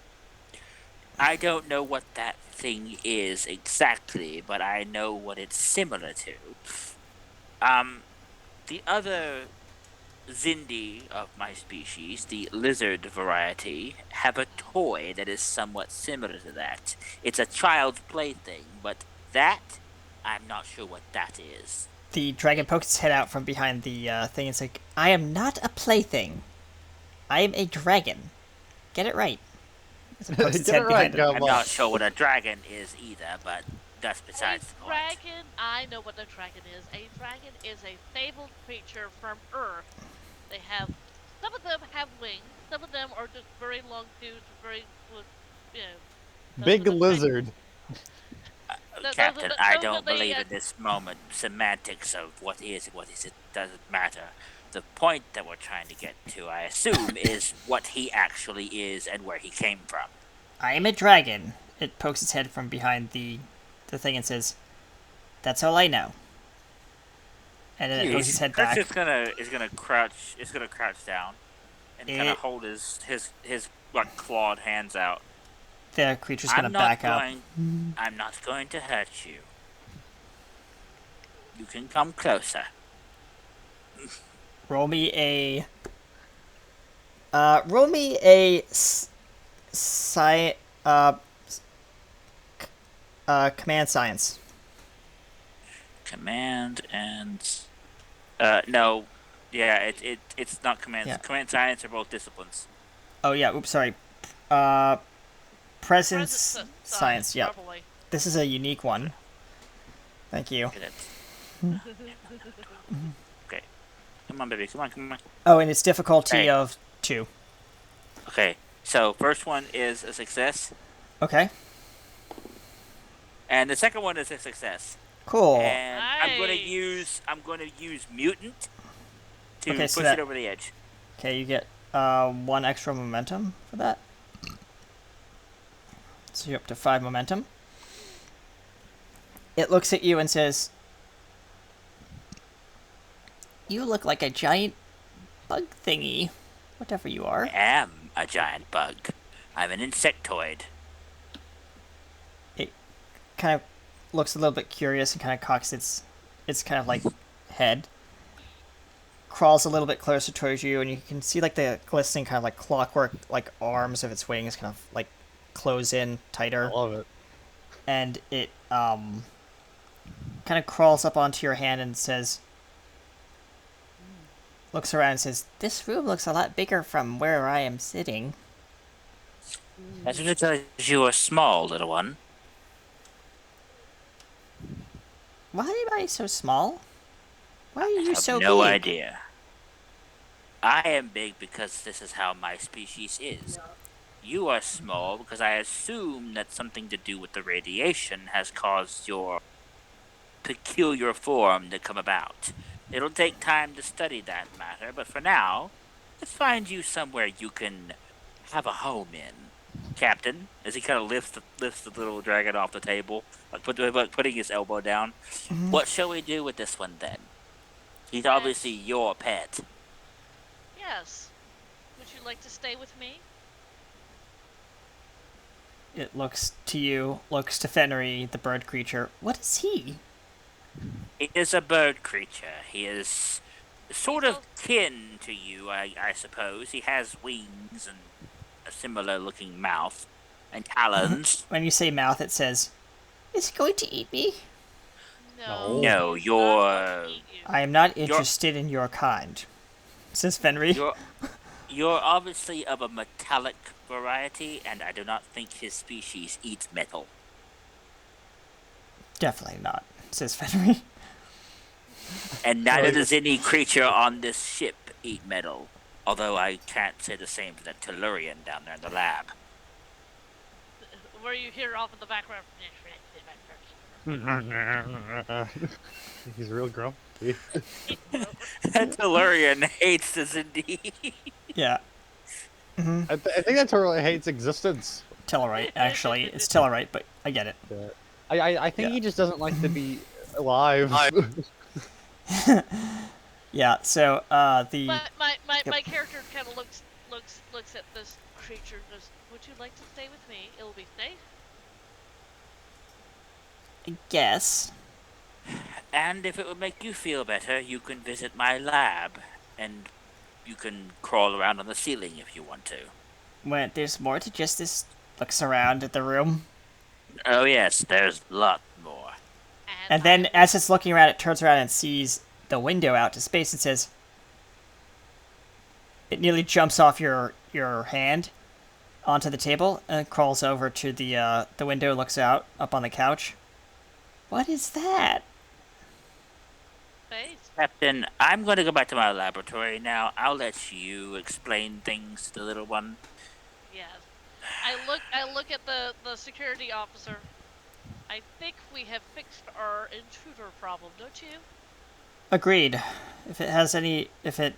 I don't know what that thing is exactly, but I know what it's similar to. The other Zindi of my species, the lizard variety, have a toy that is somewhat similar to that. It's a child's plaything, but that, I'm not sure what that is. The dragon pokes its head out from behind the thing. It's like, "I am not a plaything. I am a dragon. Get it right." As it pokes its Get head it right, behind it. I'm not sure what a dragon is either, but that's besides the A point. dragon, I know what a dragon is. A dragon is a fabled creature from Earth. They have, some of them have wings, some of them are just very long tubes, very, you know. those Big are the lizard. those are Captain, the- I those are don't the, believe in this moment semantics of what is and what isn't. Doesn't matter. The point that we're trying to get to, I assume, is what he actually is and where he came from. "I am a dragon." It pokes its head from behind the thing and says, "That's all I know." And then it pokes its head back. Chris is gonna crouch down and kind It- of hold his like clawed hands out. The creature's gonna I'm not back up. I'm not going to hurt you. You can come closer. Roll me a. Roll me a. Command science. Command and no, yeah, it's not command. Yeah. Command science are both disciplines. Oh yeah. Oops. Sorry. Presence presence science. Yep. Probably. This is a unique one. Thank you. Look at it. Okay, come on, baby, come on. Oh, and it's difficulty Hey. of 2. Okay, so first one is a success, Okay. and the second one is a success. Cool. And I'm gonna Nice. use mutant to Okay, push so that- it over the edge. Okay, you get 1 extra momentum for that. So you're up to 5 momentum. It looks at you and says, "You look like a giant bug thingy, whatever you I are." am a giant bug. I'm an insectoid. It kind of looks a little bit curious and kind of cocks its kind of like head. Crawls a little bit closer towards you, and you can see like the glistening kind of like clockwork like arms of its wings kind of like close in tighter. I love it. And it kind of crawls up onto your hand and says, looks around and says, "This room looks a lot bigger from where I am sitting." That's because you are small, little one. Why am I so small? Why are you I have so no big? idea. I am big because this is how my species is. You are small because I assume that something to do with the radiation has caused your peculiar form to come about. It'll take time to study that matter, but for now, let's find you somewhere you can have a home in. Captain, as he kind of lifts the little dragon off the table, putting his elbow down. What shall we do with this one then? He's obviously your pet. Yes. Would you like to stay with me? It looks to you, looks to Fenry, the bird creature. What is he? He is a bird creature. He is sort He's of kin to you, I suppose. He has wings and a similar looking mouth and talons. When you say mouth, it says, "Is he going to eat me?" No, No, he's not going to eat you. I am not interested in your kind, says Fenry. You're obviously of a metallic variety, and I do not think his species eats metal. Definitely not, says Fenry. And neither does any creature on this ship eat metal. Although I can't say the same for that Tellurian down there in the lab. Were you here off in the background? He's real grumpy. That Tellurian hates the Zindi. Yeah. I think that totally hates existence. Tellarite, actually. It's Tellarite, but I get it. I think he just doesn't like to be alive. Yeah, so, the... But my character kind of looks at this creature and goes, "Would you like to stay with me? It'll be safe." I guess. And if it would make you feel better, you can visit my lab, and you can crawl around on the ceiling if you want to. When there's more to just this looks around at the room. Oh yes, there's a lot more. And then, as it's looking around, it turns around and sees the window out to space and says... It nearly jumps off your hand onto the table and crawls over to the window, looks out, up on the couch. What is that? Face. Captain, I'm going to go back to my laboratory now. I'll let you explain things to the little one. Yes. I look at the security officer. I think we have fixed our intruder problem, don't you? Agreed. If it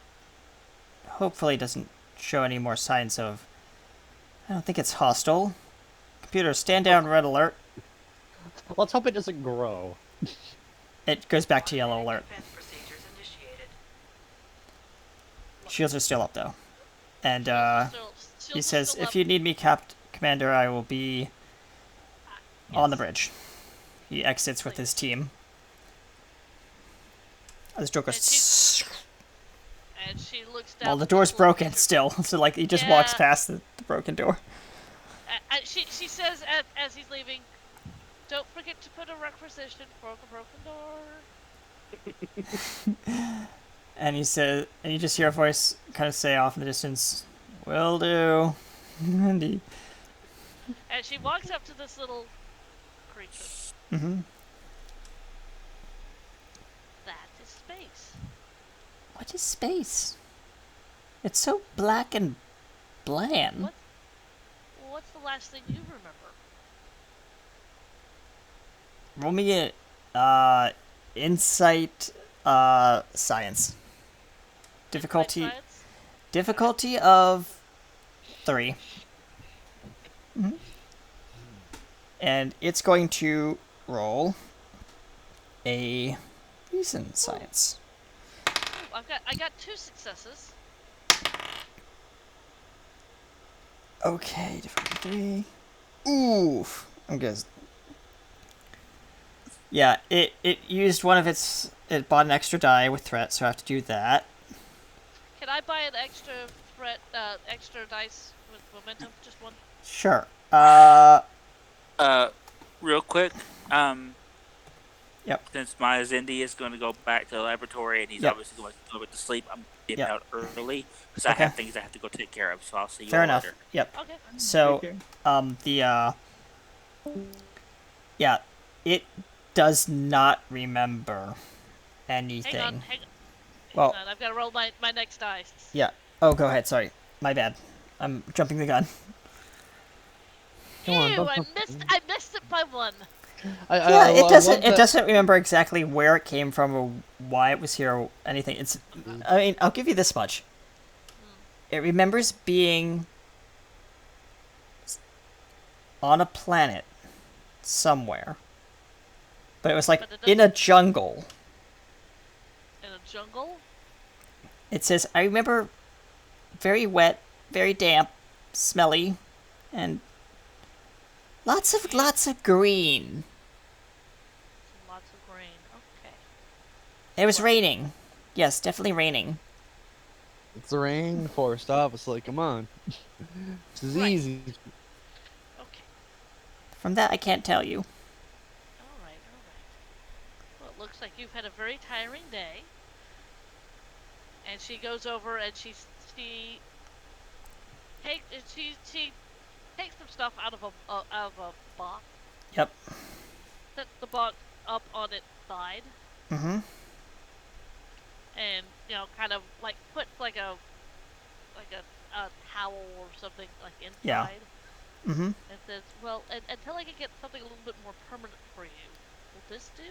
hopefully doesn't show any more signs of... I don't think it's hostile. Computer, stand down, red alert. Let's hope it doesn't grow. It goes back to yellow alert. Defense procedures initiated. Shields are still up, though. And, Shields he are says, still if up. you need me, Commander, I will be on the bridge. He exits with his team. This door goes... And she looks down. Well, the at door's little broken creature. still, so, like, he just walks Yeah. past the broken door. She says as he's leaving, "Don't forget to put a requisition for the broken door." And he says, and you just hear a voice kind of say off in the distance, "Will do." And he... And she walks up to this little creature. Mm-hmm. That is space. What is space? It's so black and bland. What? What's the last thing you remember? Roll me a insight science. Difficulty Insight science? difficulty of 3. Mm-hmm. And it's going to roll a reason science. Ooh, I got 2 successes. Okay, difficulty 3. Oof. I'm good. Yeah, it used one of its... It bought an extra die with threat, so I have to do that. Can I buy an extra threat, extra dice with momentum? Just one? Sure. Real quick, Yep. since my Zindi is going to go back to the laboratory and he's Yep. obviously going to go to sleep, I'm getting Yep. out early because I Okay. have things I have to go take care of. So I'll see you Fair all enough. later. Yep. Okay. So, yeah, it does not remember anything. Hang on. Well, on, I've got to roll my next dice. yeah. Oh, go ahead. Sorry. My bad. I'm jumping the gun. Come on, Ew, don't- I missed it by one. Yeah, it doesn't. love It that- doesn't remember exactly where it came from or why it was here or anything. It's. I mean, I'll give you this much. It remembers being on a planet somewhere, but it was like But it in a jungle. In a jungle? It says, "I remember very wet, very damp, smelly, and lots of green. Lots of green. Okay. It was raining. Yes, definitely raining." It's the rainforest obviously. Come on. This is Right. easy. Okay. From that, I can't tell you. All right. Well, it looks like you've had a very tiring day. And she goes over and she takes some stuff out of a box. Yep. Sets the box up on its side. Mm-hmm. And kind of like puts like a towel or something like inside. Yeah. Mm-hmm. And says, "Well, until I can get something a little bit more permanent for you, will this do?"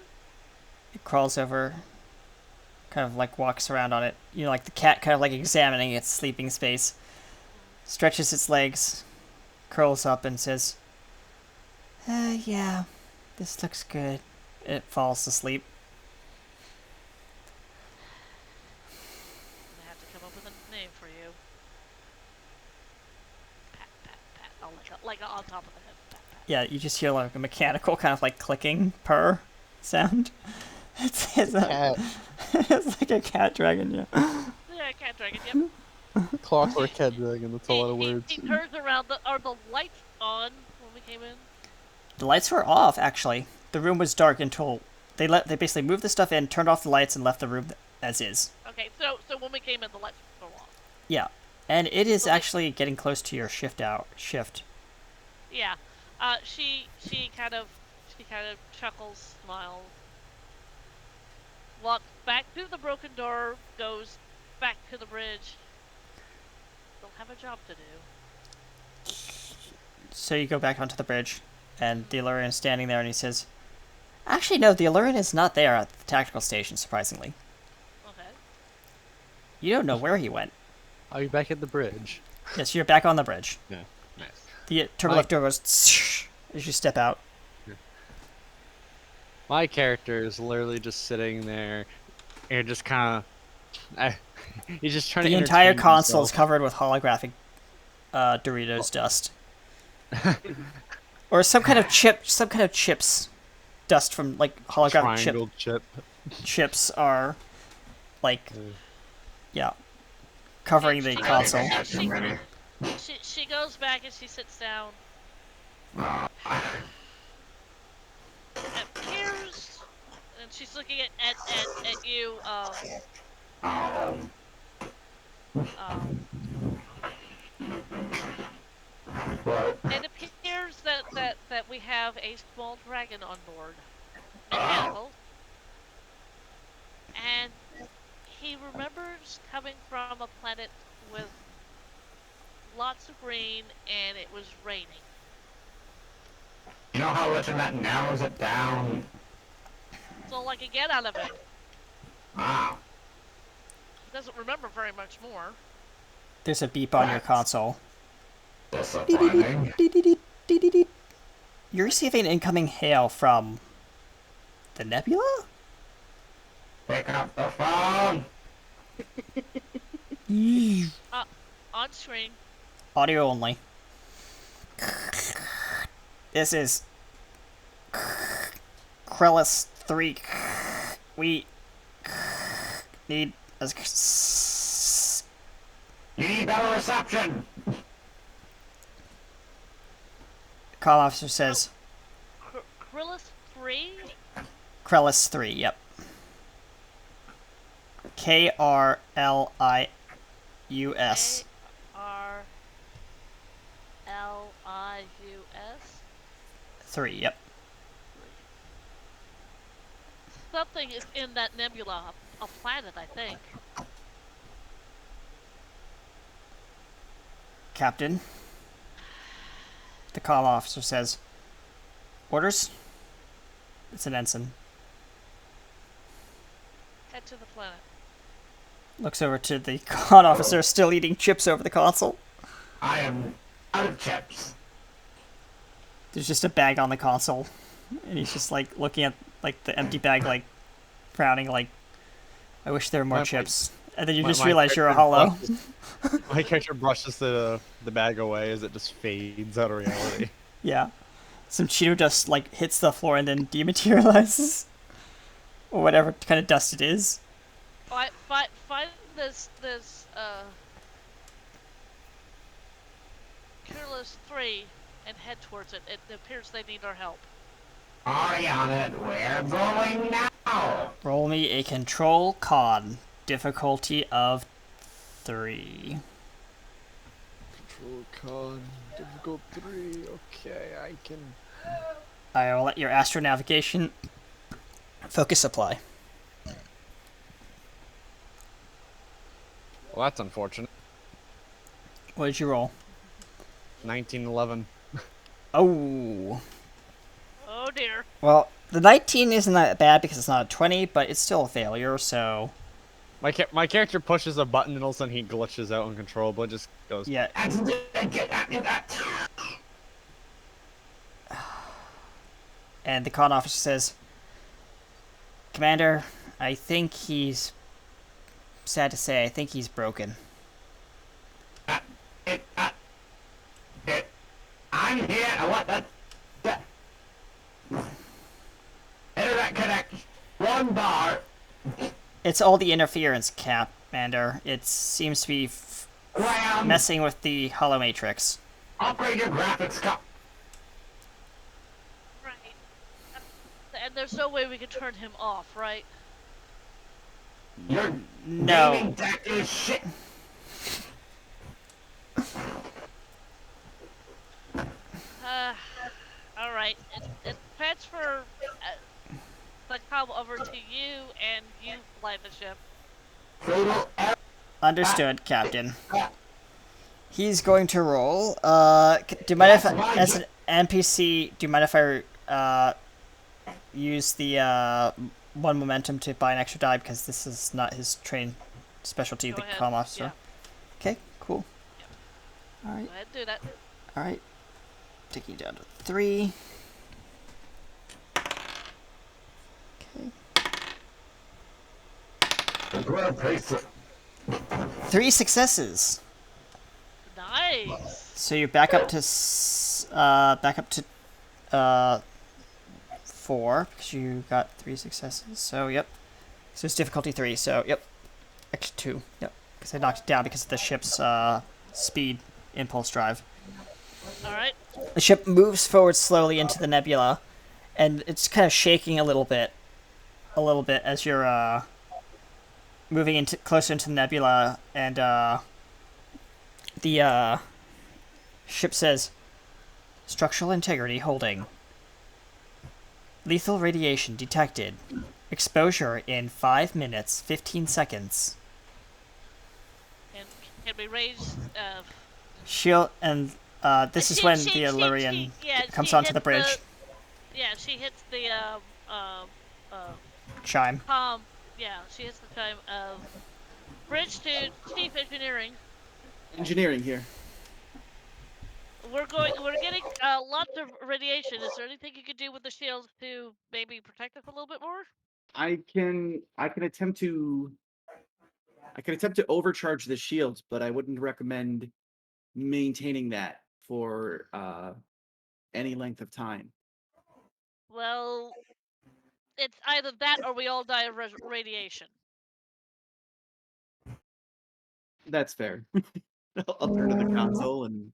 It crawls over, kind of like walks around on it. Like the cat kind of like examining its sleeping space. Stretches its legs, curls up and says, yeah, this looks good." It falls asleep. I have to come up with a name for you. Pat, pat, pat. Oh, like on top of the head. Pat, pat. Yeah, you just hear like a mechanical kind of like clicking purr sound. It's Cat. it's like a cat dragon, yeah. Yeah, cat dragon. Yep. Clockwork cat dragon. That's a lot of He words. turns around. Are the lights on when we came in? The lights were off, actually. The room was dark until they basically moved the stuff in, turned off the lights, and left the room as is. Okay, so when we came in, the lights were off. Yeah, and it is Okay. actually getting close to your shift. Yeah. She kind of chuckles, smiles, walks back through the broken door, goes back to the bridge. They'll have a job to do. So you go back onto the bridge, and the Allurian is standing there, and he says, "Actually, no, the Allurian is not there at the tactical station, surprisingly. Okay. You don't know where he went." Are you back at the bridge? Yes, you're back on the bridge. Yeah. Nice. The turbolift door goes as you step out. My character is literally just sitting there and just kind of. He's just trying The to. entire entertain console is himself. covered with holographic Doritos dust. Or some kind of chips dust from like holographic Triangle chip. chips are like Mm. yeah, covering the She goes- console. She goes back and she sits down. Appears, and she's looking at you. It appears that we have a small dragon on board, mechanical, and he remembers coming from a planet with lots of rain, and it was raining. You know how much of that narrows it down? That's all I can get out of it. Wow. He doesn't remember very much more. There's a beep on your console. Disappointing. You're receiving incoming hail from the Nebula? Pick up the phone. On screen. Audio only. This is Krellis 3. We need a You need better reception. comm officer says Krillis 3? Krellis 3, yep. KRLIUS. KRLIUS? 3, yep. Something is in that nebula. A planet, I think. Captain. The comm officer says, "Orders?" It's an ensign. Head to the planet. Looks over to the con officer, still eating chips over the console. I am out of chips. There's just a bag on the console, and he's just like looking at like the empty bag, like frowning, like, "I wish there were more chips." And then you just realize you're a hollow. My character brushes the bag away as it just fades out of reality. Yeah. Some Cheeto dust like hits the floor and then dematerializes, or whatever kind of dust it is. Find this Careless 3 and head towards it. It appears they need our help. Already on it. We're going now. Roll me a control con, difficulty of 3. Control con, difficult 3. Okay, I can. I will let your astronavigation focus apply. Well, that's unfortunate. What did you roll? 1911. Oh. Oh dear. Well, the 19 isn't that bad because it's not a 20, but it's still a failure, so... My character pushes a button and all of a sudden he glitches out uncontrollable. It just goes. Yeah. And the con officer says, "Commander, I think he's... sad to say, I think he's broken." I'm here. What the? Internet connect. 1 bar. It's all the interference, Commander. It seems to be messing with the hollow matrix. Upgrade your graphics card. Right. And there's no way we can turn him off, right? Your No. gaming deck is shit. All right. It transfer the comm over to you, and you fly the ship. Understood, Captain. He's going to roll. Do you mind if, as an NPC, do you mind if I use the 1 momentum to buy an extra die, because this is not his train specialty, Go the ahead. comm officer? Yeah. Okay, cool. Yep. Alright, Go ahead, do that. alright. Taking you down to 3. Okay. 3 successes. Nice. So you're back up to 4 because you got 3 successes. So yep. So it's difficulty 3. So yep, extra 2. Yep, because I knocked it down because of the ship's speed impulse drive. All right. The ship moves forward slowly into the nebula, and it's kind of shaking a little bit as you're moving into closer into the nebula, and the ship says, "Structural integrity holding. Lethal radiation detected. Exposure in 5 minutes, 15 seconds. And can we raise? Shield," and this is when the Illyrian comes onto the bridge. She hits the Chime. yeah, she hits the chime of bridge to chief engineering. Engineering here. We're getting lots of radiation. Is there anything you could do with the shield to maybe protect us a little bit more? I can attempt to overcharge the shields, but I wouldn't recommend maintaining that for any length of time. Well, it's either that or we all die of radiation. That's fair. I'll turn to the console and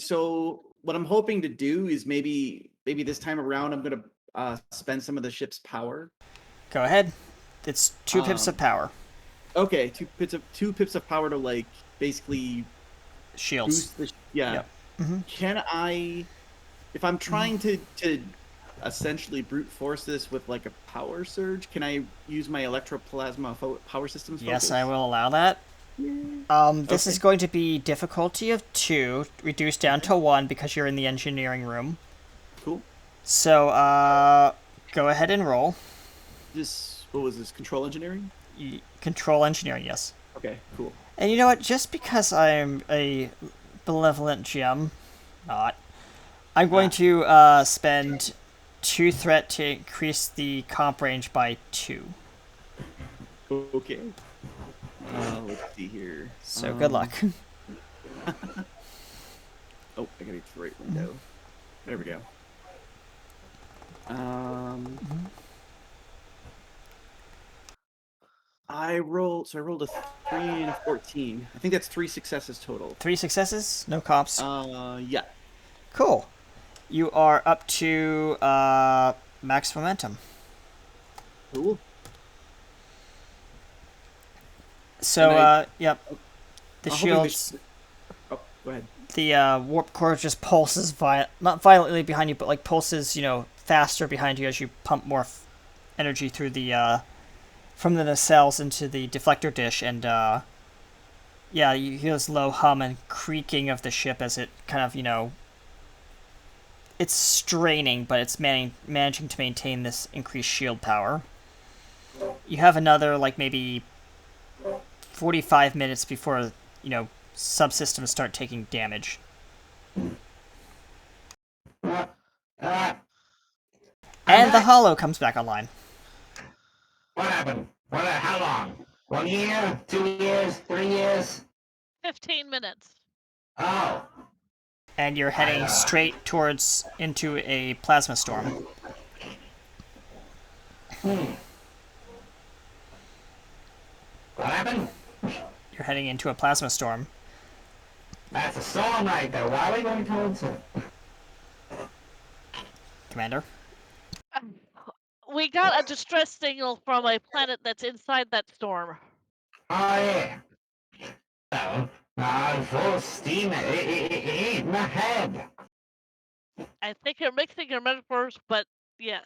so what I'm hoping to do is maybe this time around I'm gonna spend some of the ship's power. Go ahead. It's 2 pips of power. Okay, 2 pips of power to like basically Shields. boost the yeah. Yep. Mm-hmm. Can I, if I'm trying to essentially brute force this with like a power surge, can I use my electroplasma power systems focus? Yes, I will allow that. This is Okay. going to be difficulty of 2, reduced down to 1 because you're in the engineering room. Cool. So, go ahead and roll. What was this? Control engineering? Control engineering, yes. Okay, cool. And you know what? Just because I'm a benevolent GM, I'm going to spend 2 threat to increase the comp range by 2. Okay. Let's see here. So good luck. Oh, I gotta get the right window. There we go. I rolled a 3 and a 14. I think that's 3 successes total. 3 successes, no comps. Yeah. Cool. You are up to max momentum. Cool. So, yep. The I'm hoping shields. Oh, go ahead. The warp core just pulses not violently behind you, but like pulses, faster behind you as you pump more energy through the from the nacelles into the deflector dish, and yeah, you hear this low hum and creaking of the ship as it kind of it's straining, but it's managing to maintain this increased shield power. You have another maybe 45 minutes before subsystems start taking damage. And the hollow comes back online. What happened? How long? 1 year? 2 years? 3 years? 15 minutes. Oh. And you're heading straight into a plasma storm. What happened? You're heading into a plasma storm. That's a storm right there. Why are we going towards it? Commander? We got a distress signal from a planet that's inside that storm. Oh, yeah. So, full steam in the head. I think you're mixing your metaphors, but yes.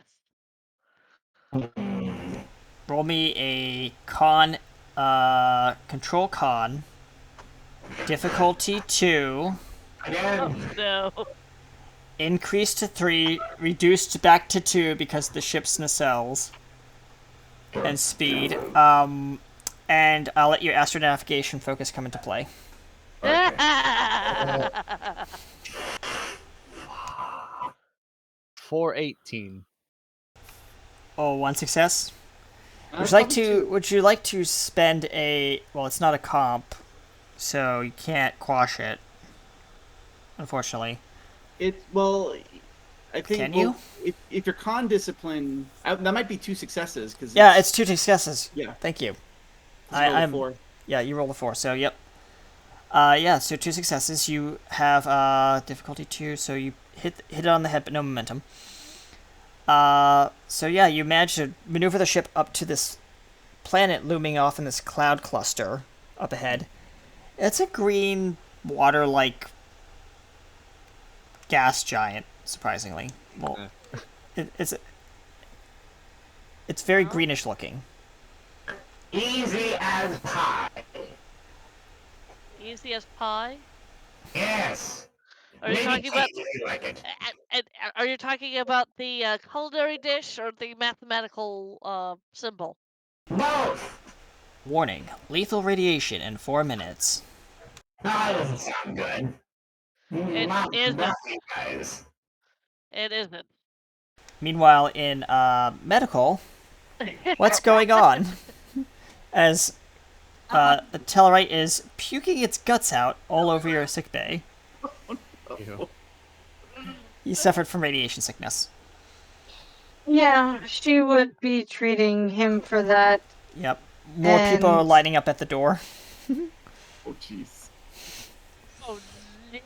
Roll me a control con. Difficulty 2. Again. Oh, no. Increased to 3, reduced back to 2 because of the ship's nacelles and speed. And I'll let your astronavigation focus come into play. Okay. 418. Oh, 1 success. Would you like to spend a? Well, it's not a comp, so you can't quash it. Unfortunately. I think. Can you? If your con discipline, that might be 2 successes because. Yeah, it's 2 successes. Yeah. Thank you. I'm 4. Yeah, you rolled a 4. So yep. So 2 successes. You have difficulty 2, so you hit it on the head, but no momentum. So yeah, you manage to maneuver the ship up to this planet looming off in this cloud cluster up ahead. It's a green water-like gas giant, surprisingly. Well, it's very greenish looking. Easy as pie. Easy as pie? Yes. Are you talking about? Like it. Are you talking about the culinary dish or the mathematical symbol? Both. Warning: lethal radiation in 4 minutes. No, that doesn't sound good. It isn't. Nothing, guys. It isn't. Meanwhile, in medical, what's going on? As the Tellarite is puking its guts out all over your sick bay. Ew. He suffered from radiation sickness. Yeah, she would be treating him for that. Yep. More people are And- lining up at the door. Oh, jeez. Oh, no.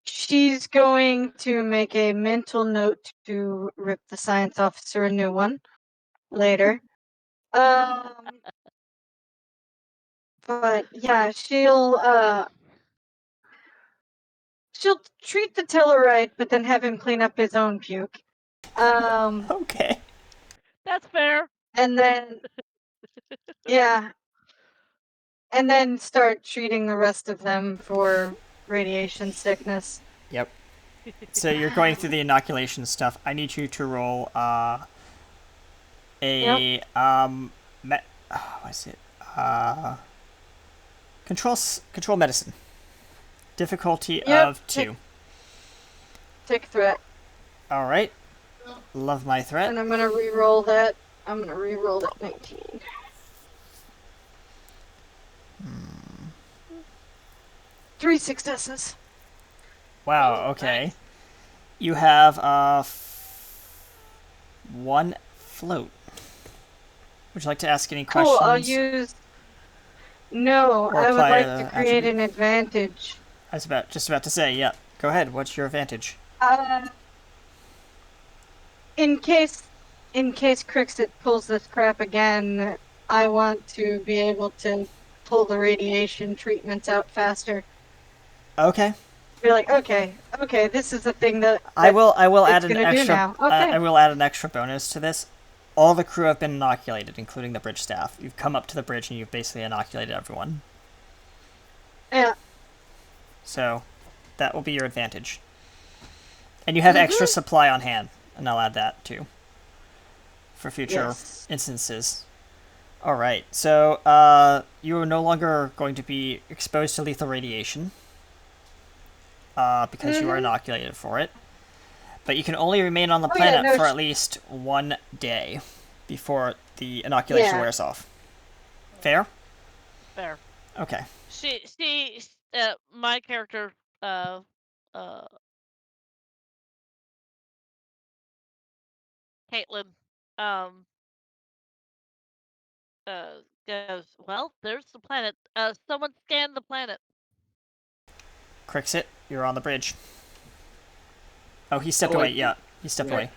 She's going to make a mental note to rip the science officer a new one later. But yeah, she'll treat the Tellarite, but then have him clean up his own puke. Okay. That's fair. And then yeah, and then start treating the rest of them for radiation sickness. Yep. So you're going through the inoculation stuff. I need you to roll what is it? Control medicine. Difficulty of 2. Tick threat. All right. Love my threat. And I'm gonna re-roll that. I'm gonna re-roll that 19. Three successes. Wow. Okay. You have 1 float. Would you like to ask any questions? Cool. I'll use. No, Or I would apply like a to create attribute. an advantage. I was just about to say, yeah. Go ahead. What's your advantage? In case Crixit pulls this crap again, I want to be able to pull the radiation treatments out faster. Okay. Be like, okay, this is the thing that I will add it's an gonna do extra. now. Okay. I will add an extra bonus to this. All the crew have been inoculated, including the bridge staff. You've come up to the bridge and you've basically inoculated everyone. Yeah. So, that will be your advantage. And you have extra supply on hand, and I'll add that too. For future instances. Alright, so you are no longer going to be exposed to lethal radiation. Because you are inoculated for it. But you can only remain on the planet for at least 1 day before the inoculation wears off. Fair? Fair. Okay. My character, Caitlin, goes, well, there's the planet. Someone scan the planet. Crixit, you're on the bridge. Oh, he stepped away. Yeah, he stepped away.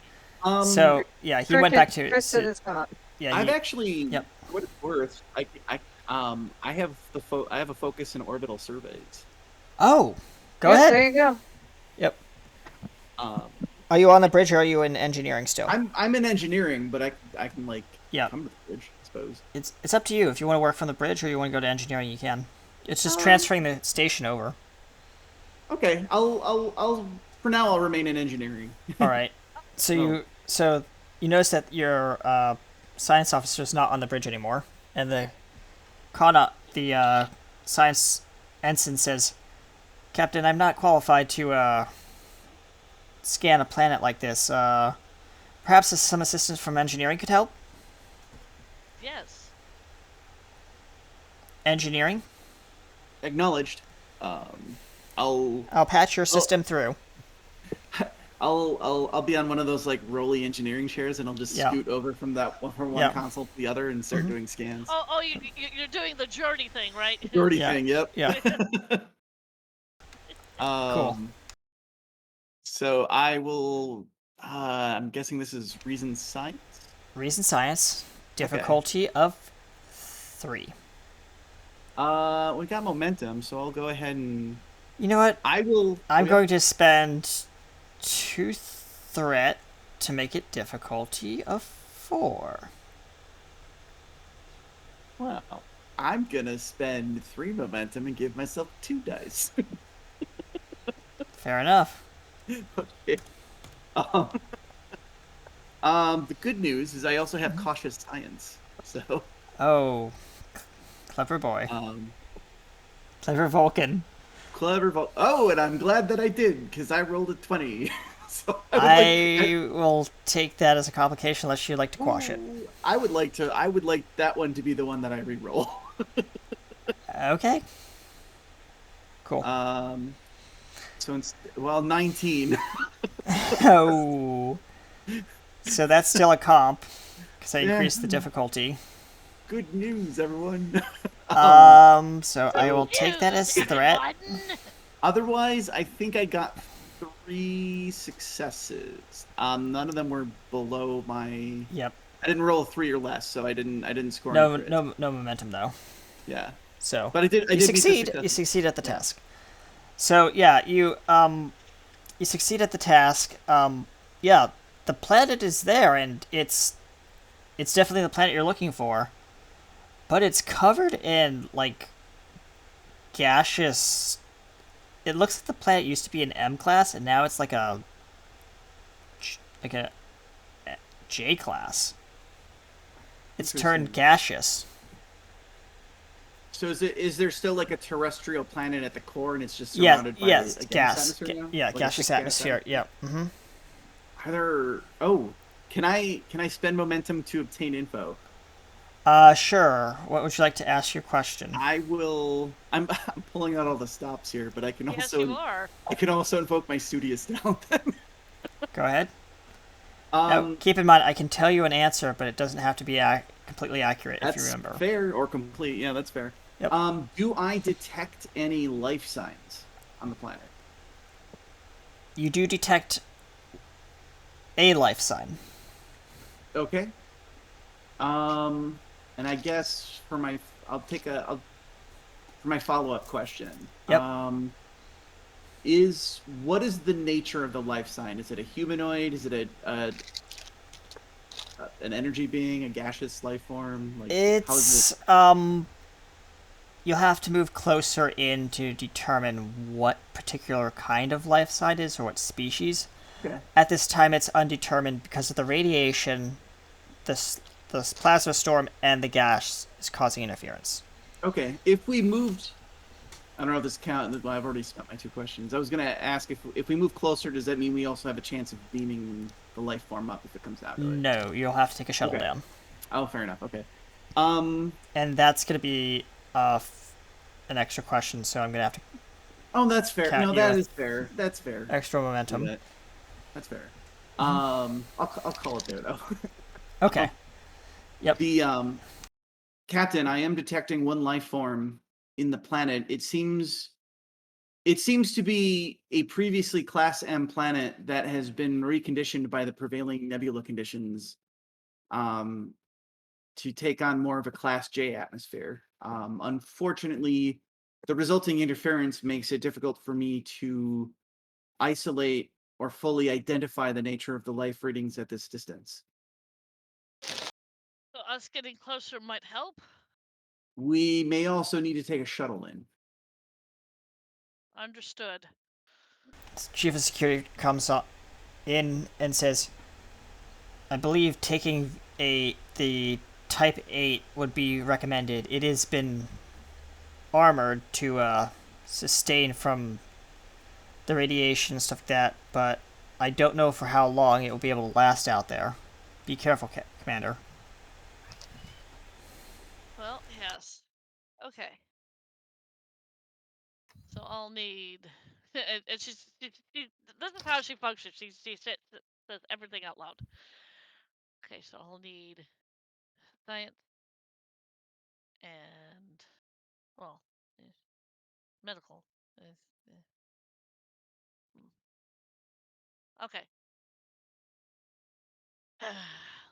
So, yeah, he went back to... Crixit is gone. Yeah, I've actually... Yep. What it's worth, I have a focus in orbital surveys. Oh! Go ahead. There you go. Yep. Are you on the bridge or are you in engineering still? I'm in engineering, but I can like Yeah. come to the bridge, I suppose. It's up to you. If you want to work from the bridge or you want to go to engineering, you can. It's just transferring the station over. Okay, I'll for now I'll remain in engineering. All right. So you notice that your science officer is not on the bridge anymore, and the science ensign says, "Captain, I'm not qualified to scan a planet like this. Perhaps some assistance from engineering could help." Yes. Engineering? Acknowledged. I'll patch your system through. I'll be on one of those like rolly engineering chairs, and I'll just scoot over from one console to the other and start doing scans. You're doing the journey thing, right? Journey thing, yep. Yeah. Cool. So I will. I'm guessing this is reason science. Reason science, difficulty of 3. We got momentum, so I'll go ahead and. You know what? I'm going to spend 2 threat to make it difficulty of 4. Well, I'm gonna spend 3 momentum and give myself 2 dice. Fair enough. Okay. The good news is I also have cautious science. So. Oh, clever boy. Clever Vulcan. Oh, and I'm glad that I did, because I rolled a 20. So I will take that as a complication unless you'd like to quash it. I would like that one to be the one that I re-roll. Okay. Cool. So 19. Oh. So that's still a comp, because I increased the difficulty. Good news, everyone. So I will take that as threat. Otherwise, I think I got 3 successes. None of them were below my. Yep. I didn't roll a 3 or less, so I didn't score. No momentum though. Yeah. So. But I did. You succeed. You succeed at the task. So yeah, you succeed at the task. Yeah, the planet is there, and it's definitely the planet you're looking for. But it's covered in like gaseous. It looks like the planet used to be an M class, and now it's like a J class. It's turned Interesting. gaseous. So is there still like a terrestrial planet at the core, and it's just Yeah, surrounded by yes, a gas gas. atmosphere now? Yeah, Like a gaseous thick gas atmosphere. Yeah. Mm-hmm. Are there? Oh, can I spend momentum to obtain info? Sure. What would you like to ask your question? I will. I'm pulling out all the stops here, but Yes, you are. I can also invoke my studious talent. Go ahead. Now, keep in mind, I can tell you an answer, but it doesn't have to be completely accurate, if you That's remember. fair or complete. Yeah, that's fair. Yep. Do I detect any life signs on the planet? You do detect a life sign. Okay. And I guess for my for my follow-up question. Yep. What is the nature of the life sign? Is it a humanoid? Is it an energy being, a gaseous life form? Like, how is It's you'll have to move closer in to determine what particular kind of life sign is or what species. Okay. At this time, it's undetermined because of the radiation, the plasma storm, and the gas is causing interference. Okay. If we moved, I don't know if this counts. Well, I've already spent my 2 questions. I was going to ask if we move closer, does that mean we also have a chance of beaming the life form up if it comes out of it? No, you'll have to take a shuttle Okay. down. Oh, fair enough. Okay. And that's going to be an extra question, so I'm going to have to Oh, that's fair. Count No, your that is fair. That's fair. extra Do momentum. that. That's fair. I'll call it there though. Okay. Yep. The Captain, I am detecting one life form in the planet. It seems to be a previously Class M planet that has been reconditioned by the prevailing nebula conditions to take on more of a Class J atmosphere. Unfortunately, the resulting interference makes it difficult for me to isolate or fully identify the nature of the life readings at this distance. So us getting closer might help. We may also need to take a shuttle in. Understood. Chief of Security comes up in and says, I believe taking the Type 8 would be recommended. It has been armored to sustain from the radiation and stuff like that, but I don't know for how long it will be able to last out there. Be careful, Commander. Well, yes. Okay. So I'll need, and she this is how she functions. She says everything out loud. Okay, so I'll need science and well, medical. Okay.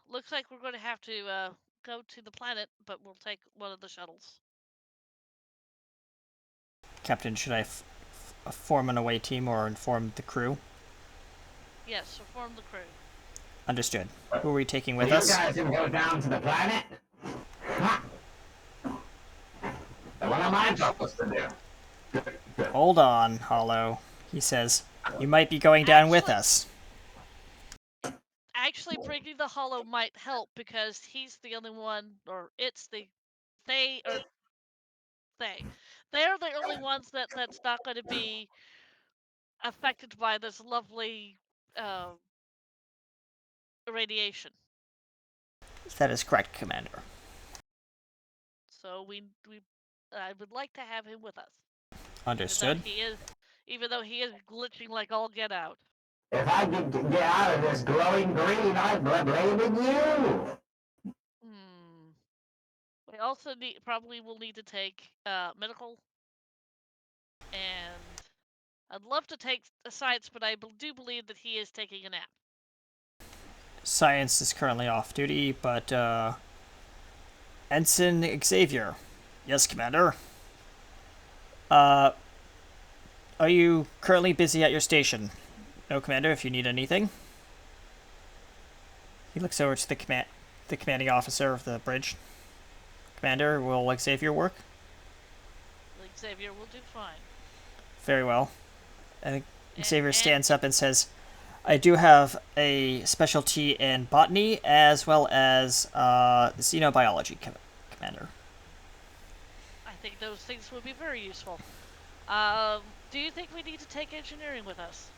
Looks like we're going to have to go to the planet, but we'll take one of the shuttles. Captain, should I form an away team or inform the crew? Yes, so form the crew. Understood. Who are we taking with You us? guys can go down to the planet. Ha! What am I supposed to do? Hold on, Hollow. He says, you might be going down with us. Actually, bringing the Hollow might help because he's the only one, or it's the they or they're the only ones that's not going to be affected by this lovely radiation. That is correct, Commander. So we I would like to have him with us. Understood. Even though he is glitching like all get out. If I could get out of this glowing green, I'd blame you. We also probably will need to take medical, and I'd love to take science, but I do believe that he is taking a nap. Science is currently off duty, but Ensign Xavier. Yes, Commander. Are you currently busy at your station? No, Commander, if you need anything. He looks over to the commanding officer of the bridge. Commander, will Xavier work? Xavier will do fine. Very well. And And- Xavier and- stands up and says, I do have a specialty in botany as well as xenobiology, Commander. I think those things would be very useful. Do you think we need to take engineering with us?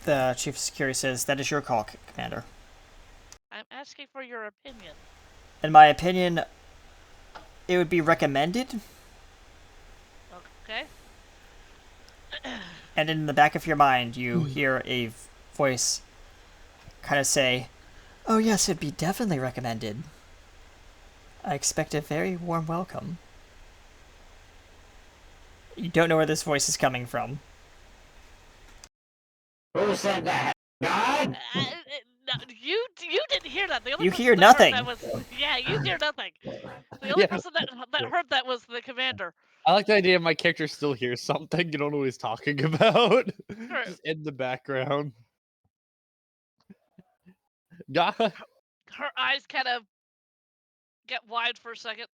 The Chief of Security says, that is your call, Commander. I'm asking for your opinion. In my opinion, it would be recommended. Okay. And in the back of your mind, you hear a voice kind of say, oh yes, it'd be definitely recommended. I expect a very warm welcome. You don't know where this voice is coming from. Who said that? God? No, you didn't hear that. The only You person hear that nothing. Heard that was, yeah, you hear nothing. The only Yeah. person that heard that was the commander. I like the idea my character still hears something. You don't know what he's talking about. True. Just in the background. Yeah. Her eyes kind of get wide for a second.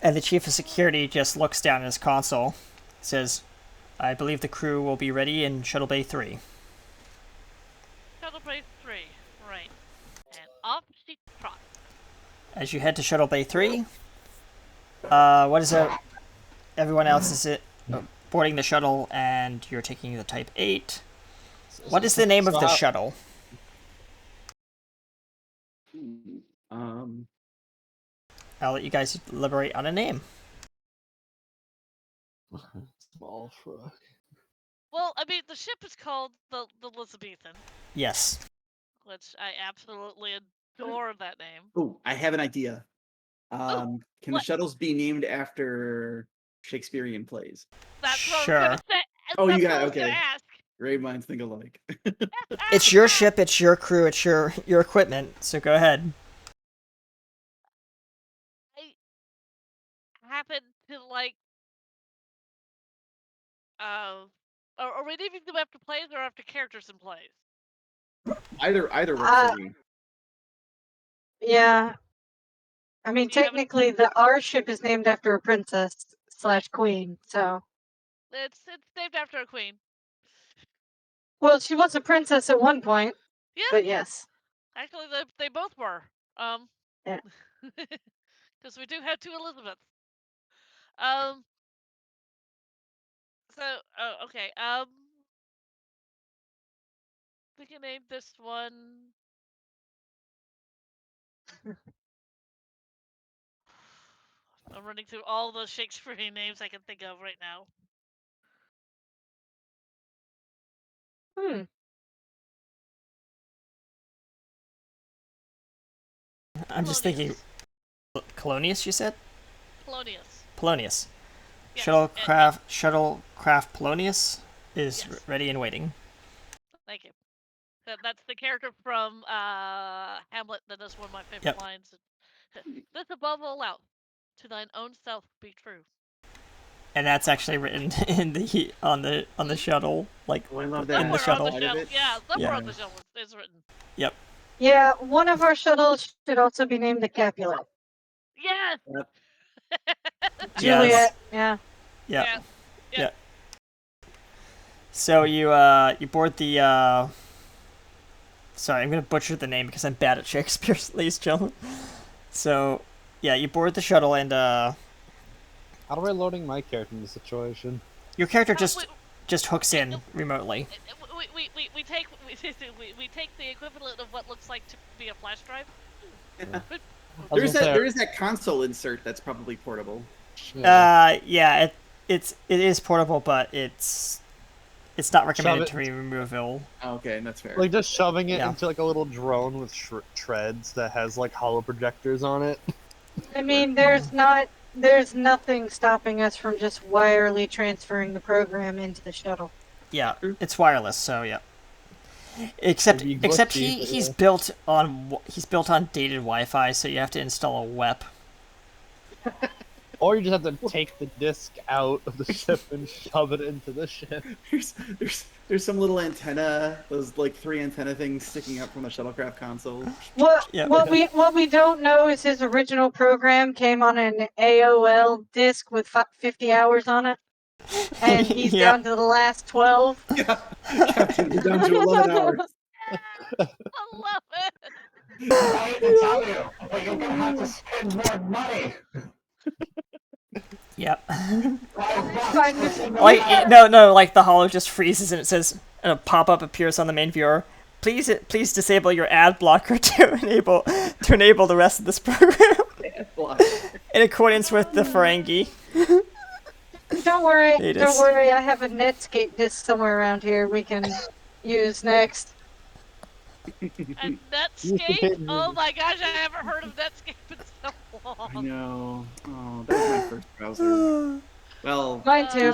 And the Chief of Security just looks down at his console, says, I believe the crew will be ready in Shuttle Bay 3. Shuttle Bay 3, right. And off she trots. As you head to Shuttle Bay 3, what is it? Everyone else is boarding the shuttle, and you're taking the Type 8. What is the name of the shuttle? I'll let you guys deliberate on a name. Small frog. Well, I mean, the ship is called the Elizabethan, Yes. which I absolutely adore that name. Oh, I have an idea. Can the what? shuttles be named after Shakespearean plays? That's what I was Sure. gonna say. Oh, That's you what got I was okay. gonna ask. Great minds think alike. It's your ship, it's your crew, it's your equipment, so go ahead. I happen to like. Are we leaving them after plays or after characters in plays? Either works for me. Yeah. I mean, Do you have a- technically, our ship is named after a princess / queen. So, It's named after a queen. well, she was a princess at one point, Yeah, but yes. actually, they both were. Yeah. Because we do have 2 Elizabeths. So, okay. We can name this one. I'm running through all the Shakespearean names I can think of right now. I'm just thinking, Colonius, you said? Polonius. Polonius. Yes, Shuttlecraft Polonius is Yes. ready and waiting. Thank you. That's the character from Hamlet that is one of my favorite Yep. lines. This above all else, to thine own self be true. And that's actually written in on the shuttle, like Oh, I love in that. the shuttle. On the shuttle. Yeah, somewhere Yeah. on the shuttle is written. Yep. Yeah, one of our shuttles should also be named the Capulet. Yes. Juliet. Yeah. Yeah. Yeah. So you board the sorry, I'm gonna butcher the name because I'm bad at Shakespeare, ladies and gentlemen. So yeah, you board the shuttle and How do I loading my character in the situation? your character just hooks in remotely. We take the equivalent of what looks like to be a flash drive. There is that console insert that's probably portable. Yeah, it is portable, but it's not recommended to be removable. Oh, okay, that's fair. Like just shoving it Yeah. into like a little drone with treads that has like hollow projectors on it. I mean, there's nothing stopping us from just wirely transferring the program into the shuttle. Yeah, it's wireless, so yeah. Except It'd be glitchy, but he's yeah. built on dated Wi-Fi, so you have to install a WEP. Or you just have to take the disc out of the ship and shove it into the ship. There's some little antenna, those like 3 antenna things sticking up from the shuttlecraft console. Yep. What we don't know is his original program came on an AOL disk with 50 hours on it, and he's Yep. down to the last 12. Yeah, Captain, we're down to 11 hours. I love it. I hate to tell you, but you're gonna have to spend more money. Yep. Fine. Like no, like the holo just freezes and it says, and a pop-up appears on the main viewer. Please disable your ad blocker to enable the rest of this program in accordance with the Ferengi. Don't worry, It don't is. worry. I have a Netscape disk somewhere around here we can use next. And Netscape? Oh my gosh, I haven't heard of Netscape in so long. I know. Oh, that was my first browser. Well, Mine too.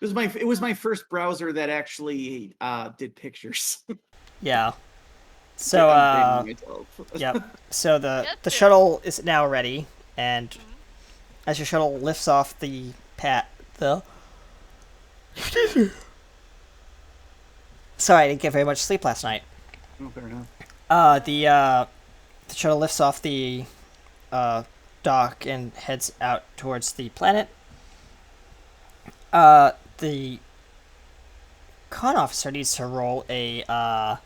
it was my first browser that actually did pictures. Yeah. So I'm dating myself. yep. So the Gotcha. shuttle is now ready, and as your shuttle lifts off the Sorry, I didn't get very much sleep last night. Oh, fair enough. The shuttle lifts off the dock and heads out towards the planet. The con officer needs to roll a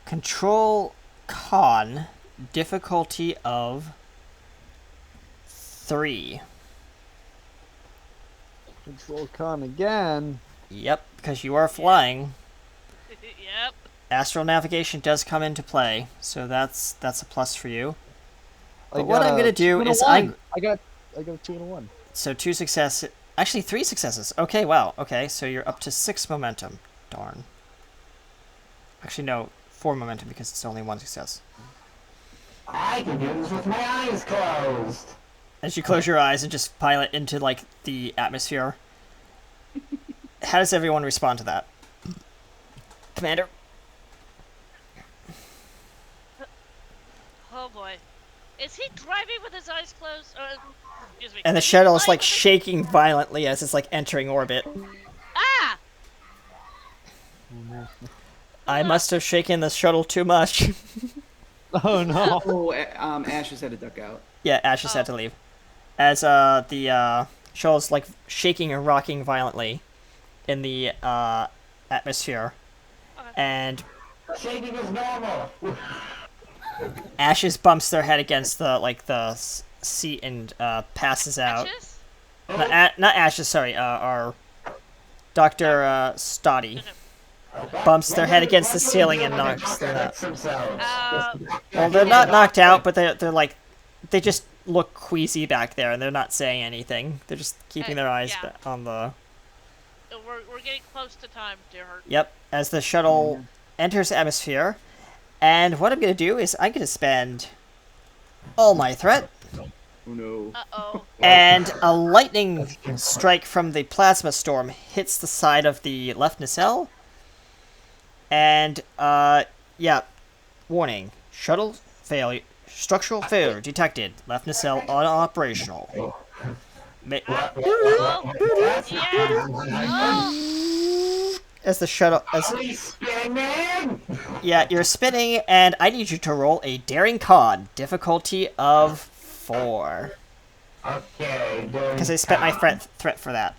control con difficulty of 3. Control con again. Yep, because you are flying. Yep. Astral navigation does come into play, so that's a plus for you. I But what got I'm a gonna do 2 and a is 1. I got a 2 and a 1. So 2 successes. Actually, 3 successes. Okay, wow. Okay, so you're up to 6 momentum. Darn. Actually, no, 4 momentum because it's only 1 success. I can do this with my eyes closed. As you close your eyes and just pilot into, like, the atmosphere. How does everyone respond to that? Commander? Oh boy. Is he driving with his eyes closed? Excuse me. And the Is he shuttle is, flying like, with his- shaking violently as it's, like, entering orbit. Ah! I must have shaken the shuttle too much. Oh no. Oh, Ash has had to duck out. Yeah, Ash has had to leave. As the shuttle's like shaking and rocking violently in the atmosphere. Okay. And Shaking is normal. Ashes bumps their head against the seat and passes out. Ashes? Not Ashes, sorry, our Dr. Stoddy bumps their head against the ceiling and knocks them out. Well, they're not knocked out, but they're like, they just look queasy back there, and they're not saying anything. They're just keeping their eyes yeah. on the... We're getting close to time, dear heart. Yep, as the shuttle enters the atmosphere. And what I'm going to do is I'm going to spend all my threat, Oh no. Uh-oh. and a lightning strike from the plasma storm hits the side of the left nacelle. And, yeah, warning, shuttle failure, structural failure detected, left nacelle unoperational. Yeah. Oh. As the shuttle, Are we spinning? yeah, you're spinning, and I need you to roll a daring con, difficulty of 4. Okay, Because I spent my threat for that.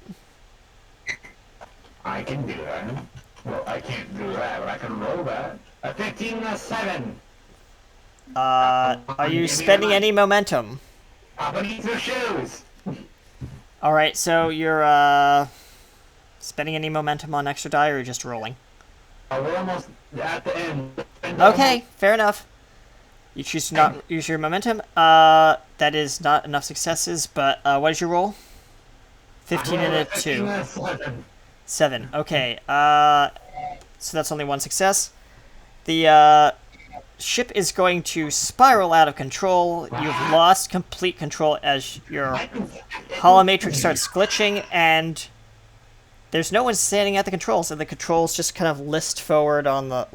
I can do that. Well, I can't do that, but I can roll that. A 15 and a 7. Are you spending any momentum? Up beneath your shoes. Alright, so you're, spending any momentum on extra die, or you're just rolling? We're almost at the end. Okay, fair enough. You choose to not use your momentum. That is not enough successes, but, what is your roll? 15 and a 2. 7. Okay, so that's only 1 success. The, ship is going to spiral out of control. You've lost complete control as your holomatrix starts glitching, and there's no one standing at the controls, and the controls just kind of list forward on the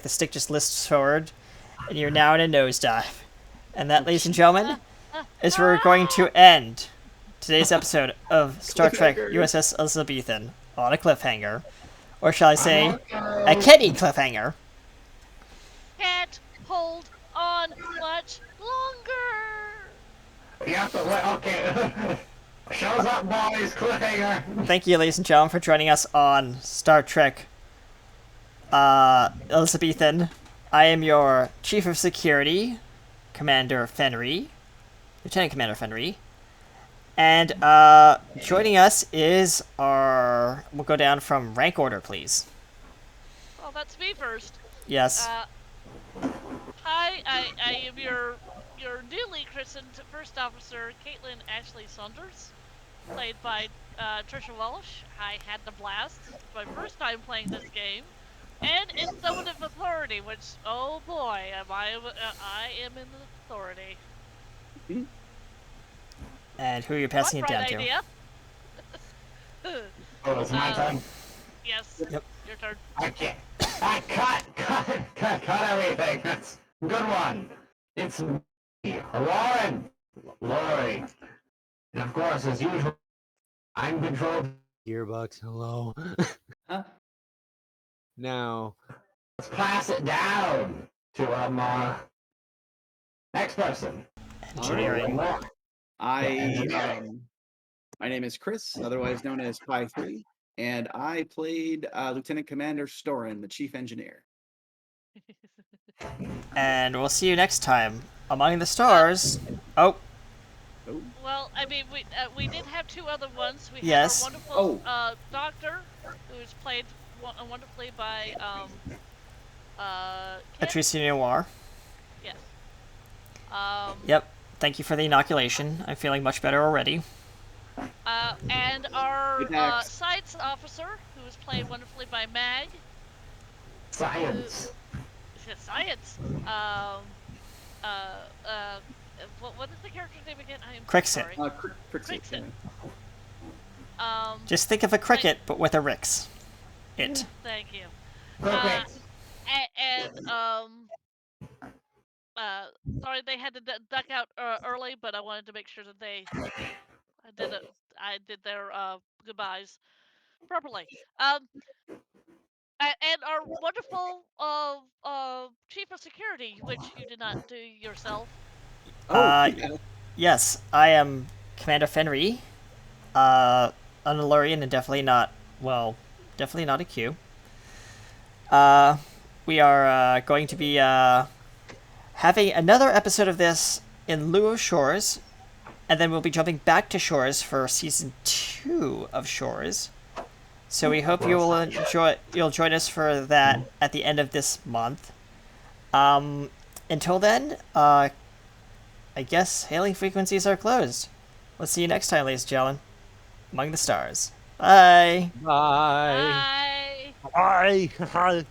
stick just lists forward, and you're now in a nosedive. And that, ladies and gentlemen, is where we're going to end today's episode of Star Trek USS Elizabethan on a cliffhanger. Or shall I say, a kitty cliffhanger? Can't hold on much longer. Yeah, but okay. Shows up, boys. Cliffhanger. Thank you, ladies and gentlemen, for joining us on Star Trek Elizabethan. I am your Chief of Security, Commander Fenry, Lieutenant Commander Fenry. And joining us is our... We'll go down from rank order, please. Well, that's me first. Yes. Hi, I am your newly christened first officer, Caitlin Ashley Saunders, played by Trisha Welsh. I had the blast. It's my first time playing this game, and in summative authority, which, oh boy, I am in authority. And who are you passing it down What bright idea? Oh, it's my turn. Yes. Yep. Your turn. I can't. Cut everything. That's a good one. It's me, Lori. And of course, as usual, I'm controlled. Gearbox, hello. Huh? Now, Let's pass it down to next person. Engineering. My name is Chris, otherwise known as Pi 3, and I played Lieutenant Commander Storin, the Chief Engineer. And we'll see you next time. Among the Stars... Oh, Well, I mean, we did have two other ones. We Yes. had our wonderful doctor, who was played wonderfully by Kit. Patricia Noir. Yes. Yep. Thank you for the inoculation. I'm feeling much better already. And our Good next. science officer, who was played wonderfully by Mag. Science. Science. What is the character's name again? I am Crixit. sorry. Crixit. Just think of a cricket, but with a Rix. It. Thank you. Perfect. Sorry they had to duck out early, but I wanted to make sure that I did their goodbyes properly. And our wonderful chief of security, which you did not do yourself. Yes, I am Commander Fenry. An Elurian and definitely not a Q. We are going to be having another episode of this in lieu of Shores, and then we'll be jumping back to Shores for season 2 of Shores. So we hope you'll join us for that at the end of this month. Until then, I guess hailing frequencies are closed. We'll see you next time, ladies and gentlemen. Among the Stars. Bye. bye. Bye. Bye.